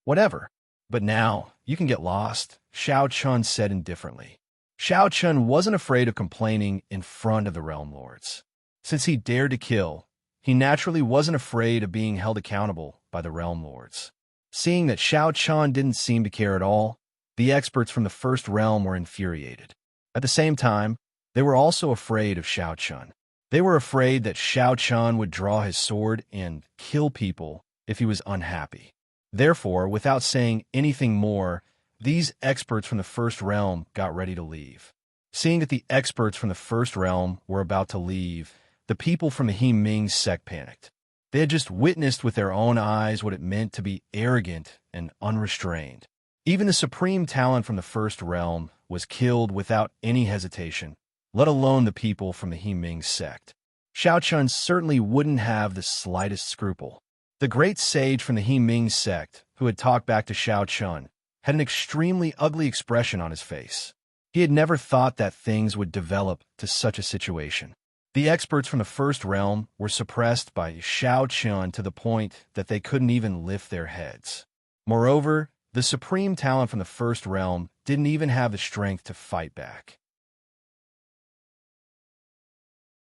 Whatever. But now, you can get lost, Xiao Chun said indifferently. Xiao Chun wasn't afraid of complaining in front of the realm lords. Since he dared to kill, he naturally wasn't afraid of being held accountable by the realm lords. Seeing that Xiao Chun didn't seem to care at all, the experts from the first realm were infuriated. At the same time, they were also afraid of Xiao Chun. They were afraid that Xiao Chun would draw his sword and kill people if he was unhappy. Therefore, without saying anything more, these experts from the first realm got ready to leave. Seeing that the experts from the first realm were about to leave, the people from the He Ming sect panicked. They had just witnessed with their own eyes what it meant to be arrogant and unrestrained. Even the supreme talent from the first realm was killed without any hesitation, let alone the people from the He Ming sect. Xiao Chun certainly wouldn't have the slightest scruple. The great sage from the He Ming sect, who had talked back to Xiao Chun, had an extremely ugly expression on his face. He had never thought that things would develop to such a situation. The experts from the first realm were suppressed by Xiao Chun to the point that they couldn't even lift their heads. Moreover, the supreme talent from the first realm didn't even have the strength to fight back.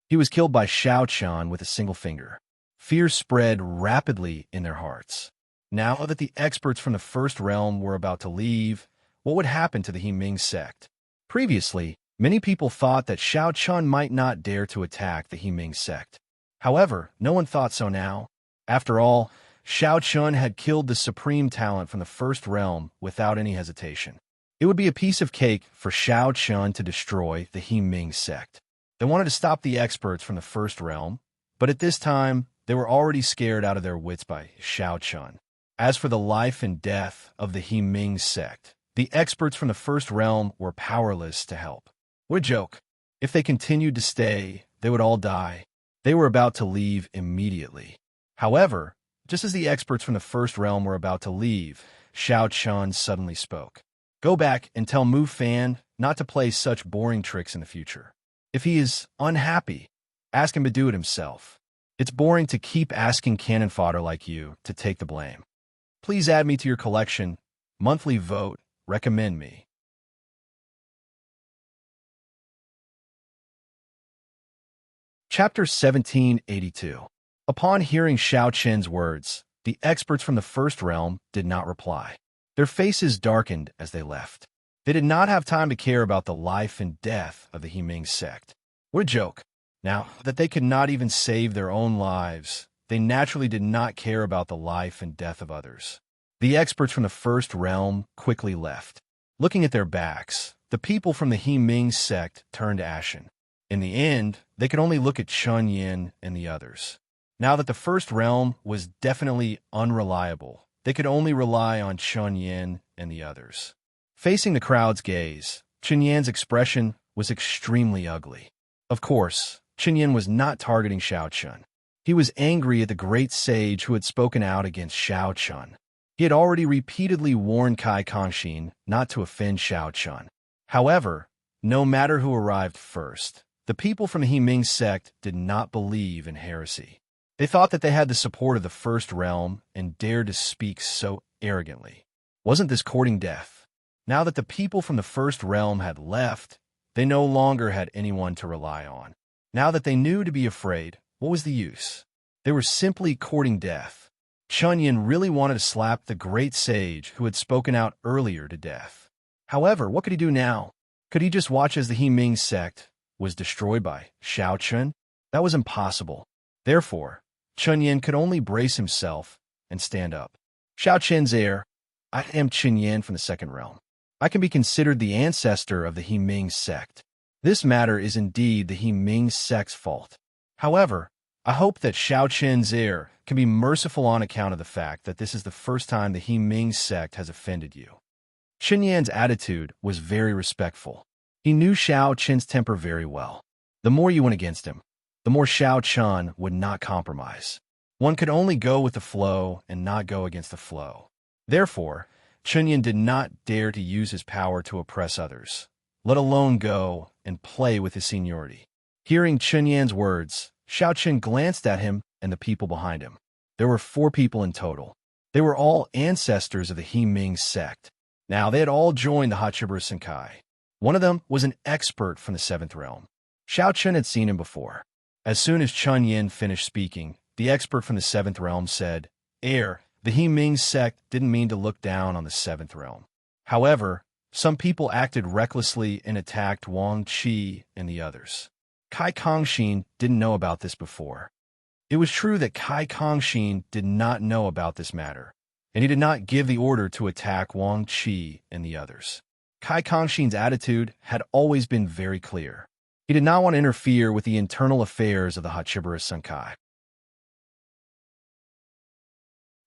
He was killed by Xiao Chun with a single finger. Fear spread rapidly in their hearts. Now that the experts from the first realm were about to leave, what would happen to the He Ming sect? Previously, many people thought that Xiao Chun might not dare to attack the He Ming sect. However, no one thought so now. After all, Xiao Chun had killed the supreme talent from the first realm without any hesitation. It would be a piece of cake for Xiao Chun to destroy the He Ming sect. They wanted to stop the experts from the first realm, but at this time, they were already scared out of their wits by Xiao Chun. As for the life and death of the He Ming sect, the experts from the first realm were powerless to help. What a joke. If they continued to stay, they would all die. They were about to leave immediately. However, just as the experts from the first realm were about to leave, Xiao Chun suddenly spoke. Go back and tell Mu Fan not to play such boring tricks in the future. If he is unhappy, ask him to do it himself. It's boring to keep asking cannon fodder like you to take the blame. Please add me to your collection. Monthly vote. Recommend me. Chapter 1782. Upon hearing Xiao Chen's words, the experts from the first realm did not reply. Their faces darkened as they left. They did not have time to care about the life and death of the He Ming sect. What a joke. Now that they could not even save their own lives, they naturally did not care about the life and death of others. The experts from the first realm quickly left. Looking at their backs, the people from the He Ming sect turned ashen. In the end, they could only look at Chun Yin and the others. Now that the first realm was definitely unreliable, they could only rely on Chun Yin and the others. Facing the crowd's gaze, Chun Yin's expression was extremely ugly. Of course, Chun Yin was not targeting Xiao Chun. He was angry at the great sage who had spoken out against Xiao Chun. He had already repeatedly warned Kai Kangxin not to offend Xiao Chun. However, no matter who arrived first, the people from the He Ming sect did not believe in heresy. They thought that they had the support of the first realm and dared to speak so arrogantly. Wasn't this courting death? Now that the people from the first realm had left, they no longer had anyone to rely on. Now that they knew to be afraid, what was the use? They were simply courting death. Chun Yin really wanted to slap the great sage who had spoken out earlier to death. However, what could he do now? Could he just watch as the He Ming sect was destroyed by Xiao Chun? That was impossible. Therefore, Chun Yin could only brace himself and stand up. Xiao Chen's heir, I am Chun Yin from the second realm. I can be considered the ancestor of the He Ming sect. This matter is indeed the He Ming sect's fault. However, I hope that Xiao Chen's heir can be merciful on account of the fact that this is the first time the He Ming sect has offended you. Chun Yan's attitude was very respectful. He knew Xiao Chen's temper very well. The more you went against him, the more Xiao Chun would not compromise. One could only go with the flow and not go against the flow. Therefore, Chun Yan did not dare to use his power to oppress others, let alone go and play with his seniority. Hearing Chun Yan's words, Xiao Chun glanced at him and the people behind him. There were 4 people in total. They were all ancestors of the He Ming sect. Now, they had all joined the Hachibusa Senkai. One of them was an expert from the 7th realm. Xiao Chun had seen him before. As soon as Chun Yin finished speaking, the expert from the 7th realm said, Heir, the He Ming sect didn't mean to look down on the 7th realm. However, some people acted recklessly and attacked Wang Qi and the others. Kai Kangxin didn't know about this before. It was true that Kai Kangxin did not know about this matter, and he did not give the order to attack Wang Qi and the others. Kai Kangxin's attitude had always been very clear. He did not want to interfere with the internal affairs of the Hachibusa Senkai.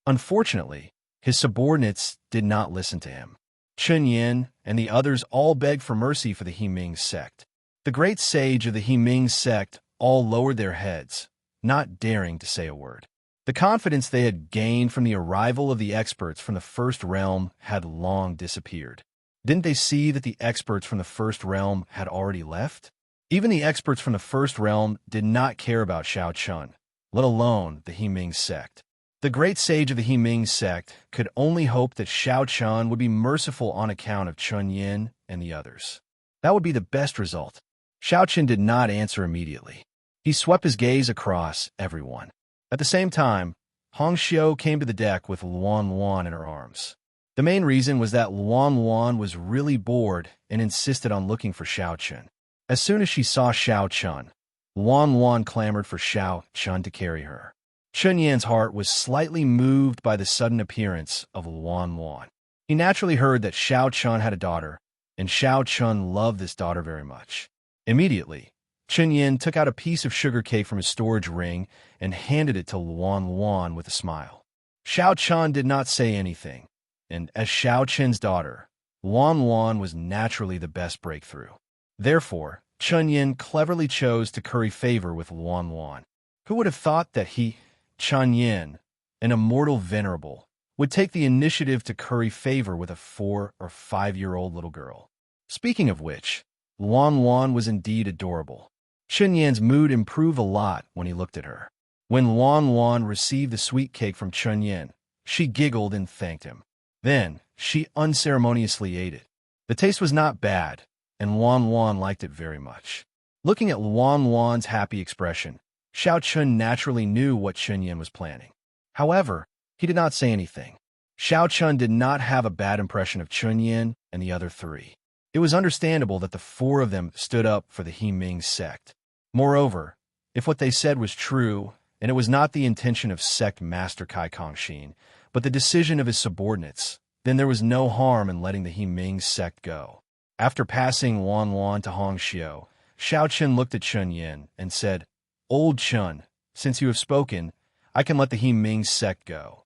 Unfortunately, his subordinates did not listen to him. Chun Yin and the others all begged for mercy for the He Ming sect. The great sage of the He Ming sect all lowered their heads, not daring to say a word. The confidence they had gained from the arrival of the experts from the first realm had long disappeared. Didn't they see that the experts from the first realm had already left? Even the experts from the first realm did not care about Xiao Chun, let alone the He Ming sect. The great sage of the He Ming sect could only hope that Xiao Chun would be merciful on account of Chun Yin and the others. That would be the best result. Xiao Chun did not answer immediately. He swept his gaze across everyone. At the same time, Hong Xiu came to the deck with Luan Luan in her arms. The main reason was that Luan Luan was really bored and insisted on looking for Xiao Chun. As soon as she saw Xiao Chun, Luan Luan clamored for Xiao Chun to carry her. Chun Yan's heart was slightly moved by the sudden appearance of Luan Luan. He naturally heard that Xiao Chun had a daughter, and Xiao Chun loved this daughter very much. Immediately, Chun Yin took out a piece of sugar cake from his storage ring and handed it to Luan Luan with a smile. Xiao Chun did not say anything, and as Xiao Chen's daughter, Luan Luan was naturally the best breakthrough. Therefore, Chun Yin cleverly chose to curry favor with Luan Luan. Who would have thought that he, Chun Yin, an immortal venerable, would take the initiative to curry favor with a 4 or 5-year-old little girl? Speaking of which, Luan Luan was indeed adorable. Chun Yan's mood improved a lot when he looked at her. When Luan Luan received the sweet cake from Chun Yin, she giggled and thanked him. Then, she unceremoniously ate it. The taste was not bad, and Luan Luan liked it very much. Looking at Luan Luan's happy expression, Xiao Chun naturally knew what Chun Yin was planning. However, he did not say anything. Xiao Chun did not have a bad impression of Chun Yin and the other 3. It was understandable that the 4 of them stood up for the He Ming sect. Moreover, if what they said was true, and it was not the intention of sect master Kai Kongxin, but the decision of his subordinates, then there was no harm in letting the He Ming sect go. After passing Luan Luan to Hong Xiu, Xiao Chun looked at Chun Yin and said, "Old Chun, since you have spoken, I can let the He Ming sect go."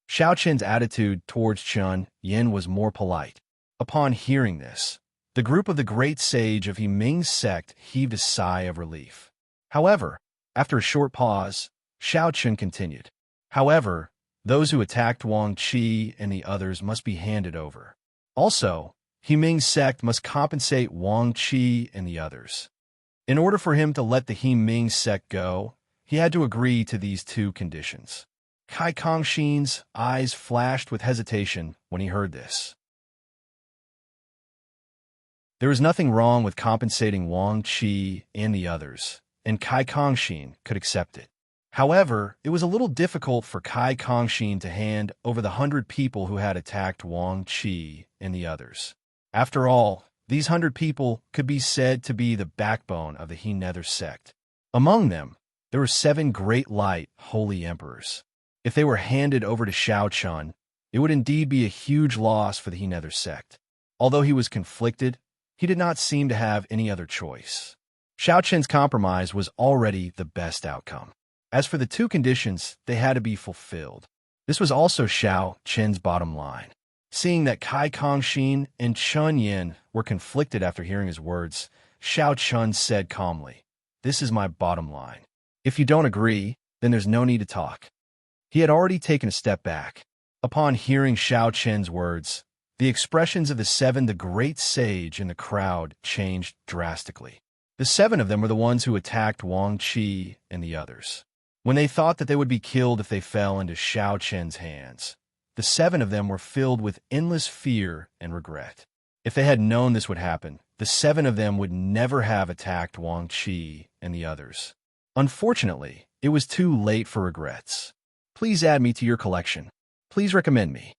Xiao Chun's attitude towards Chun Yin was more polite. Upon hearing this, the group of the great sage of He Ming's sect heaved a sigh of relief. However, after a short pause, Xiao Chun continued. However, those who attacked Wang Qi and the others must be handed over. Also, He Ming's sect must compensate Wang Qi and the others. In order for him to let the He Ming sect go, he had to agree to these 2 conditions. Kai Kongxin's eyes flashed with hesitation when he heard this. There was nothing wrong with compensating Wang Qi and the others, and Kai Kongxin could accept it. However, it was a little difficult for Kai Kongxin to hand over the 100 people who had attacked Wang Qi and the others. After all, these 100 people could be said to be the backbone of the He Nether sect. Among them, there were 7 great light holy emperors. If they were handed over to Xiao Chun, it would indeed be a huge loss for the He Nether sect. Although he was conflicted, he did not seem to have any other choice. Xiao Chun's compromise was already the best outcome. As for the 2 conditions, they had to be fulfilled. This was also Xiao Chun's bottom line. Seeing that Kai Kongxin and Chun Yin were conflicted after hearing his words, Xiao Chun said calmly, "This is my bottom line. If you don't agree, then there's no need to talk." He had already taken a step back. Upon hearing Xiao Chun's words, the expressions of the 7 the great sage in the crowd changed drastically. The 7 of them were the ones who attacked Wang Qi and the others. When they thought that they would be killed if they fell into Xiao Chun's hands, the 7 of them were filled with endless fear and regret. If they had known this would happen, the 7 of them would never have attacked Wang Qi and the others. Unfortunately, it was too late for regrets. Please add me to your collection. Please recommend me.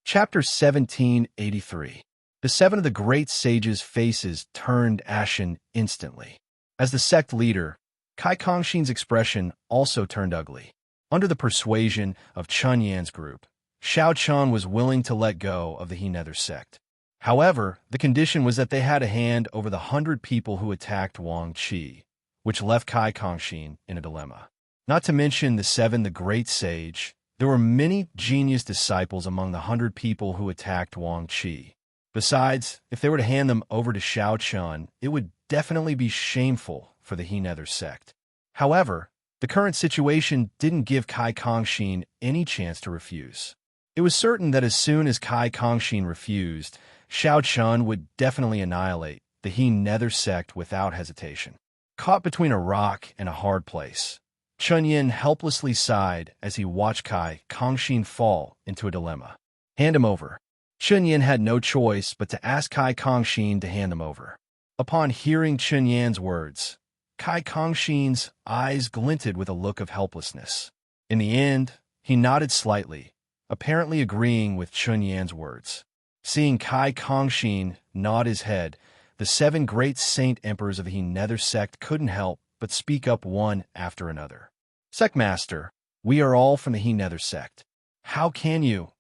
Chapter 1783. The 7 of the great sages' faces turned ashen instantly. As the sect leader, Kai Kongxin's expression also turned ugly. Under the persuasion of Chun Yan's group, Xiao Chun was willing to let go of the He Nether sect. However, the condition was that they had to hand over the 100 people who attacked Wang Qi, which left Kai Kongxin in a dilemma. Not to mention the 7 the great sage, there were many genius disciples among the 100 people who attacked Wang Qi. Besides, if they were to hand them over to Xiao Chun, it would definitely be shameful for the He Nether sect. However, the current situation didn't give Kai Kongxin any chance to refuse. It was certain that as soon as Kai Kongxin refused, Xiao Chun would definitely annihilate the He Nether sect without hesitation. Caught between a rock and a hard place, Chun Yin helplessly sighed as he watched Kai Kongxin fall into a dilemma. Hand him over. Chun Yin had no choice but to ask Kai Kongxin to hand him over. Upon hearing Chun Yan's words, Kai Kongxin's eyes glinted with a look of helplessness. In the end, he nodded slightly, apparently agreeing with Chun Yan's words. Seeing Kai Kongxin nod his head, the the 7 great saint emperors of the He Nether sect couldn't help but speak up one after another. Sectmaster, we are all from the He Nether sect. How can you?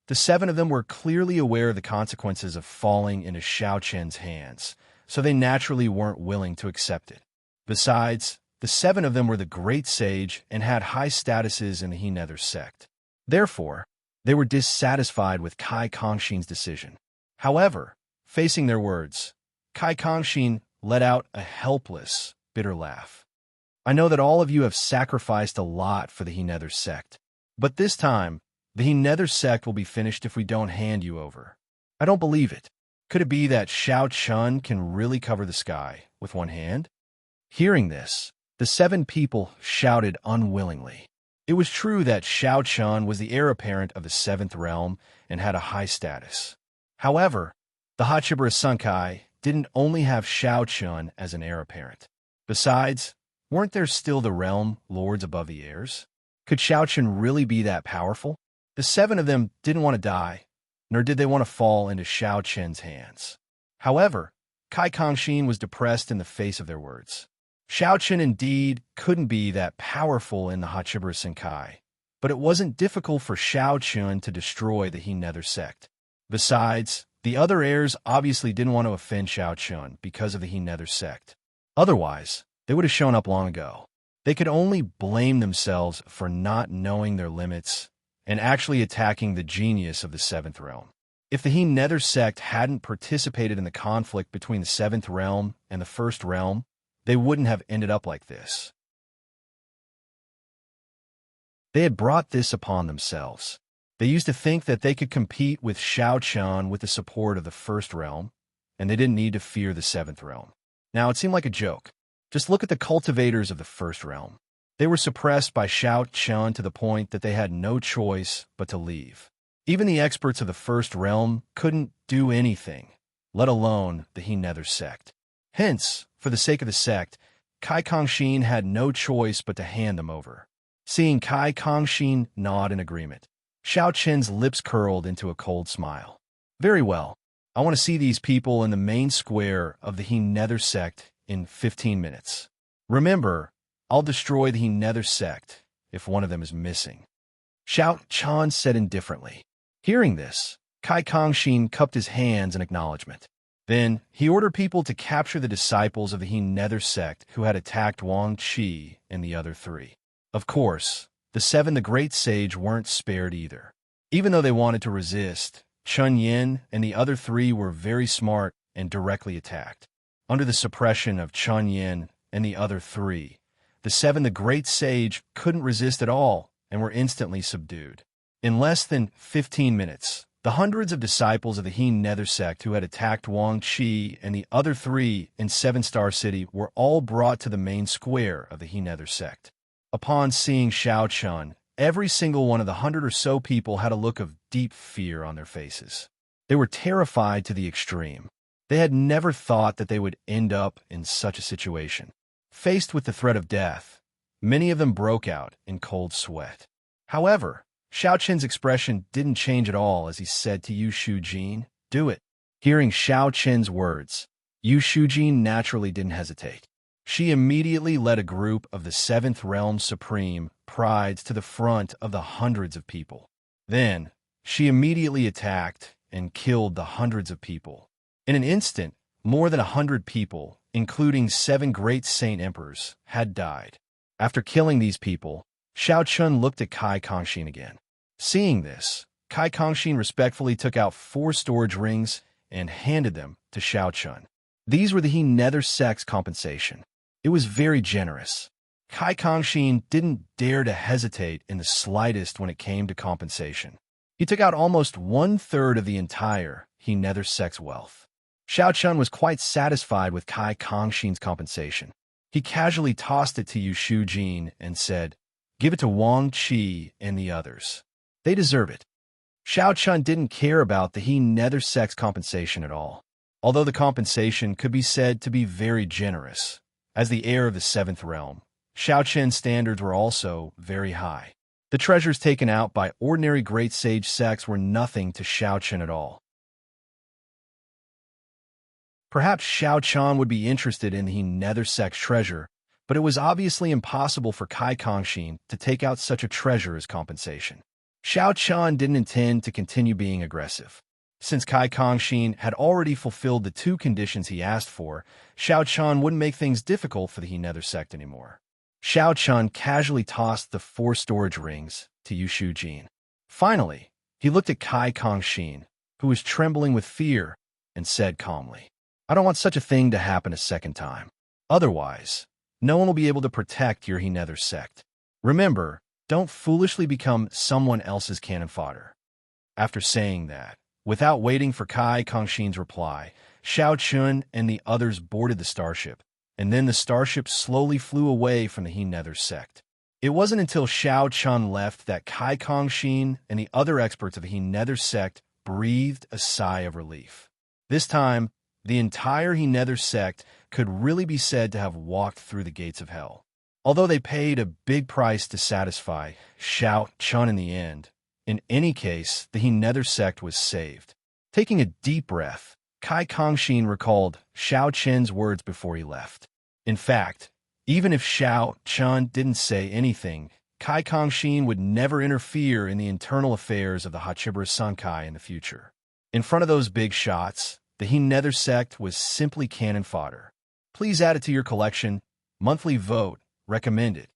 The 7 of them were clearly aware of the consequences of falling into Xiao Qian's hands, so they naturally weren't willing to accept it. Besides, the 7 of them were the great sage and had high statuses in the He Nether sect. Therefore, they were dissatisfied with Kai Kongxin's decision. However, facing their words, Kai Kongxin let out a helpless, bitter laugh. I know that all of you have sacrificed a lot for the He Nether sect, but this time, the He Nether sect will be finished if we don't hand you over. I don't believe it. Could it be that Xiao Chun can really cover the sky with one hand? Hearing this, the 7 people shouted unwillingly. It was true that Xiao Chun was the heir apparent of the 7th realm and had a high status. However, the Hachibara Sunkai didn't only have Xiao Chun as an heir apparent. Besides, weren't there still the realm lords above the heirs? Could Xiao Chun really be that powerful? The 7 of them didn't want to die, nor did they want to fall into Xiao Chen's hands. However, Kai Kongxin was depressed in the face of their words. Xiao Chen indeed couldn't be that powerful in the Hachibara Senkai, but it wasn't difficult for Xiao Chun to destroy the He Nether sect. Besides, the other heirs obviously didn't want to offend Xiao Chun because of the He Nether sect. Otherwise, they would have shown up long ago. They could only blame themselves for not knowing their limits and actually attacking the genius of the 7th realm. If the He Nether sect hadn't participated in the conflict between the 7th realm and the 1st realm, they wouldn't have ended up like this. They had brought this upon themselves. They used to think that they could compete with Xiao Chun with the support of the 1st realm, and they didn't need to fear the 7th realm. Now, it seemed like a joke. Just look at the cultivators of the 1st realm. They were suppressed by Xiao Chun to the point that they had no choice but to leave. Even the experts of the 1st realm couldn't do anything, let alone the He Nether sect. Hence, for the sake of the sect, Kai Kongxin had no choice but to hand them over. Seeing Kai Kongxin nod in agreement, Xiao Chen's lips curled into a cold smile. Very well. I want to see these people in the main square of the He Nether sect in 15 minutes. Remember, I'll destroy the He Nether sect if one of them is missing. Xiao Chan said indifferently. Hearing this, Kai Kongxin cupped his hands in acknowledgement. Then he ordered people to capture the disciples of the He Nether sect who had attacked Wang Qi and the other 3. Of course, the 7 the great sage weren't spared either. Even though they wanted to resist, Chun Yin and the other 3 were very smart and directly attacked. Under the suppression of Chun Yin and the other 3, the 7 the great sage couldn't resist at all and were instantly subdued. In less than 15 minutes, the hundreds of disciples of the He Nether sect who had attacked Wang Qi and the other 3 in 7-Star City were all brought to the main square of the He Nether sect. Upon seeing Xiao Chun, every single one of the 100 or so people had a look of deep fear on their faces. They were terrified to the extreme. They had never thought that they would end up in such a situation. Faced with the threat of death, many of them broke out in cold sweat. However, Xiao Chen's expression didn't change at all as he said to Yu Shujin, "Do it." Hearing Xiao Chen's words, Yu Shujin naturally didn't hesitate. She immediately led a group of the 7th Realm Supreme prides to the front of the hundreds of people. Then, she immediately attacked and killed the hundreds of people. In an instant, more than 100 people, including 7 great saint emperors, had died. After killing these people, Xiao Chun looked at Kai Kongxin again. Seeing this, Kai Kongxin respectfully took out 4 storage rings and handed them to Xiao Chun. These were the He Nether sect's compensation. It was very generous. Kai Kongxin didn't dare to hesitate in the slightest when it came to compensation. He took out almost 1/3 of the entire He Nether sect's wealth. Xiao Chun was quite satisfied with Kai Kongxin's compensation. He casually tossed it to Yu Shujin and said, "Give it to Wang Qi and the others. They deserve it." Xiao Chun didn't care about the He Nether sect's compensation at all, although the compensation could be said to be very generous. As the heir of the 7th realm, Xiao Chen's standards were also very high. The treasures taken out by ordinary great sage sects were nothing to Xiao Chen at all. Perhaps Xiao Chan would be interested in the nether sect's treasure, but it was obviously impossible for Kai Kongxin to take out such a treasure as compensation. Xiao Chan didn't intend to continue being aggressive. Since Kai Kongxin had already fulfilled the 2 conditions he asked for, Xiao Chan wouldn't make things difficult for the nether sect anymore. Xiao Chan casually tossed the 4 storage rings to Yu Shujin. Finally, he looked at Kai Kongxin, who was trembling with fear, and said calmly, "I don't want such a thing to happen a second time. Otherwise, no one will be able to protect your nether sect. Remember, don't foolishly become someone else's cannon fodder." After saying that, without waiting for Kai Kongxin's reply, Xiao Chun and the others boarded the starship, and then the starship slowly flew away from the nether sect. It wasn't until Xiao Chun left that Kai Kongxin and the other experts of the nether sect breathed a sigh of relief. This time, the entire nether sect could really be said to have walked through the gates of hell. Although they paid a big price to satisfy Xiao Chun in the end, in any case, the nether sect was saved. Taking a deep breath, Kai Kongxin recalled Xiao Chen's words before he left. In fact, even if Xiao Chun didn't say anything, Kai Kongxin would never interfere in the internal affairs of the Hachibara Sankai in the future. In front of those big shots, the nether sect was simply cannon fodder. Please add it to your collection. Monthly vote recommended.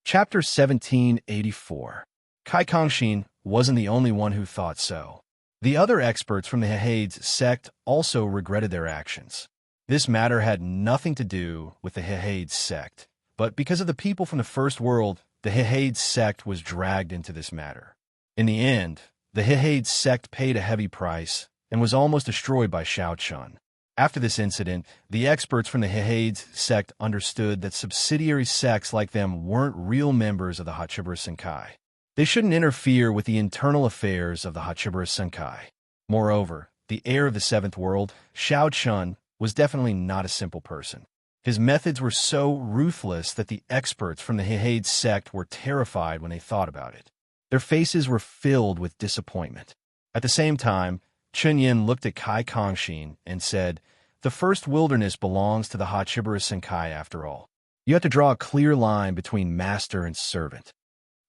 Chapter 1784. Kai Kongxin wasn't the only one who thought so. The other experts from the Hehades sect also regretted their actions. This matter had nothing to do with the Hehades sect, but because of the people from the First World, the Hehades sect was dragged into this matter. In the end, the Hehades sect paid a heavy price and was almost destroyed by Xiao Chun. After this incident, the experts from the Hehades sect understood that subsidiary sects like them weren't real members of the Hachibara Sankai. They shouldn't interfere with the internal affairs of the Hachibara Sankai. Moreover, the heir of the Seventh World, Xiao Chun, was definitely not a simple person. His methods were so ruthless that the experts from the Hehades sect were terrified when they thought about it. Their faces were filled with disappointment. At the same time, Chunyin looked at Kai Kongxin and said, "The first wilderness belongs to the Hachibara Sankai after all. You have to draw a clear line between master and servant."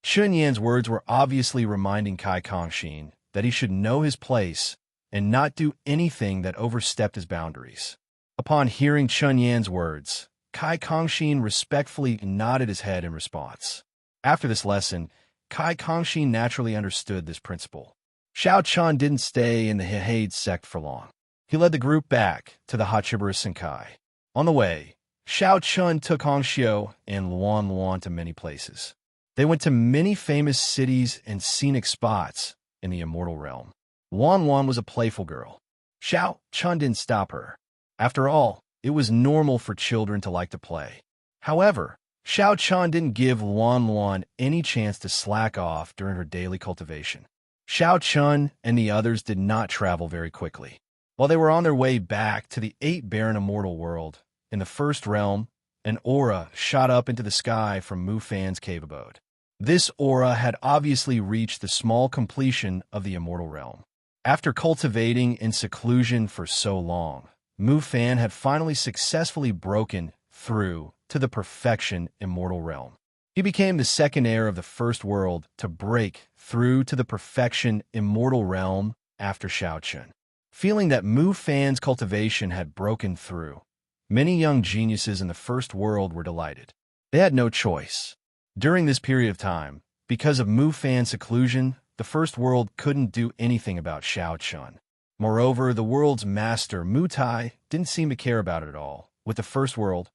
Chunyan's words were obviously reminding Kai Kongxin that he should know his place and not do anything that overstepped his boundaries. Upon hearing Chunyan's words, Kai Kongxin respectfully nodded his head in response. After this lesson, Kai Kongxin naturally understood this principle. Xiao Chun didn't stay in the Hehades sect for long. He led the group back to the Hachibara Sankai. On the way, Xiao Chun took Hongxiu and Luan Luan to many places. They went to many famous cities and scenic spots in the immortal realm. Luan Luan was a playful girl. Xiao Chun didn't stop her. After all, it was normal for children to like to play. However, Xiao Chun didn't give Luan Luan any chance to slack off during her daily cultivation. Xiao Chun and the others did not travel very quickly. While they were on their way back to the 8-barren immortal world, in the first realm, an aura shot up into the sky from Mu Fan's cave abode. This aura had obviously reached the small completion of the immortal realm. After cultivating in seclusion for so long, Mu Fan had finally successfully broken through to the perfection immortal realm. He became the second heir of the first world to break through to the perfection immortal realm after Xiao Chun. Feeling that Mu Fan's cultivation had broken through, many young geniuses in the first world were delighted. They had no choice. During this period of time, because of Mu Fan's seclusion, the first world couldn't do anything about Xiao Chun. Moreover, the world's master, Mu Tai, didn't seem to care about it at all. With the first world,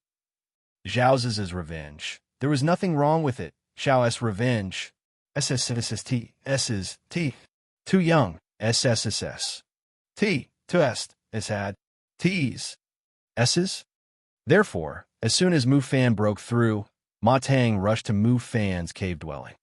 Zhao's revenge. There was nothing wrong with it. Xiao's revenge. SSST. Too young. SSSS. T. To est. Is had. T's. S's. Therefore, as soon as Mu Fan broke through, Ma Tang rushed to Mu Fan's cave dwelling.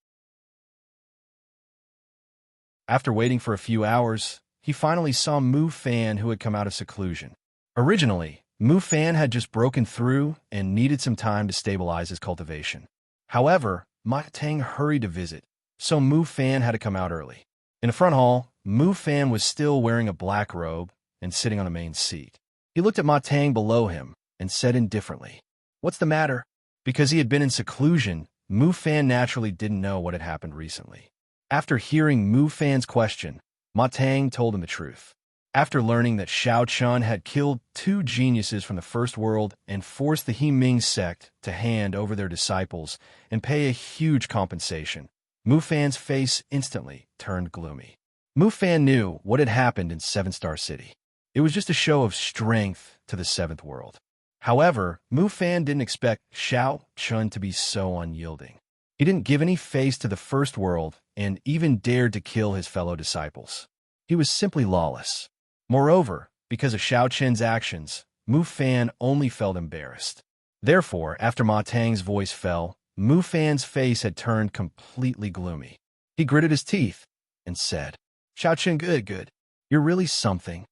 After waiting for a few hours, he finally saw Mu Fan, who had come out of seclusion. Originally, Mu Fan had just broken through and needed some time to stabilize his cultivation. However, Ma Tang hurried to visit. so Mu Fan had to come out early. In the front hall, Mu Fan was still wearing a black robe and sitting on the main seat. He looked at Ma Tang below him and said indifferently, "What's the matter?" Because he had been in seclusion, Mu Fan naturally didn't know what had happened recently. After hearing Mu Fan's question, Ma Tang told him the truth. After learning that Xiao Chun had killed 2 geniuses from the First World and forced the He Ming sect to hand over their disciples and pay a huge compensation, Mu Fan's face instantly turned gloomy. Mu Fan knew what had happened in 7-Star City. It was just a show of strength to the 7th World. However, Mu Fan didn't expect Xiao Chun to be so unyielding. He didn't give any face to the First World and even dared to kill his fellow disciples. He was simply lawless. Moreover, because of Xiao Chen's actions, Mu Fan only felt embarrassed. Therefore, after Ma Tang's voice fell, Mu Fan's face had turned completely gloomy. He gritted his teeth and said, "Xiao Chen, good. You're really something."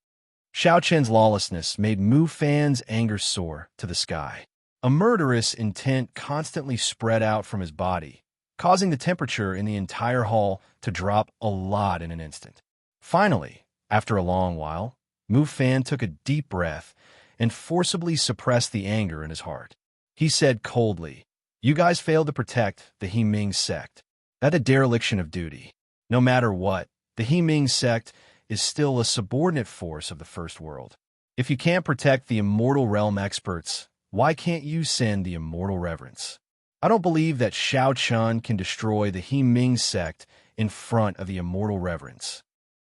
Xiao Chen's lawlessness made Mu Fan's anger soar to the sky. A murderous intent constantly spread out from his body, causing the temperature in the entire hall to drop a lot in an instant. Finally, after a long while, Mu Fan took a deep breath and forcibly suppressed the anger in his heart. He said coldly, "You guys failed to protect the He Ming sect. That's a dereliction of duty. No matter what, the He Ming sect is still a subordinate force of the First World. If you can't protect the Immortal Realm experts, why can't you send the Immortal Reverence? I don't believe that Xiao Chun can destroy the He Ming sect in front of the Immortal Reverence."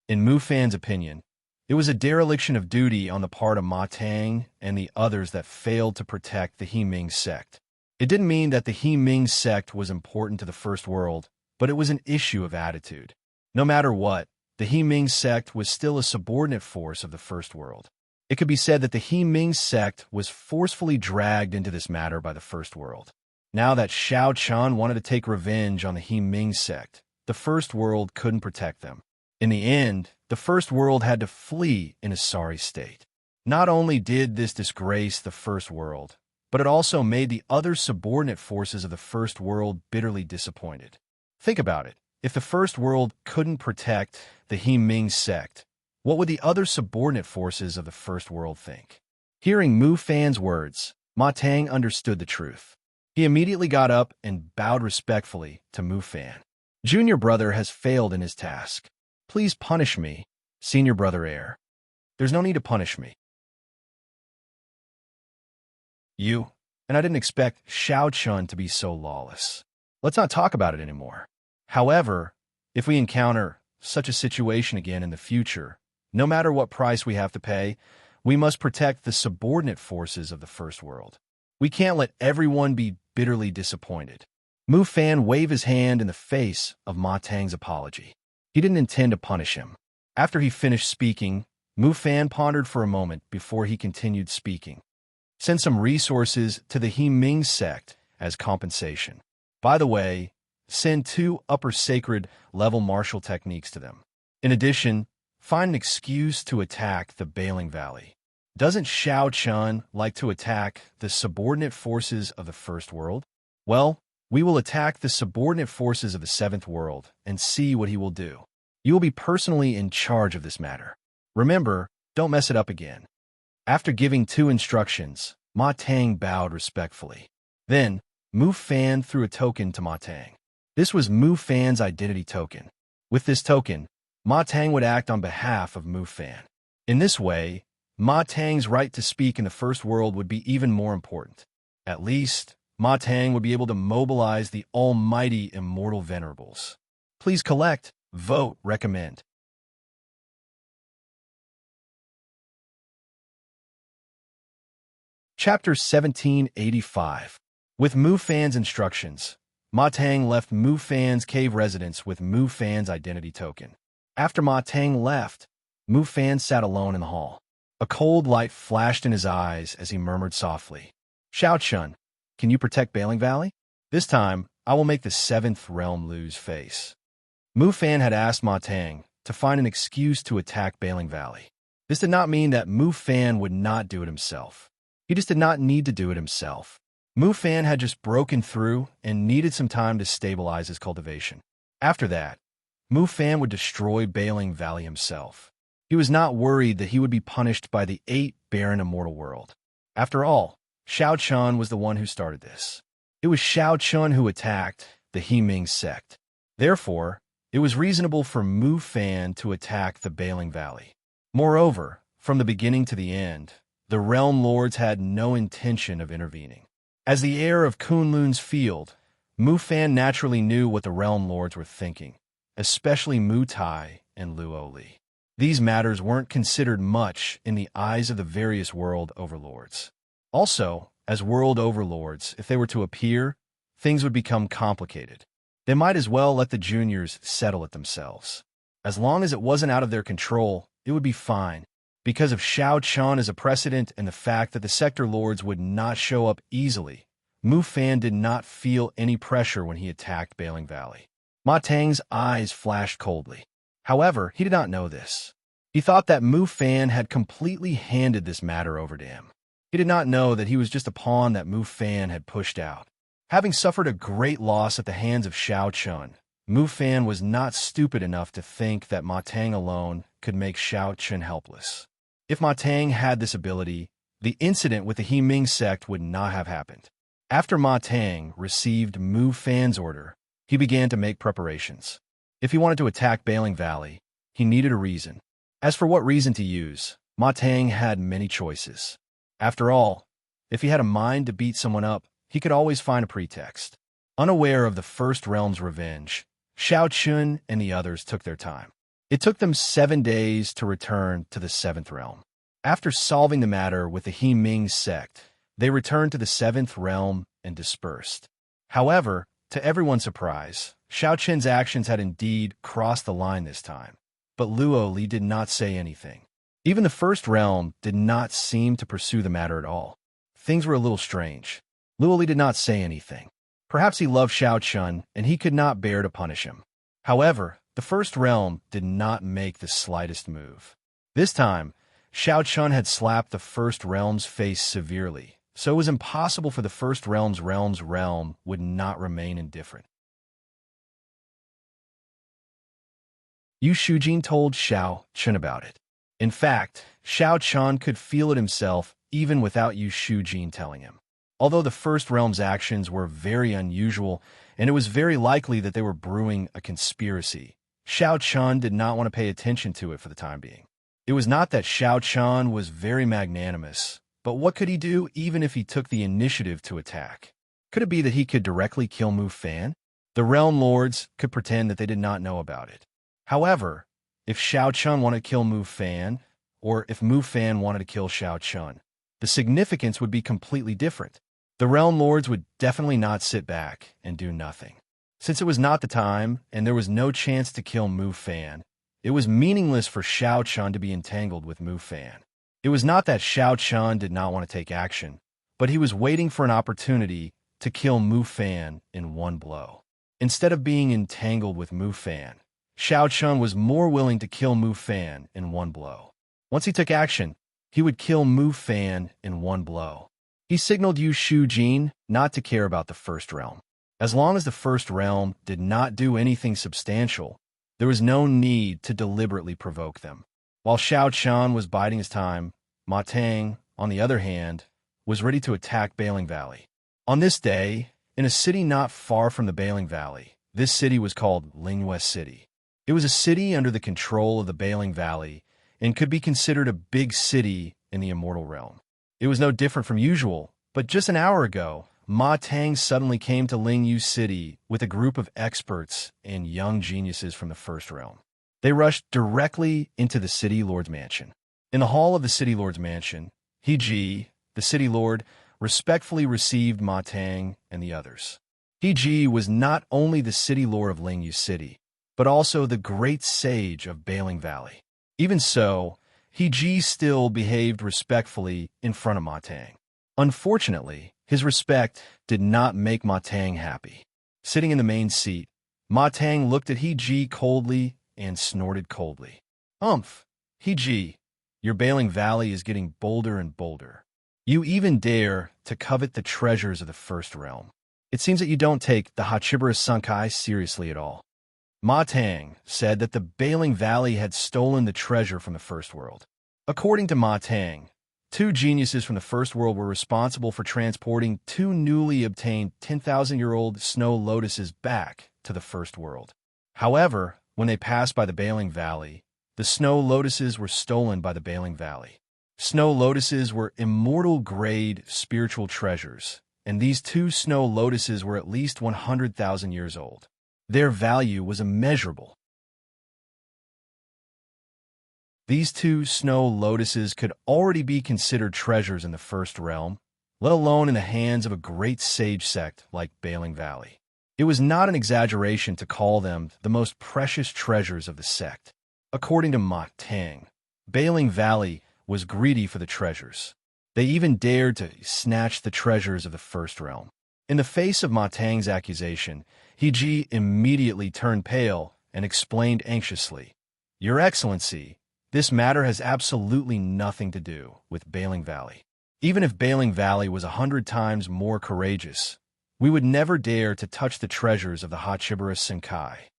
In Mu Fan's opinion, it was a dereliction of duty on the part of Ma Tang and the others that failed to protect the He Ming sect. It didn't mean that the He Ming sect was important to the First World, but it was an issue of attitude. No matter what, the He Ming sect was still a subordinate force of the First World. It could be said that the He Ming sect was forcefully dragged into this matter by the First World. Now that Xiao Chun wanted to take revenge on the He Ming sect, the First World couldn't protect them. In the end, the First World had to flee in a sorry state. Not only did this disgrace the First World, but it also made the other subordinate forces of the First World bitterly disappointed. Think about it. If the First World couldn't protect the He Ming sect, what would the other subordinate forces of the First World think? Hearing Mu Fan's words, Ma Tang understood the truth. He immediately got up and bowed respectfully to Mu Fan. "Junior brother has failed in his task. Please punish me, senior brother heir." "There's no need to punish me. And I didn't expect Xiao Chun to be so lawless. Let's not talk about it anymore. However, if we encounter such a situation again in the future, no matter what price we have to pay, we must protect the subordinate forces of the First World. We can't let everyone be bitterly disappointed." Mu Fan waved his hand in the face of Ma Tang's apology. He didn't intend to punish him. After he finished speaking, Mu Fan pondered for a moment before he continued speaking. "Send some resources to the He Ming sect as compensation. By the way, send 2 upper sacred level martial techniques to them. In addition, find an excuse to attack the Bailing Valley. Doesn't Xiao Chun like to attack the subordinate forces of the First World? Well, we will attack the subordinate forces of the 7th World and see what he will do. You will be personally in charge of this matter. Remember, don't mess it up again." After giving 2 instructions, Ma Tang bowed respectfully. Then, Mu Fan threw a token to Ma Tang. This was Mu Fan's identity token. With this token, Ma Tang would act on behalf of Mu Fan. In this way, Ma Tang's right to speak in the First World would be even more important. At least, Ma Tang would be able to mobilize the almighty immortal venerables. Please collect, vote, recommend. Chapter 1785. With Mu Fan's instructions, Ma Tang left Mu Fan's cave residence with Mu Fan's identity token. After Ma Tang left, Mu Fan sat alone in the hall. A cold light flashed in his eyes as he murmured softly, "Xiao Chun, can you protect Bailing Valley? This time, I will make the 7th realm lose face." Mu Fan had asked Ma Tang to find an excuse to attack Bailing Valley. This did not mean that Mu Fan would not do it himself. He just did not need to do it himself. Mu Fan had just broken through and needed some time to stabilize his cultivation. After that, Mu Fan would destroy Bailing Valley himself. He was not worried that he would be punished by the 8 barren immortal world. After all, Xiao Chun was the one who started this. It was Xiao Chun who attacked the He Ming sect. Therefore, it was reasonable for Mu Fan to attack the Bailing Valley. Moreover, from the beginning to the end, the Realm Lords had no intention of intervening. As the heir of Kunlun's field, Mu Fan naturally knew what the Realm Lords were thinking, especially Mu Tai and Luo Li. These matters weren't considered much in the eyes of the various world overlords. Also, as world overlords, if they were to appear, things would become complicated. They might as well let the juniors settle it themselves. As long as it wasn't out of their control, it would be fine. Because of Xiao Chun as a precedent and the fact that the sector lords would not show up easily, Mu Fan did not feel any pressure when he attacked Bailing Valley. Ma Tang's eyes flashed coldly. However, he did not know this. He thought that Mu Fan had completely handed this matter over to him. He did not know that he was just a pawn that Mu Fan had pushed out. Having suffered a great loss at the hands of Xiao Chun, Mu Fan was not stupid enough to think that Ma Tang alone could make Xiao Chun helpless. If Ma Tang had this ability, the incident with the He Ming sect would not have happened. After Ma Tang received Mu Fan's order, he began to make preparations. If he wanted to attack Bailing Valley, he needed a reason. As for what reason to use, Ma Tang had many choices. After all, if he had a mind to beat someone up, he could always find a pretext. Unaware of the First Realm's revenge, Xiao Chun and the others took their time. It took them 7 days to return to the 7th Realm. After solving the matter with the He Ming sect, they returned to the 7th Realm and dispersed. However, to everyone's surprise, Xiao Chun's actions had indeed crossed the line this time. But Luo Li did not say anything. Even the First Realm did not seem to pursue the matter at all. Things were a little strange. Luo Li did not say anything. Perhaps he loved Xiao Chun, and he could not bear to punish him. However, the First Realm did not make the slightest move. This time, Xiao Chun had slapped the First Realm's face severely, so it was impossible for the First Realm's realm would not remain indifferent. Yu Shujin told Xiao Chun about it. In fact, Xiao Chun could feel it himself even without Yu Shujin telling him. Although the First Realm's actions were very unusual, and it was very likely that they were brewing a conspiracy, Xiao Chun did not want to pay attention to it for the time being. It was not that Xiao Chun was very magnanimous, but what could he do even if he took the initiative to attack? Could it be that he could directly kill Mu Fan? The Realm Lords could pretend that they did not know about it. However, if Xiao Chun wanted to kill Mu Fan, or if Mu Fan wanted to kill Xiao Chun, the significance would be completely different. The Realm Lords would definitely not sit back and do nothing. Since it was not the time, and there was no chance to kill Mu Fan, it was meaningless for Xiao Chun to be entangled with Mu Fan. It was not that Xiao Chun did not want to take action, but he was waiting for an opportunity to kill Mu Fan in one blow. Instead of being entangled with Mu Fan, Xiao Chun was more willing to kill Mu Fan in one blow. Once he took action, he would kill Mu Fan in one blow. He signaled Yu Shujin not to care about the First Realm. As long as the First Realm did not do anything substantial, there was no need to deliberately provoke them. While Xiao Chun was biding his time, Ma Tang, on the other hand, was ready to attack Bailing Valley. On this day, in a city not far from the Bailing Valley, this city was called Lingyue City. It was a city under the control of the Bailing Valley and could be considered a big city in the Immortal Realm. It was no different from usual, but just an hour ago, Ma Tang suddenly came to Lingyu City with a group of experts and young geniuses from the First Realm. They rushed directly into the City Lord's mansion. In the hall of the City Lord's mansion, He Ji, the City Lord, respectfully received Ma Tang and the others. He Ji was not only the City Lord of Lingyu City, but also the great sage of Bailing Valley. Even so, He Ji still behaved respectfully in front of Ma Tang. Unfortunately, his respect did not make Ma Tang happy. Sitting in the main seat, Ma Tang looked at He Ji coldly and snorted coldly. He Ji, your Bailing Valley is getting bolder and bolder. You even dare to covet the treasures of the First Realm. It seems that you don't take the Hachibara Sankai seriously at all. Ma Tang said that the Bailing Valley had stolen the treasure from the First World. According to Ma Tang, two geniuses from the First World were responsible for transporting two newly obtained 10,000-year-old snow lotuses back to the First World. However, when they passed by the Bailing Valley, the snow lotuses were stolen by the Bailing Valley. Snow lotuses were immortal-grade spiritual treasures, and these two snow lotuses were at least 100,000 years old. Their value was immeasurable. These two snow lotuses could already be considered treasures in the First Realm, let alone in the hands of a great sage sect like Bailing Valley. It was not an exaggeration to call them the most precious treasures of the sect. According to Ma Tang, Bailing Valley was greedy for the treasures. They even dared to snatch the treasures of the First Realm. In the face of Ma Tang's accusation, He Ji immediately turned pale and explained anxiously, "Your Excellency, this matter has absolutely nothing to do with Bailing Valley. Even if Bailing Valley was 100 times more courageous, we would never dare to touch the treasures of the Hachibara Senkai."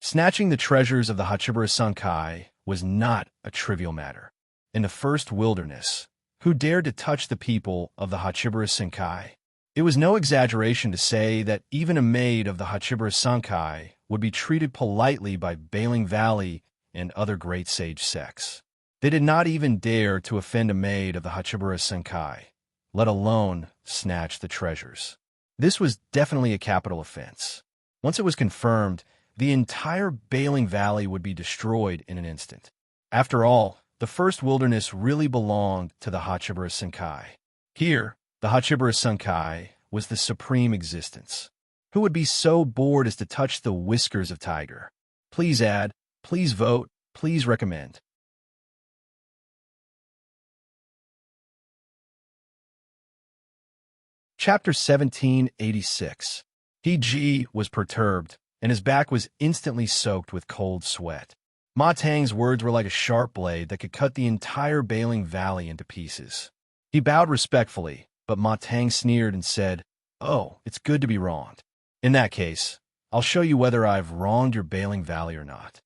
Snatching the treasures of the Hachibara Senkai was not a trivial matter. In the first wilderness, who dared to touch the people of the Hachibara Senkai? It was no exaggeration to say that even a maid of the Hachibara Senkai would be treated politely by Bailing Valley and other great sage sects. They did not even dare to offend a maid of the Hachibara Senkai, let alone snatch the treasures. This was definitely a capital offense. Once it was confirmed, the entire Bailing Valley would be destroyed in an instant. After all, the first wilderness really belonged to the Hachibara Senkai. Here, the Hachibara Senkai was the supreme existence. Who would be so bored as to touch the whiskers of Tiger? Please add, please vote, please recommend. Chapter 1786. He Ji was perturbed, and his back was instantly soaked with cold sweat. Ma Tang's words were like a sharp blade that could cut the entire Bailing Valley into pieces. He bowed respectfully, but Ma Tang sneered and said, "Oh, it's good to be wronged. In that case, I'll show you whether I've wronged your Bailing Valley or not.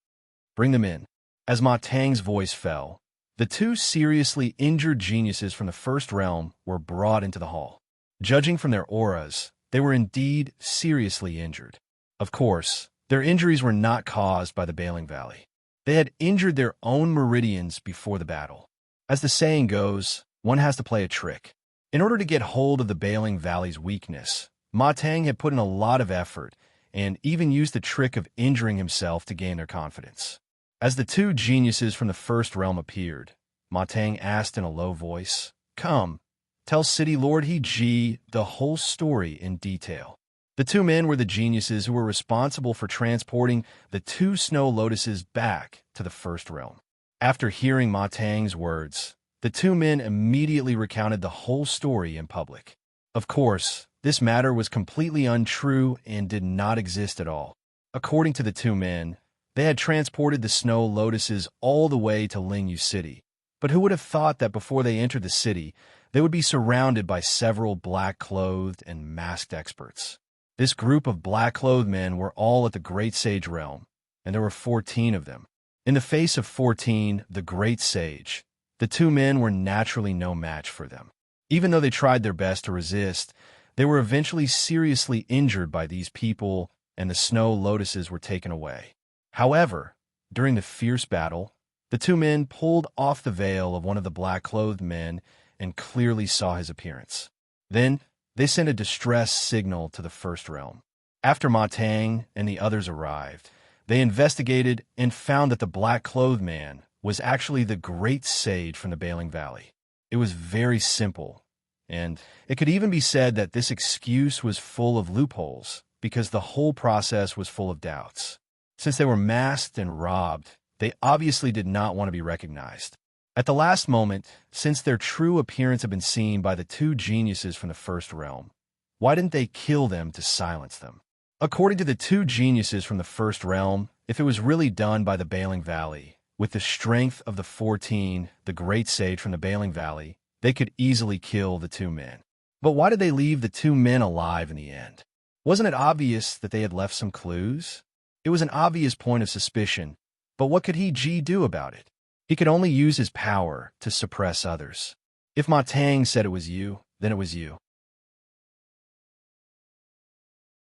Bring them in." As Ma Tang's voice fell, the two seriously injured geniuses from the First Realm were brought into the hall. Judging from their auras, they were indeed seriously injured. Of course, their injuries were not caused by the Bailing Valley. They had injured their own meridians before the battle. As the saying goes, one has to play a trick. In order to get hold of the Bailing Valley's weakness, Ma Tang had put in a lot of effort and even used the trick of injuring himself to gain their confidence. As the two geniuses from the First Realm appeared, Ma Tang asked in a low voice, "Come, tell City Lord He Ji the whole story in detail." The two men were the geniuses who were responsible for transporting the two snow lotuses back to the First Realm. After hearing Ma Tang's words, the two men immediately recounted the whole story in public. Of course, this matter was completely untrue and did not exist at all. According to the two men, they had transported the snow lotuses all the way to Lingyu City. But who would have thought that before they entered the city, they would be surrounded by several black-clothed and masked experts? This group of black-clothed men were all at the Great Sage Realm, and there were 14 of them. In the face of 14, the Great Sage, the two men were naturally no match for them. Even though they tried their best to resist, they were eventually seriously injured by these people, and the snow lotuses were taken away. However, during the fierce battle, the two men pulled off the veil of one of the black-clothed men and clearly saw his appearance. Then, they sent a distress signal to the First Realm. After Ma Tang and the others arrived, they investigated and found that the black-clothed man was actually the great sage from the Bailing Valley. It was very simple, and it could even be said that this excuse was full of loopholes because the whole process was full of doubts. Since they were masked and robbed, they obviously did not want to be recognized. At the last moment, since their true appearance had been seen by the two geniuses from the First Realm, why didn't they kill them to silence them? According to the two geniuses from the First Realm, if it was really done by the Bailing Valley, with the strength of the 14, the great sage from the Bailing Valley, they could easily kill the two men. But why did they leave the two men alive in the end? Wasn't it obvious that they had left some clues? It was an obvious point of suspicion, but what could He do about it? He could only use his power to suppress others. If Ma Tang said it was you, then it was you.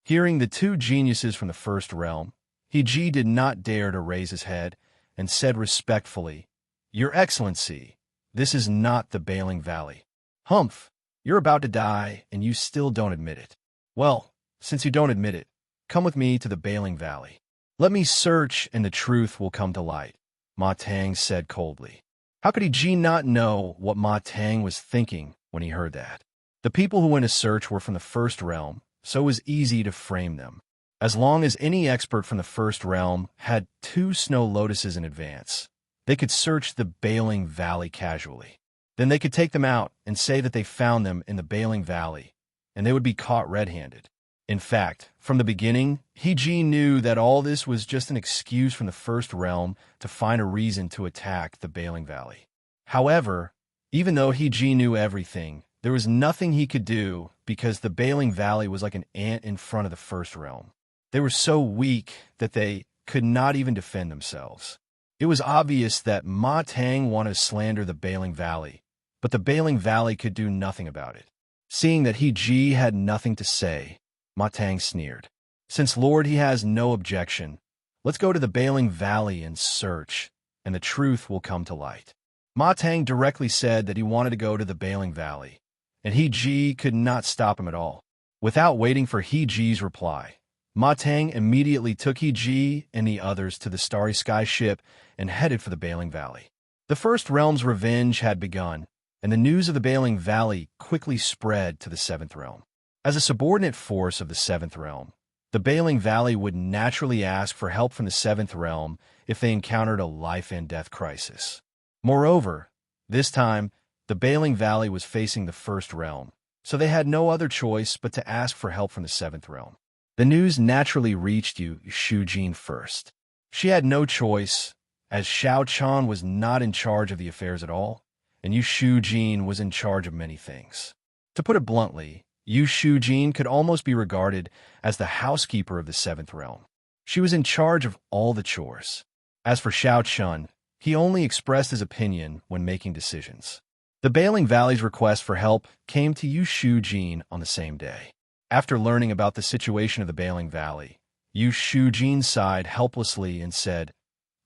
Hearing the two geniuses from the first realm, He did not dare to raise his head and said respectfully, "Your Excellency, this is not the Bailing Valley." "Humph, you're about to die and you still don't admit it." "Well, since you don't admit it, come with me to the Bailing Valley. Let me search and the truth will come to light," Ma Tang said coldly. How could He not know what Ma Tang was thinking when he heard that? The people who went to search were from the first realm, so it was easy to frame them. As long as any expert from the first realm had 2 snow lotuses in advance, they could search the Bailing Valley casually. Then they could take them out and say that they found them in the Bailing Valley, and they would be caught red-handed. In fact, from the beginning, He knew that all this was just an excuse from the first realm to find a reason to attack the Bailing Valley. However, even though He knew everything, there was nothing he could do because the Bailing Valley was like an ant in front of the first realm. They were so weak that they could not even defend themselves. It was obvious that Ma Tang wanted to slander the Bailing Valley, but the Bailing Valley could do nothing about it. Seeing that He had nothing to say, Ma Tang sneered. "Since Lord He has no objection, let's go to the Bailing Valley and search, and the truth will come to light." Ma Tang directly said that he wanted to go to the Bailing Valley, and He could not stop him at all. Without waiting for He's reply, Ma Tang immediately took He and the others to the Starry Sky ship and headed for the Bailing Valley. The First Realm's revenge had begun, and the news of the Bailing Valley quickly spread to the Seventh Realm. As a subordinate force of the Seventh Realm, the Bailing Valley would naturally ask for help from the Seventh Realm if they encountered a life-and-death crisis. Moreover, this time, the Bailing Valley was facing the First Realm, so they had no other choice but to ask for help from the Seventh Realm. The news naturally reached Jin first. She had no choice, as Xiao Chan was not in charge of the affairs at all, and Jin was in charge of many things. To put it bluntly, Jin could almost be regarded as the housekeeper of the Seventh Realm. She was in charge of all the chores. As for Xiao Chun, he only expressed his opinion when making decisions. The Bailing Valley's request for help came to Jin on the same day. After learning about the situation of the Bailing Valley, Jin sighed helplessly and said,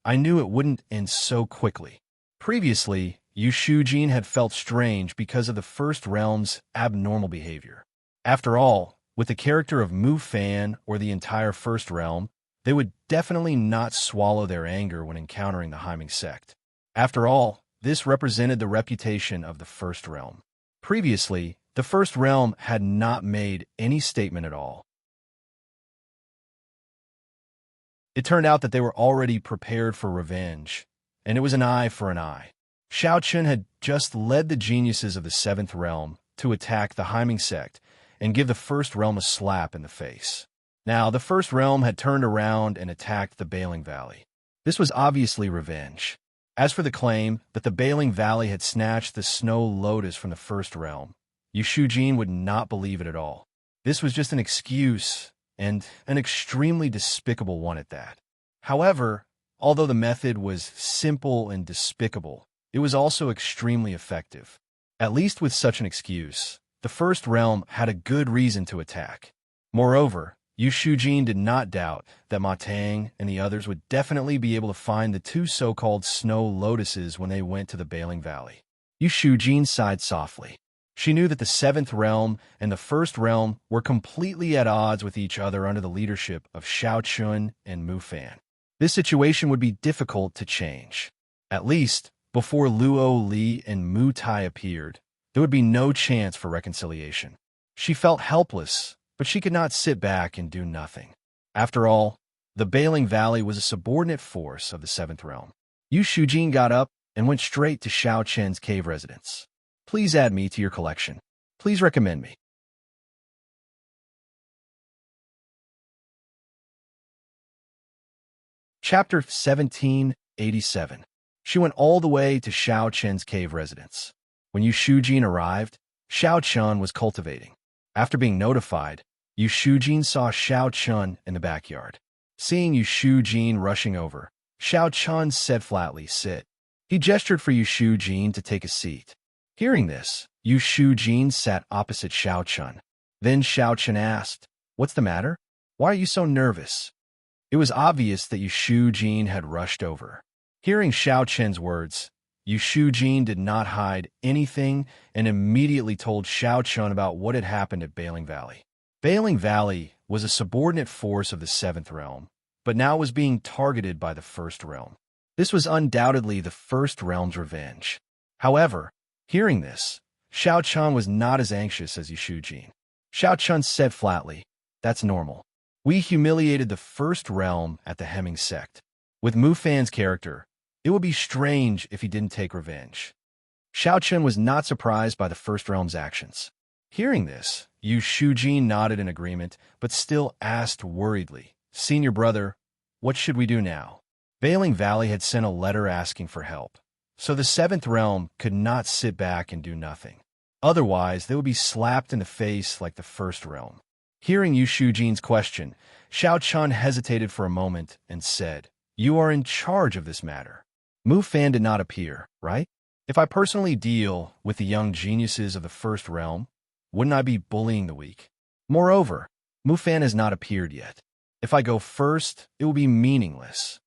"I knew it wouldn't end so quickly." Previously, Jin had felt strange because of the First Realm's abnormal behavior. After all, with the character of Mu Fan or the entire First Realm, they would definitely not swallow their anger when encountering the Heiming sect. After all, this represented the reputation of the First Realm. Previously, the First Realm had not made any statement at all. It turned out that they were already prepared for revenge, and it was an eye for an eye. Xiao Chun had just led the geniuses of the Seventh Realm to attack the Heiming sect and give the First Realm a slap in the face. Now, the First Realm had turned around and attacked the Bailing Valley. This was obviously revenge. As for the claim that the Bailing Valley had snatched the Snow Lotus from the First Realm, Jin would not believe it at all. This was just an excuse, and an extremely despicable one at that. However, although the method was simple and despicable, it was also extremely effective. At least with such an excuse, the First Realm had a good reason to attack. Moreover, Jin did not doubt that Ma Tang and the others would definitely be able to find the 2 so-called Snow Lotuses when they went to the Bailing Valley. Jin sighed softly. She knew that the Seventh Realm and the First Realm were completely at odds with each other under the leadership of Xiao Chun and Mu Fan. This situation would be difficult to change. At least, before Luo Li and Mu Tai appeared, there would be no chance for reconciliation. She felt helpless, but she could not sit back and do nothing. After all, the Bailing Valley was a subordinate force of the Seventh Realm. Jin got up and went straight to Xiao Chen's cave residence. "Please add me to your collection. Please recommend me." Chapter 1787. She went all the way to Xiao Chen's cave residence. When Jin arrived, Xiao Chen was cultivating. After being notified, Jin saw Xiao Chun in the backyard. Seeing Yu Jin rushing over, Xiao Chun said flatly, "Sit." He gestured for Yu Jin to take a seat. Hearing this, Yu Jin sat opposite Xiao Chun. Then Xiao Chun asked, "What's the matter? Why are you so nervous?" It was obvious that Yu Jin had rushed over. Hearing Xiao Chun's words, Yu Jin did not hide anything and immediately told Xiao Chun about what had happened at Bailing Valley. Bailing Valley was a subordinate force of the Seventh Realm, but now was being targeted by the First Realm. This was undoubtedly the First Realm's revenge. However, hearing this, Xiao Chun was not as anxious as Yu Jin. Xiao Chun said flatly, "That's normal. We humiliated the First Realm at the Hemming Sect. With Mu Fan's character, it would be strange if he didn't take revenge." Xiao Chun was not surprised by the First Realm's actions. Hearing this, Yu Jin nodded in agreement, but still asked worriedly, "Senior brother, what should we do now?" Bailing Valley had sent a letter asking for help, so the Seventh Realm could not sit back and do nothing. Otherwise, they would be slapped in the face like the First Realm. Hearing Yu Jin's question, Xiao Chun hesitated for a moment and said, "You are in charge of this matter. Mu Fan did not appear, right? If I personally deal with the young geniuses of the First Realm, wouldn't I be bullying the weak? Moreover, Mu Fan has not appeared yet. If I go first, it will be meaningless."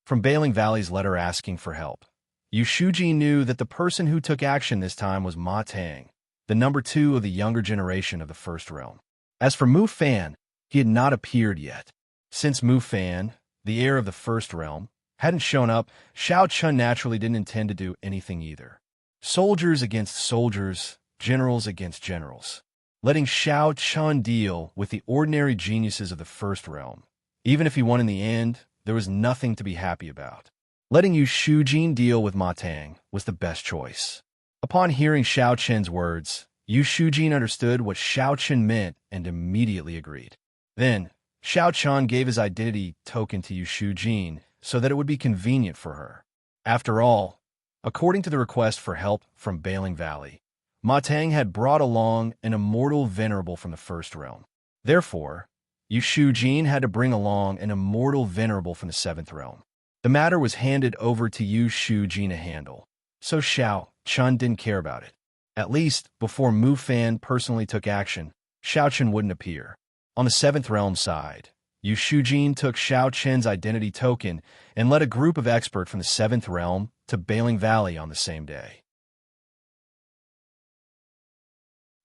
From Bailing Valley's letter asking for help, Yu Jin knew that the person who took action this time was Ma Tang, the number 2 of the younger generation of the First Realm. As for Mu Fan, he had not appeared yet. Since Mu Fan, the heir of the First Realm, hadn't shown up, Xiao Chun naturally didn't intend to do anything either. Soldiers against soldiers, generals against generals. Letting Xiao Chun deal with the ordinary geniuses of the First Realm. Even if he won in the end, there was nothing to be happy about. Letting Yu Jin deal with Ma Tang was the best choice. Upon hearing Xiao Chun's words, Yu Jin understood what Xiao Chun meant and immediately agreed. Then, Xiao Chun gave his identity token to Yu Jin so that it would be convenient for her. After all, according to the request for help from Bailing Valley, Ma Tang had brought along an immortal venerable from the First Realm. Therefore, Yu Jin had to bring along an immortal venerable from the Seventh Realm. The matter was handed over to Yu Jin to handle, so Xiao Chun didn't care about it. At least, before Mu Fan personally took action, Xiao Chun wouldn't appear. On the Seventh Realm side, Yu Jin took Xiao Chun's identity token and led a group of experts from the Seventh Realm to Bailing Valley on the same day.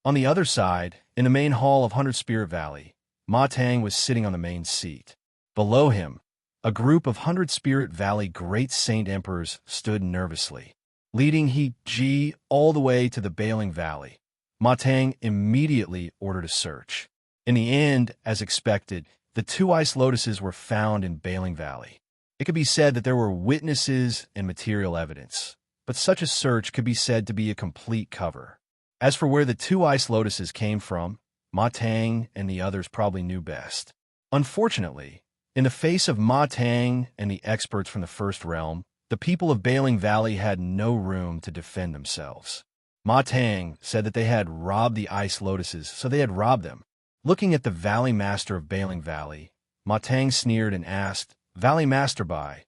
On the other side, in the main hall of 100 Spirit Valley, Ma Tang was sitting on the main seat. Below him, a group of 100 Spirit Valley Great Saint Emperors stood nervously. Leading He all the way to the Bailing Valley, Ma Tang immediately ordered a search. In the end, as expected, the 2 ice lotuses were found in Bailing Valley. It could be said that there were witnesses and material evidence, but such a search could be said to be a complete cover. As for where the 2 ice lotuses came from, Ma Tang and the others probably knew best. Unfortunately, in the face of Ma Tang and the experts from the First Realm, the people of Bailing Valley had no room to defend themselves. Ma Tang said that they had robbed the ice lotuses, so they had robbed them. Looking at the Valley Master of Bailing Valley, Ma Tang sneered and asked, "Valley Master Bai,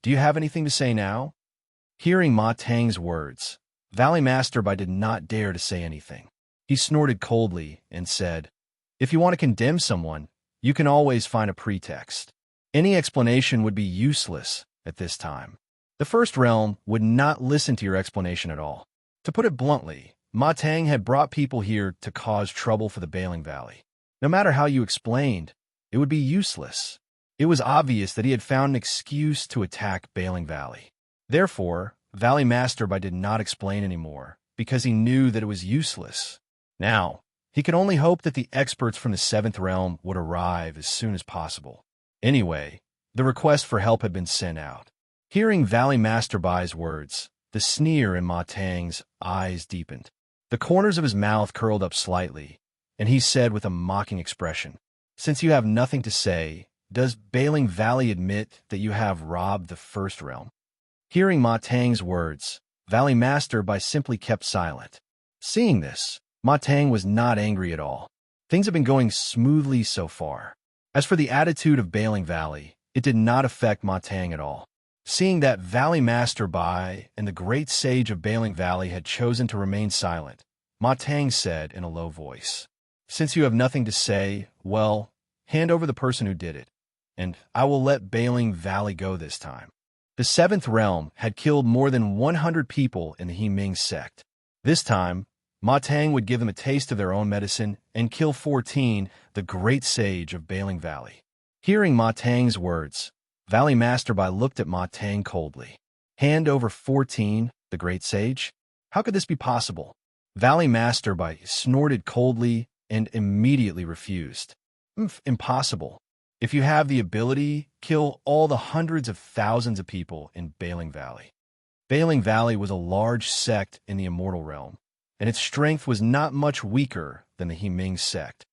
do you have anything to say now?" Hearing Ma Tang's words, Valley Master Bai did not dare to say anything. He snorted coldly and said, "If you want to condemn someone, you can always find a pretext. Any explanation would be useless at this time. The First Realm would not listen to your explanation at all. To put it bluntly, Ma Tang had brought people here to cause trouble for the Bailing Valley. No matter how you explained, it would be useless. It was obvious that he had found an excuse to attack Bailing Valley. Therefore, Valley Master Bai did not explain anymore, because he knew that it was useless. Now, he could only hope that the experts from the Seventh Realm would arrive as soon as possible. Anyway, the request for help had been sent out. Hearing Valley Master Bai's words, the sneer in Ma Tang's eyes deepened. The corners of his mouth curled up slightly, and he said with a mocking expression, "Since you have nothing to say, does Bailing Valley admit that you have robbed the First Realm?" Hearing Ma Tang's words, Valley Master Bai simply kept silent. Seeing this, Ma Tang was not angry at all. Things had been going smoothly so far. As for the attitude of Bailing Valley, it did not affect Ma Tang at all. Seeing that Valley Master Bai and the great sage of Bailing Valley had chosen to remain silent, Ma Tang said in a low voice, "Since you have nothing to say, well, hand over the person who did it, and I will let Bailing Valley go this time." The Seventh Realm had killed more than 100 people in the He Ming sect. This time, Ma Tang would give them a taste of their own medicine and kill 14, the great sage of Bailing Valley. Hearing Ma Tang's words, Valley Master Bai looked at Ma Tang coldly. "Hand over 14, the great sage? How could this be possible?" Valley Master Bai snorted coldly and immediately refused. Impossible. If you have the ability, kill all the hundreds of thousands of people in Bailing Valley. Bailing Valley was a large sect in the Immortal Realm, and its strength was not much weaker than the He Ming sect.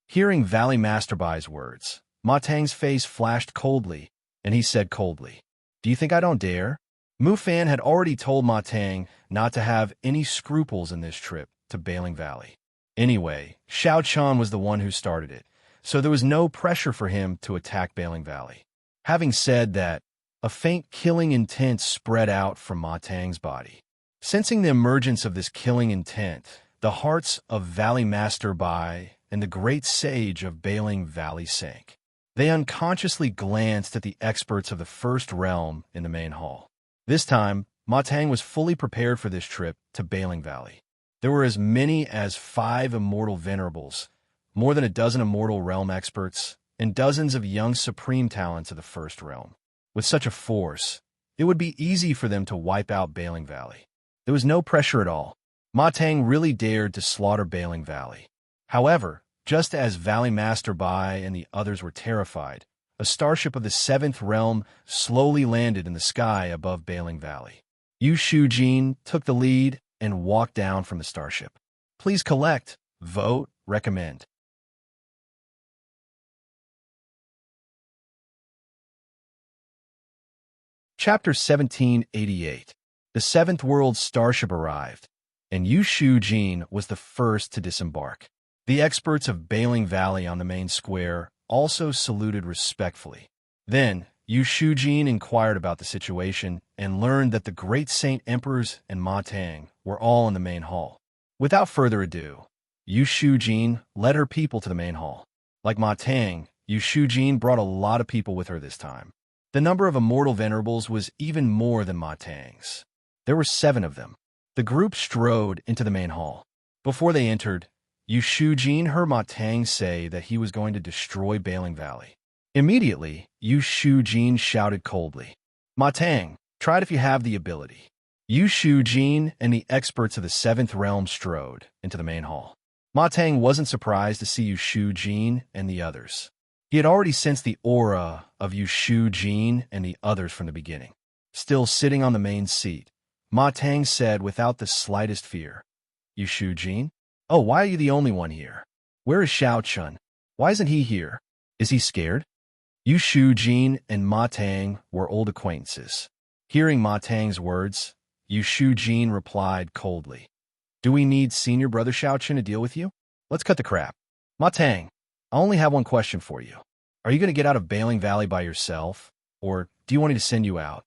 Hearing Valley Master Bai's words, Ma Tang's face flashed coldly, and he said coldly, "Do you think I don't dare?" Mu Fan had already told Ma Tang not to have any scruples in this trip to Bailing Valley. Anyway, Xiao Chan was the one who started it, so there was no pressure for him to attack Bailing Valley. Having said that, a faint killing intent spread out from Ma Tang's body. Sensing the emergence of this killing intent, the hearts of Valley Master Bai and the great sage of Bailing Valley sank. They unconsciously glanced at the experts of the First Realm in the main hall. This time, Ma Tang was fully prepared for this trip to Bailing Valley. There were as many as 5 immortal venerables, more than a dozen immortal realm experts, and dozens of young supreme talents of the First Realm. With such a force, it would be easy for them to wipe out Bailing Valley. There was no pressure at all. Ma Tang really dared to slaughter Bailing Valley. However, just as Valley Master Bai and the others were terrified, a starship of the Seventh Realm slowly landed in the sky above Bailing Valley. Yu Shujin took the lead and walked down from the starship. "Please collect, vote, recommend." Chapter 1788. The Seventh World starship arrived, and Yu Shujin was the first to disembark. The experts of Bailing Valley on the main square also saluted respectfully. Then, Yu Shujin inquired about the situation and learned that the great Saint Emperors and Ma Tang were all in the main hall. Without further ado, Yu Shujin led her people to the main hall. Like Ma Tang, Yu Shujin brought a lot of people with her this time. The number of immortal venerables was even more than Ma Tang's. There were 7 of them. The group strode into the main hall. Before they entered, Yu Shujin heard Ma Tang say that he was going to destroy Bailing Valley. Immediately, Yu Shujin shouted coldly, "Ma Tang, try it if you have the ability." Yu Shujin and the experts of the Seventh Realm strode into the main hall. Ma Tang wasn't surprised to see Yu Shujin and the others. He had already sensed the aura of Yu Shujin and the others from the beginning. Still sitting on the main seat, Ma Tang said without the slightest fear, "Yu Shujin? Oh, why are you the only one here? Where is Xiao Chun? Why isn't he here? Is he scared?" Yu Shujin and Ma Tang were old acquaintances. Hearing Ma Tang's words, Yu Shujin replied coldly, "Do we need senior brother Xiao Chun to deal with you? Let's cut the crap. Ma Tang, I only have one question for you. Are you going to get out of Bailing Valley by yourself, or do you want me to send you out?"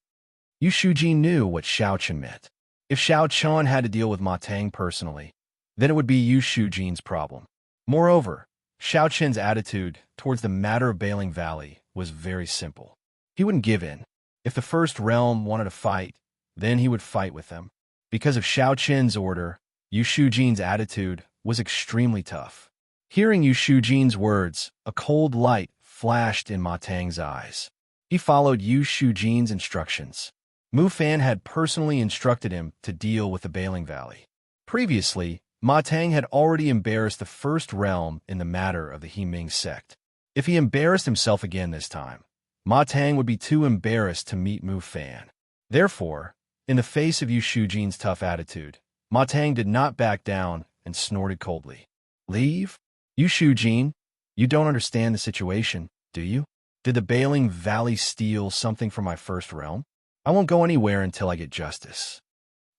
Yu Shujin knew what Xiao Chun meant. If Xiao Chun had to deal with Ma Tang personally, then it would be Yu Shujin's problem. Moreover, Xiao Chun's attitude towards the matter of Bailing Valley was very simple. He wouldn't give in. If the First Realm wanted to fight, then he would fight with them. Because of Xiao Chun's order, Yu Shujin's attitude was extremely tough. Hearing Yu Shujin's words, a cold light flashed in Ma Tang's eyes. He followed Yu Shujin's instructions. Mu Fan had personally instructed him to deal with the Bailing Valley. Previously, Ma Tang had already embarrassed the First Realm in the matter of the He Ming sect. If he embarrassed himself again this time, Ma Tang would be too embarrassed to meet Mu Fan. Therefore, in the face of Yu Shujin's tough attitude, Ma Tang did not back down and snorted coldly. "Leave? Yu Shujin, you don't understand the situation, do you? Did the Bailing Valley steal something from my First Realm? I won't go anywhere until I get justice."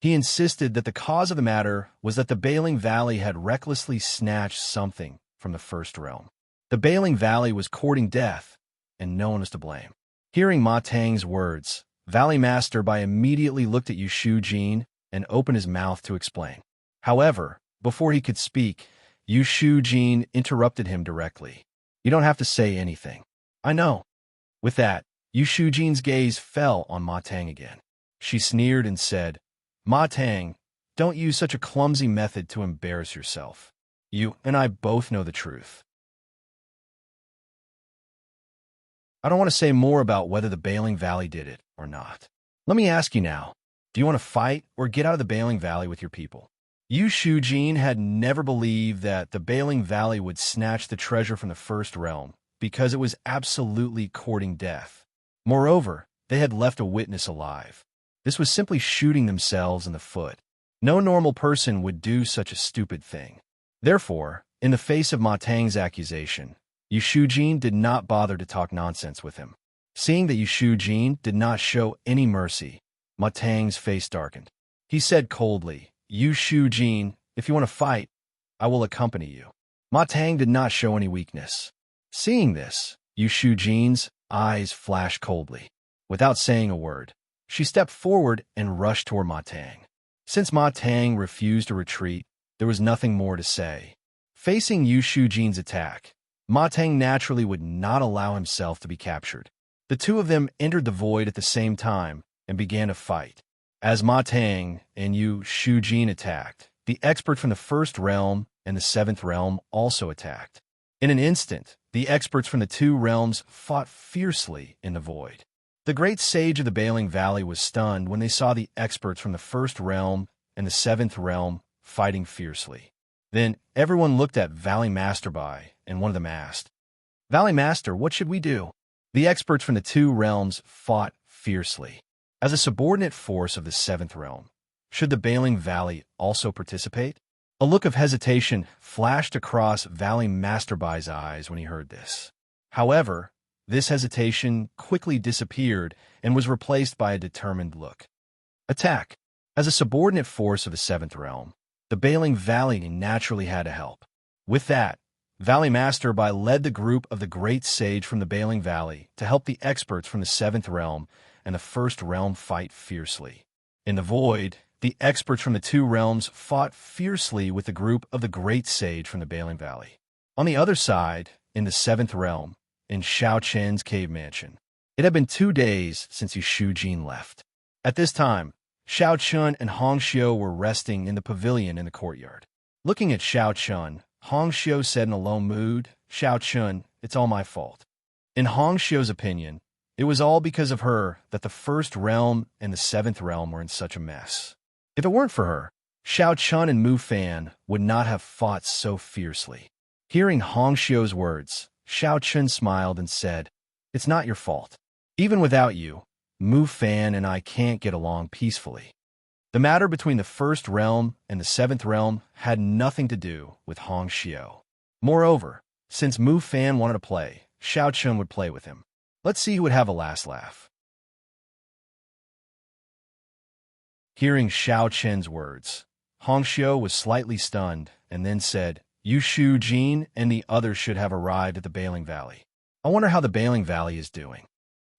He insisted that the cause of the matter was that the Bailing Valley had recklessly snatched something from the first realm. The Bailing Valley was courting death, and no one was to blame. Hearing Ma Tang's words, Valley Master Bai immediately looked at Yu Shujin and opened his mouth to explain. However, before he could speak, Yu Shujin interrupted him directly. You don't have to say anything. I know. With that, Yu Shujin's gaze fell on Ma Tang again. She sneered and said, Ma Tang, don't use such a clumsy method to embarrass yourself. You and I both know the truth. I don't want to say more about whether the Bailing Valley did it or not. Let me ask you now, do you want to fight or get out of the Bailing Valley with your people? Yu Shujin had never believed that the Bailing Valley would snatch the treasure from the first realm because it was absolutely courting death. Moreover, they had left a witness alive. This was simply shooting themselves in the foot. No normal person would do such a stupid thing. Therefore, in the face of Ma Tang's accusation, Yu Shujin did not bother to talk nonsense with him. Seeing that Yu Shujin did not show any mercy, Ma Tang's face darkened. He said coldly, Yu Shujin, if you want to fight, I will accompany you. Ma Tang did not show any weakness. Seeing this, Yu Shujin's eyes flashed coldly. Without saying a word, she stepped forward and rushed toward Ma Tang. Since Ma Tang refused to retreat, there was nothing more to say. Facing Yu Shujin's attack, Ma Tang naturally would not allow himself to be captured. The two of them entered the void at the same time and began to fight. As Ma Tang and Yu Shujin attacked, the expert from the first realm and the seventh realm also attacked. In an instant, the experts from the two realms fought fiercely in the void. The great sage of the Bailing Valley was stunned when they saw the experts from the first realm and the seventh realm fighting fiercely. Then everyone looked at Valley Master Bai, and one of them asked, Valley Master, what should we do? The experts from the two realms fought fiercely. As a subordinate force of the seventh realm, should the Bailing Valley also participate? A look of hesitation flashed across Valley Master Bai's eyes when he heard this. However, this hesitation quickly disappeared and was replaced by a determined look. Attack! As a subordinate force of the seventh realm, the Bailing Valley naturally had to help. With that, Valley Master Bai led the group of the Great Sage from the Bailing Valley to help the experts from the seventh realm and the first realm fight fiercely. In the void, the experts from the two realms fought fiercely with the group of the Great Sage from the Bailing Valley. On the other side, in the seventh realm, in Xiao Chen's cave mansion, it had been 2 days since Yu Shujin left. At this time, Xiao Chun and Hong Xiu were resting in the pavilion in the courtyard. Looking at Xiao Chun, Hong Xiu said in a low mood, Xiao Chun, it's all my fault. In Hong Xiu's opinion, it was all because of her that the first realm and the seventh realm were in such a mess. If it weren't for her, Xiao Chun and Mu Fan would not have fought so fiercely. Hearing Hong Xiu's words, Xiao Chun smiled and said, It's not your fault. Even without you, Mu Fan and I can't get along peacefully. The matter between the first realm and the seventh realm had nothing to do with Hong Xiu. Moreover, since Mu Fan wanted to play, Xiao Chun would play with him. Let's see who would have a last laugh. Hearing Xiao Chen's words, Hong Xiu was slightly stunned and then said, Yu Shujin and the others should have arrived at the Bailing Valley. I wonder how the Bailing Valley is doing.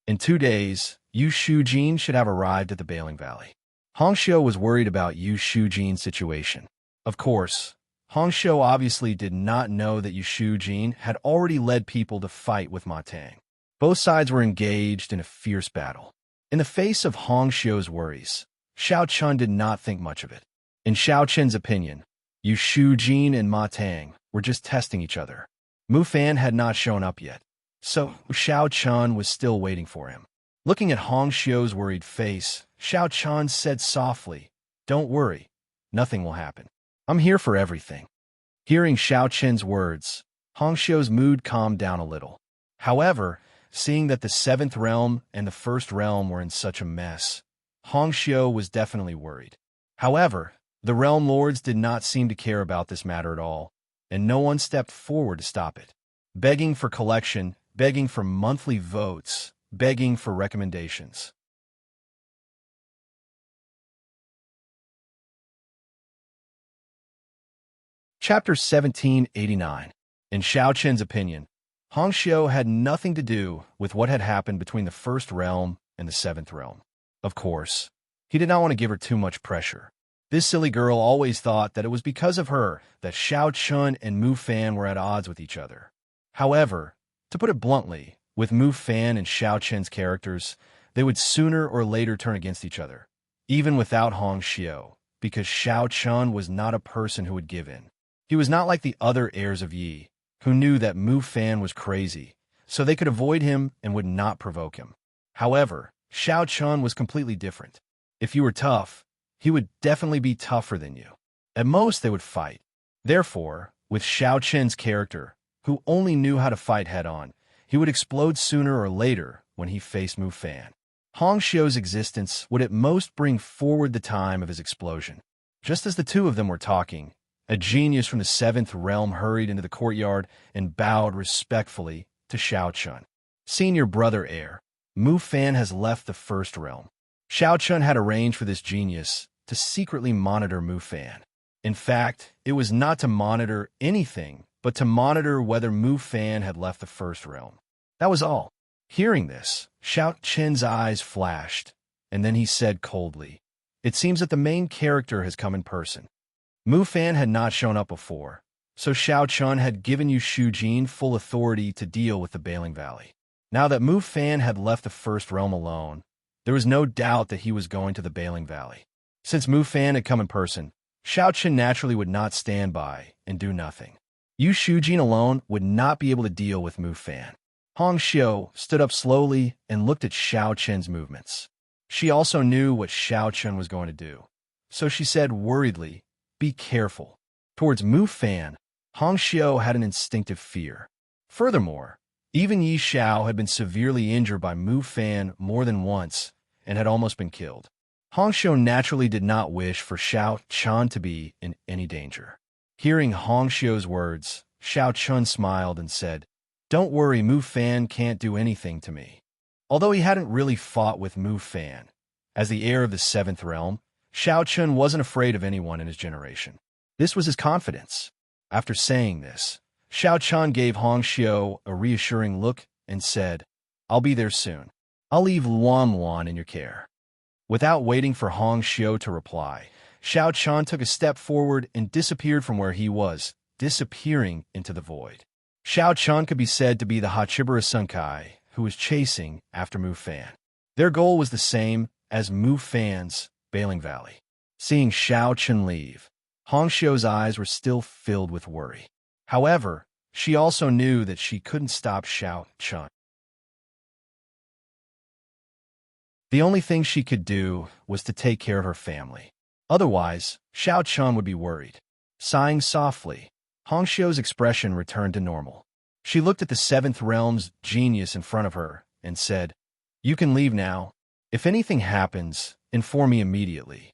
In 2 days, Yu Shujin should have arrived at the Bailing Valley. Hong Xiu was worried about Yu Shujin's situation. Of course, Hong Xiu obviously did not know that Yu Shujin had already led people to fight with Ma Tang. Both sides were engaged in a fierce battle. In the face of Hong Xiu's worries, Xiao Chun did not think much of it. In Xiao Chen's opinion, Yu Shujin and Ma Tang were just testing each other. Mu Fan had not shown up yet, so Xiao Chun was still waiting for him. Looking at Hong Xiu's worried face, Xiao Chun said softly, Don't worry, nothing will happen. I'm here for everything. Hearing Xiao Chen's words, Hong Xiu's mood calmed down a little. However, seeing that the seventh realm and the first realm were in such a mess, Hong Xiu was definitely worried. However, the realm lords did not seem to care about this matter at all, and no one stepped forward to stop it. Begging for collection, begging for monthly votes, begging for recommendations. Chapter 1789. In Xiao Chen's opinion, Hong Xiu had nothing to do with what had happened between the first realm and the seventh realm. Of course, he did not want to give her too much pressure. This silly girl always thought that it was because of her that Xiao Chun and Mu Fan were at odds with each other. However, to put it bluntly, with Mu Fan and Xiao Chen's characters, they would sooner or later turn against each other, even without Hong Xiu, because Xiao Chun was not a person who would give in. He was not like the other heirs of Yi, who knew that Mu Fan was crazy, so they could avoid him and would not provoke him. However, Xiao Chun was completely different. If you were tough, he would definitely be tougher than you. At most, they would fight. Therefore, with Xiao Chen's character, who only knew how to fight head-on, he would explode sooner or later when he faced Mu Fan. Hong Xiu's existence would at most bring forward the time of his explosion. Just as the two of them were talking, a genius from the seventh realm hurried into the courtyard and bowed respectfully to Xiao Chun. Senior brother heir, Mu Fan has left the first realm. Xiao Chun had arranged for this genius to secretly monitor Mu Fan. In fact, it was not to monitor anything, but to monitor whether Mu Fan had left the first realm. That was all. Hearing this, Xiao Chen's eyes flashed, and then he said coldly, "It seems that the main character has come in person. Mu Fan had not shown up before, so Xiao Chun had given you Shu Jin full authority to deal with the Bailing Valley. Now that Mu Fan had left the first realm alone, there was no doubt that he was going to the Bailing Valley. Since Mu Fan had come in person, Xiao Chun naturally would not stand by and do nothing. Yu Shujin alone would not be able to deal with Mu Fan." Hong Xiu stood up slowly and looked at Xiao Chen's movements. She also knew what Xiao Chun was going to do, so she said worriedly, "Be careful." Towards Mu Fan, Hong Xiu had an instinctive fear. Furthermore, even Yi Xiao had been severely injured by Mu Fan more than once and had almost been killed. Hong Xiu naturally did not wish for Xiao Chun to be in any danger. Hearing Hong Xiu's words, Xiao Chun smiled and said, "Don't worry, Mu Fan can't do anything to me." Although he hadn't really fought with Mu Fan, as the heir of the seventh realm, Xiao Chun wasn't afraid of anyone in his generation. This was his confidence. After saying this, Xiao Chun gave Hong Xiu a reassuring look and said, "I'll be there soon. I'll leave Luan Luan in your care." Without waiting for Hong Xiu to reply, Xiao Chun took a step forward and disappeared from where he was, disappearing into the void. Xiao Chun could be said to be the Hachibara Sunkai who was chasing after Mu Fan. Their goal was the same as Mu Fan's Bailing Valley. Seeing Xiao Chun leave, Hong Xiu's eyes were still filled with worry. However, she also knew that she couldn't stop Xiao Chun. The only thing she could do was to take care of her family. Otherwise, Xiao Chun would be worried. Sighing softly, Hong Xiu's expression returned to normal. She looked at the seventh realm's genius in front of her and said, "You can leave now. If anything happens, inform me immediately."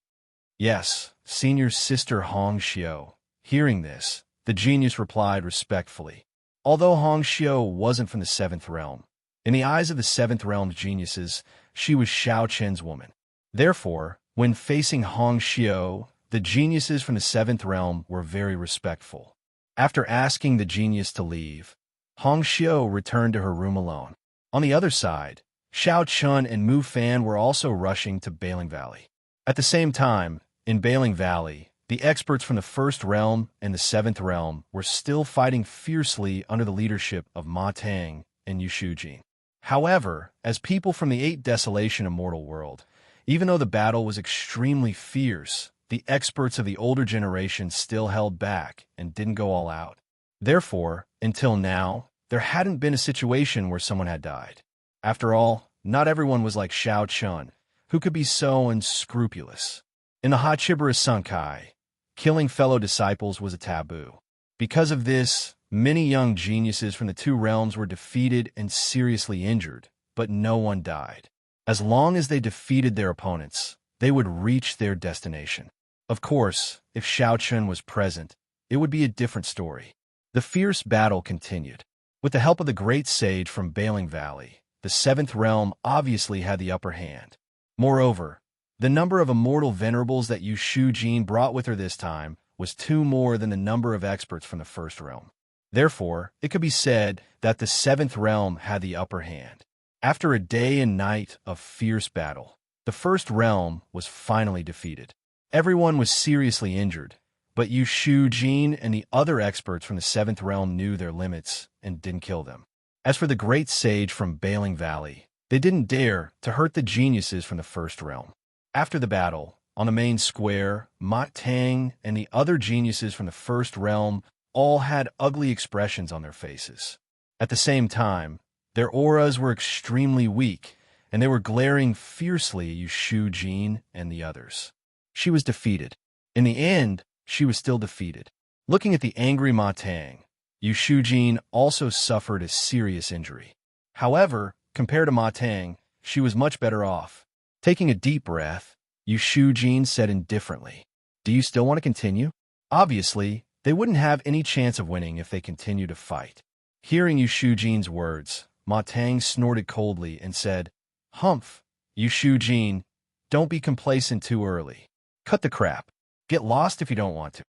"Yes, senior sister Hong Xiu." Hearing this, the genius replied respectfully. Although Hong Xiu wasn't from the seventh realm, in the eyes of the seventh realm's geniuses, she was Xiao Chen's woman. Therefore, when facing Hong Xiu, the geniuses from the seventh realm were very respectful. After asking the genius to leave, Hong Xiu returned to her room alone. On the other side, Xiao Chun and Mu Fan were also rushing to Bailing Valley. At the same time, in Bailing Valley, the experts from the first realm and the seventh realm were still fighting fiercely under the leadership of Ma Tang and Yu Shujin. However, as people from the Eight Desolation Immortal World, even though the battle was extremely fierce, the experts of the older generation still held back and didn't go all out. Therefore, until now, there hadn't been a situation where someone had died. After all, not everyone was like Xiao Chun, who could be so unscrupulous. In the Hachibara Sunkai, killing fellow disciples was a taboo. Because of this, many young geniuses from the two realms were defeated and seriously injured, but no one died. As long as they defeated their opponents, they would reach their destination. Of course, if Xiao Chun was present, it would be a different story. The fierce battle continued. With the help of the great sage from Bailing Valley, the seventh realm obviously had the upper hand. Moreover, the number of immortal venerables that Yu Shujin brought with her this time was two more than the number of experts from the first realm. Therefore, it could be said that the seventh realm had the upper hand. After a day and night of fierce battle, the first realm was finally defeated. Everyone was seriously injured, but Yu Jin and the other experts from the seventh realm knew their limits and didn't kill them. As for the great sage from Bailing Valley, they didn't dare to hurt the geniuses from the first realm. After the battle, on the main square, Ma Tang and the other geniuses from the first realm all had ugly expressions on their faces. At the same time, their auras were extremely weak, and they were glaring fiercely at Yu Jin and the others. She was defeated. In the end, she was still defeated. Looking at the angry Ma Tang, Yu Jin also suffered a serious injury. However, compared to Ma Tang, she was much better off. Taking a deep breath, Yu Jin said indifferently, "Do you still want to continue?" Obviously, they wouldn't have any chance of winning if they continued to fight. Hearing Yu Jin's words, Ma Tang snorted coldly and said, "Humph, Yu Jin, don't be complacent too early. Cut the crap. Get lost if you don't want to.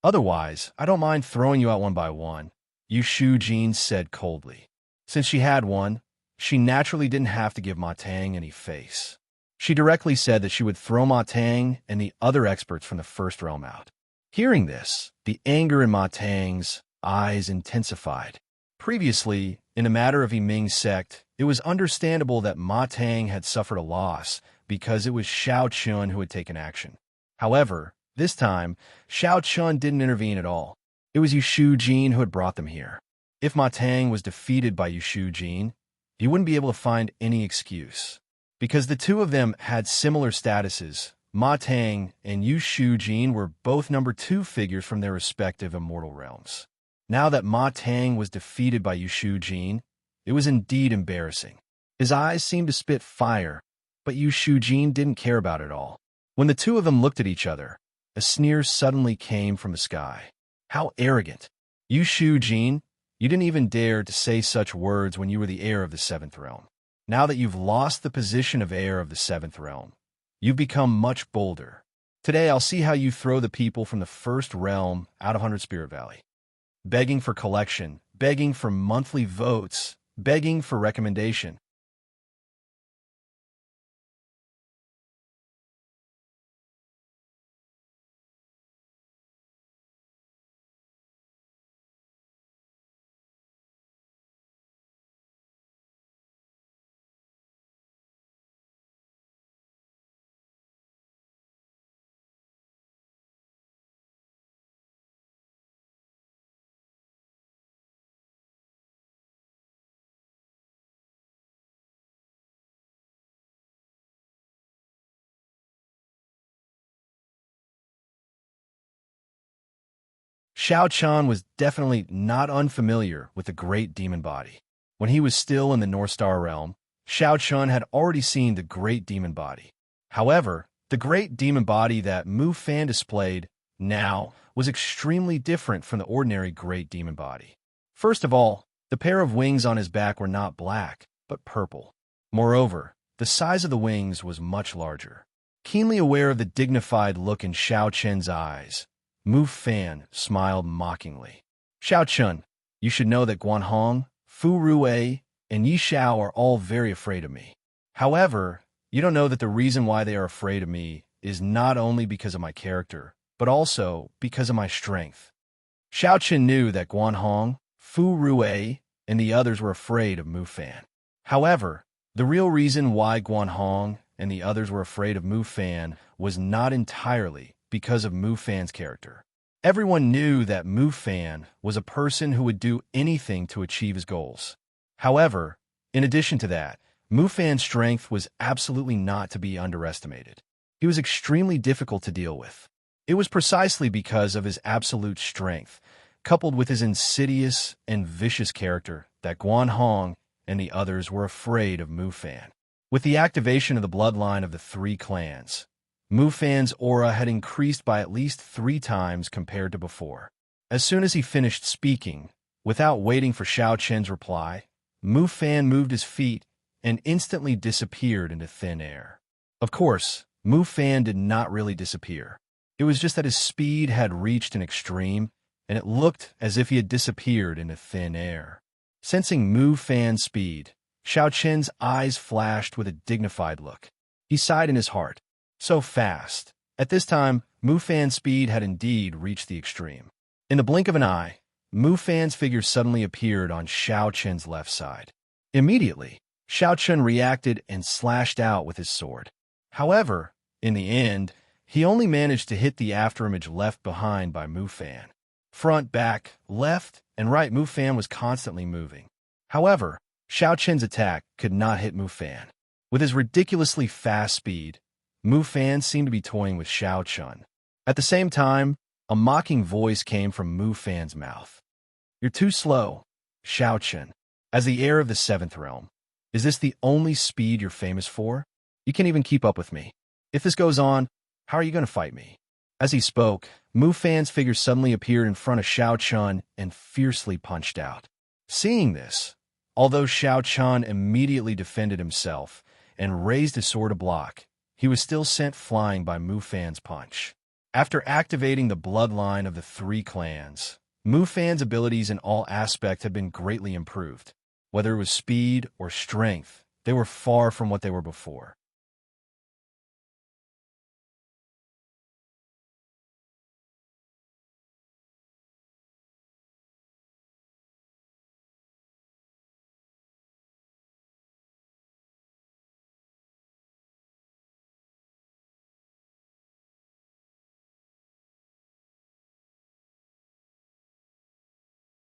Otherwise, I don't mind throwing you out one by one," Yu Jin said coldly. Since she had one, she naturally didn't have to give Ma Tang any face. She directly said that she would throw Ma Tang and the other experts from the first realm out. Hearing this, the anger in Ma Tang's eyes intensified. Previously, in a matter of Yiming's sect, it was understandable that Ma Tang had suffered a loss because it was Xiao Chun who had taken action. However, this time, Xiao Chun didn't intervene at all. It was Yu Jin who had brought them here. If Ma Tang was defeated by Yu Jin, he wouldn't be able to find any excuse. Because the two of them had similar statuses, Ma Tang and Yu Jin were both number 2 figures from their respective immortal realms. Now that Ma Tang was defeated by Yu Jin, it was indeed embarrassing. His eyes seemed to spit fire, but Yu Jin didn't care about it all. When the two of them looked at each other, a sneer suddenly came from the sky. How arrogant! Yu Jin, you didn't even dare to say such words when you were the heir of the seventh realm. Now that you've lost the position of heir of the seventh realm, you've become much bolder. Today I'll see how you throw the people from the first realm out of 100 Spirit Valley. Begging for collection, begging for monthly votes, begging for recommendation. Xiao Chan was definitely not unfamiliar with the great demon body. When he was still in the North Star realm, Xiao Chun had already seen the great demon body. However, the great demon body that Mu Fan displayed now was extremely different from the ordinary great demon body. First of all, the pair of wings on his back were not black, but purple. Moreover, the size of the wings was much larger. Keenly aware of the dignified look in Xiao Chen's eyes, Mu Fan smiled mockingly. "Xiao Chun, you should know that Guanhong, Fu Rue, and Yi Xiao are all very afraid of me. However, you don't know that the reason why they are afraid of me is not only because of my character, but also because of my strength." Xiao Chen knew that Guanhong, Fu Rue, and the others were afraid of Mu Fan. However, the real reason why Guanhong and the others were afraid of Mu Fan was not entirely because of Mu Fan's character. Everyone knew that Mu Fan was a person who would do anything to achieve his goals. However, in addition to that, Mu Fan's strength was absolutely not to be underestimated. He was extremely difficult to deal with. It was precisely because of his absolute strength, coupled with his insidious and vicious character, that Guanhong and the others were afraid of Mu Fan. With the activation of the bloodline of the 3 clans, Mu Fan's aura had increased by at least 3 times compared to before. As soon as he finished speaking, without waiting for Xiao Chen's reply, Mu Fan moved his feet and instantly disappeared into thin air. Of course, Mu Fan did not really disappear. It was just that his speed had reached an extreme, and it looked as if he had disappeared into thin air. Sensing Mu Fan's speed, Xiao Chen's eyes flashed with a dignified look. He sighed in his heart. So fast. At this time, Mu Fan's speed had indeed reached the extreme. In the blink of an eye, Mu Fan's figure suddenly appeared on Xiao Chen's left side. Immediately, Xiao Chen reacted and slashed out with his sword. However, in the end, he only managed to hit the afterimage left behind by Mu Fan. Front, back, left, and right, Mu Fan was constantly moving. However, Xiao Chen's attack could not hit Mu Fan. With his ridiculously fast speed, Mu Fan seemed to be toying with Xiao Chen. At the same time, a mocking voice came from Mu Fan's mouth. "You're too slow, Xiao Chen. As the heir of the seventh realm, is this the only speed you're famous for? You can't even keep up with me. If this goes on, how are you going to fight me?" As he spoke, Mu Fan's figure suddenly appeared in front of Xiao Chen and fiercely punched out. Seeing this, although Xiao Chen immediately defended himself and raised his sword to block, he was still sent flying by Mu Fan's punch. After activating the bloodline of the three clans, Mu Fan's abilities in all aspects had been greatly improved. Whether it was speed or strength, they were far from what they were before.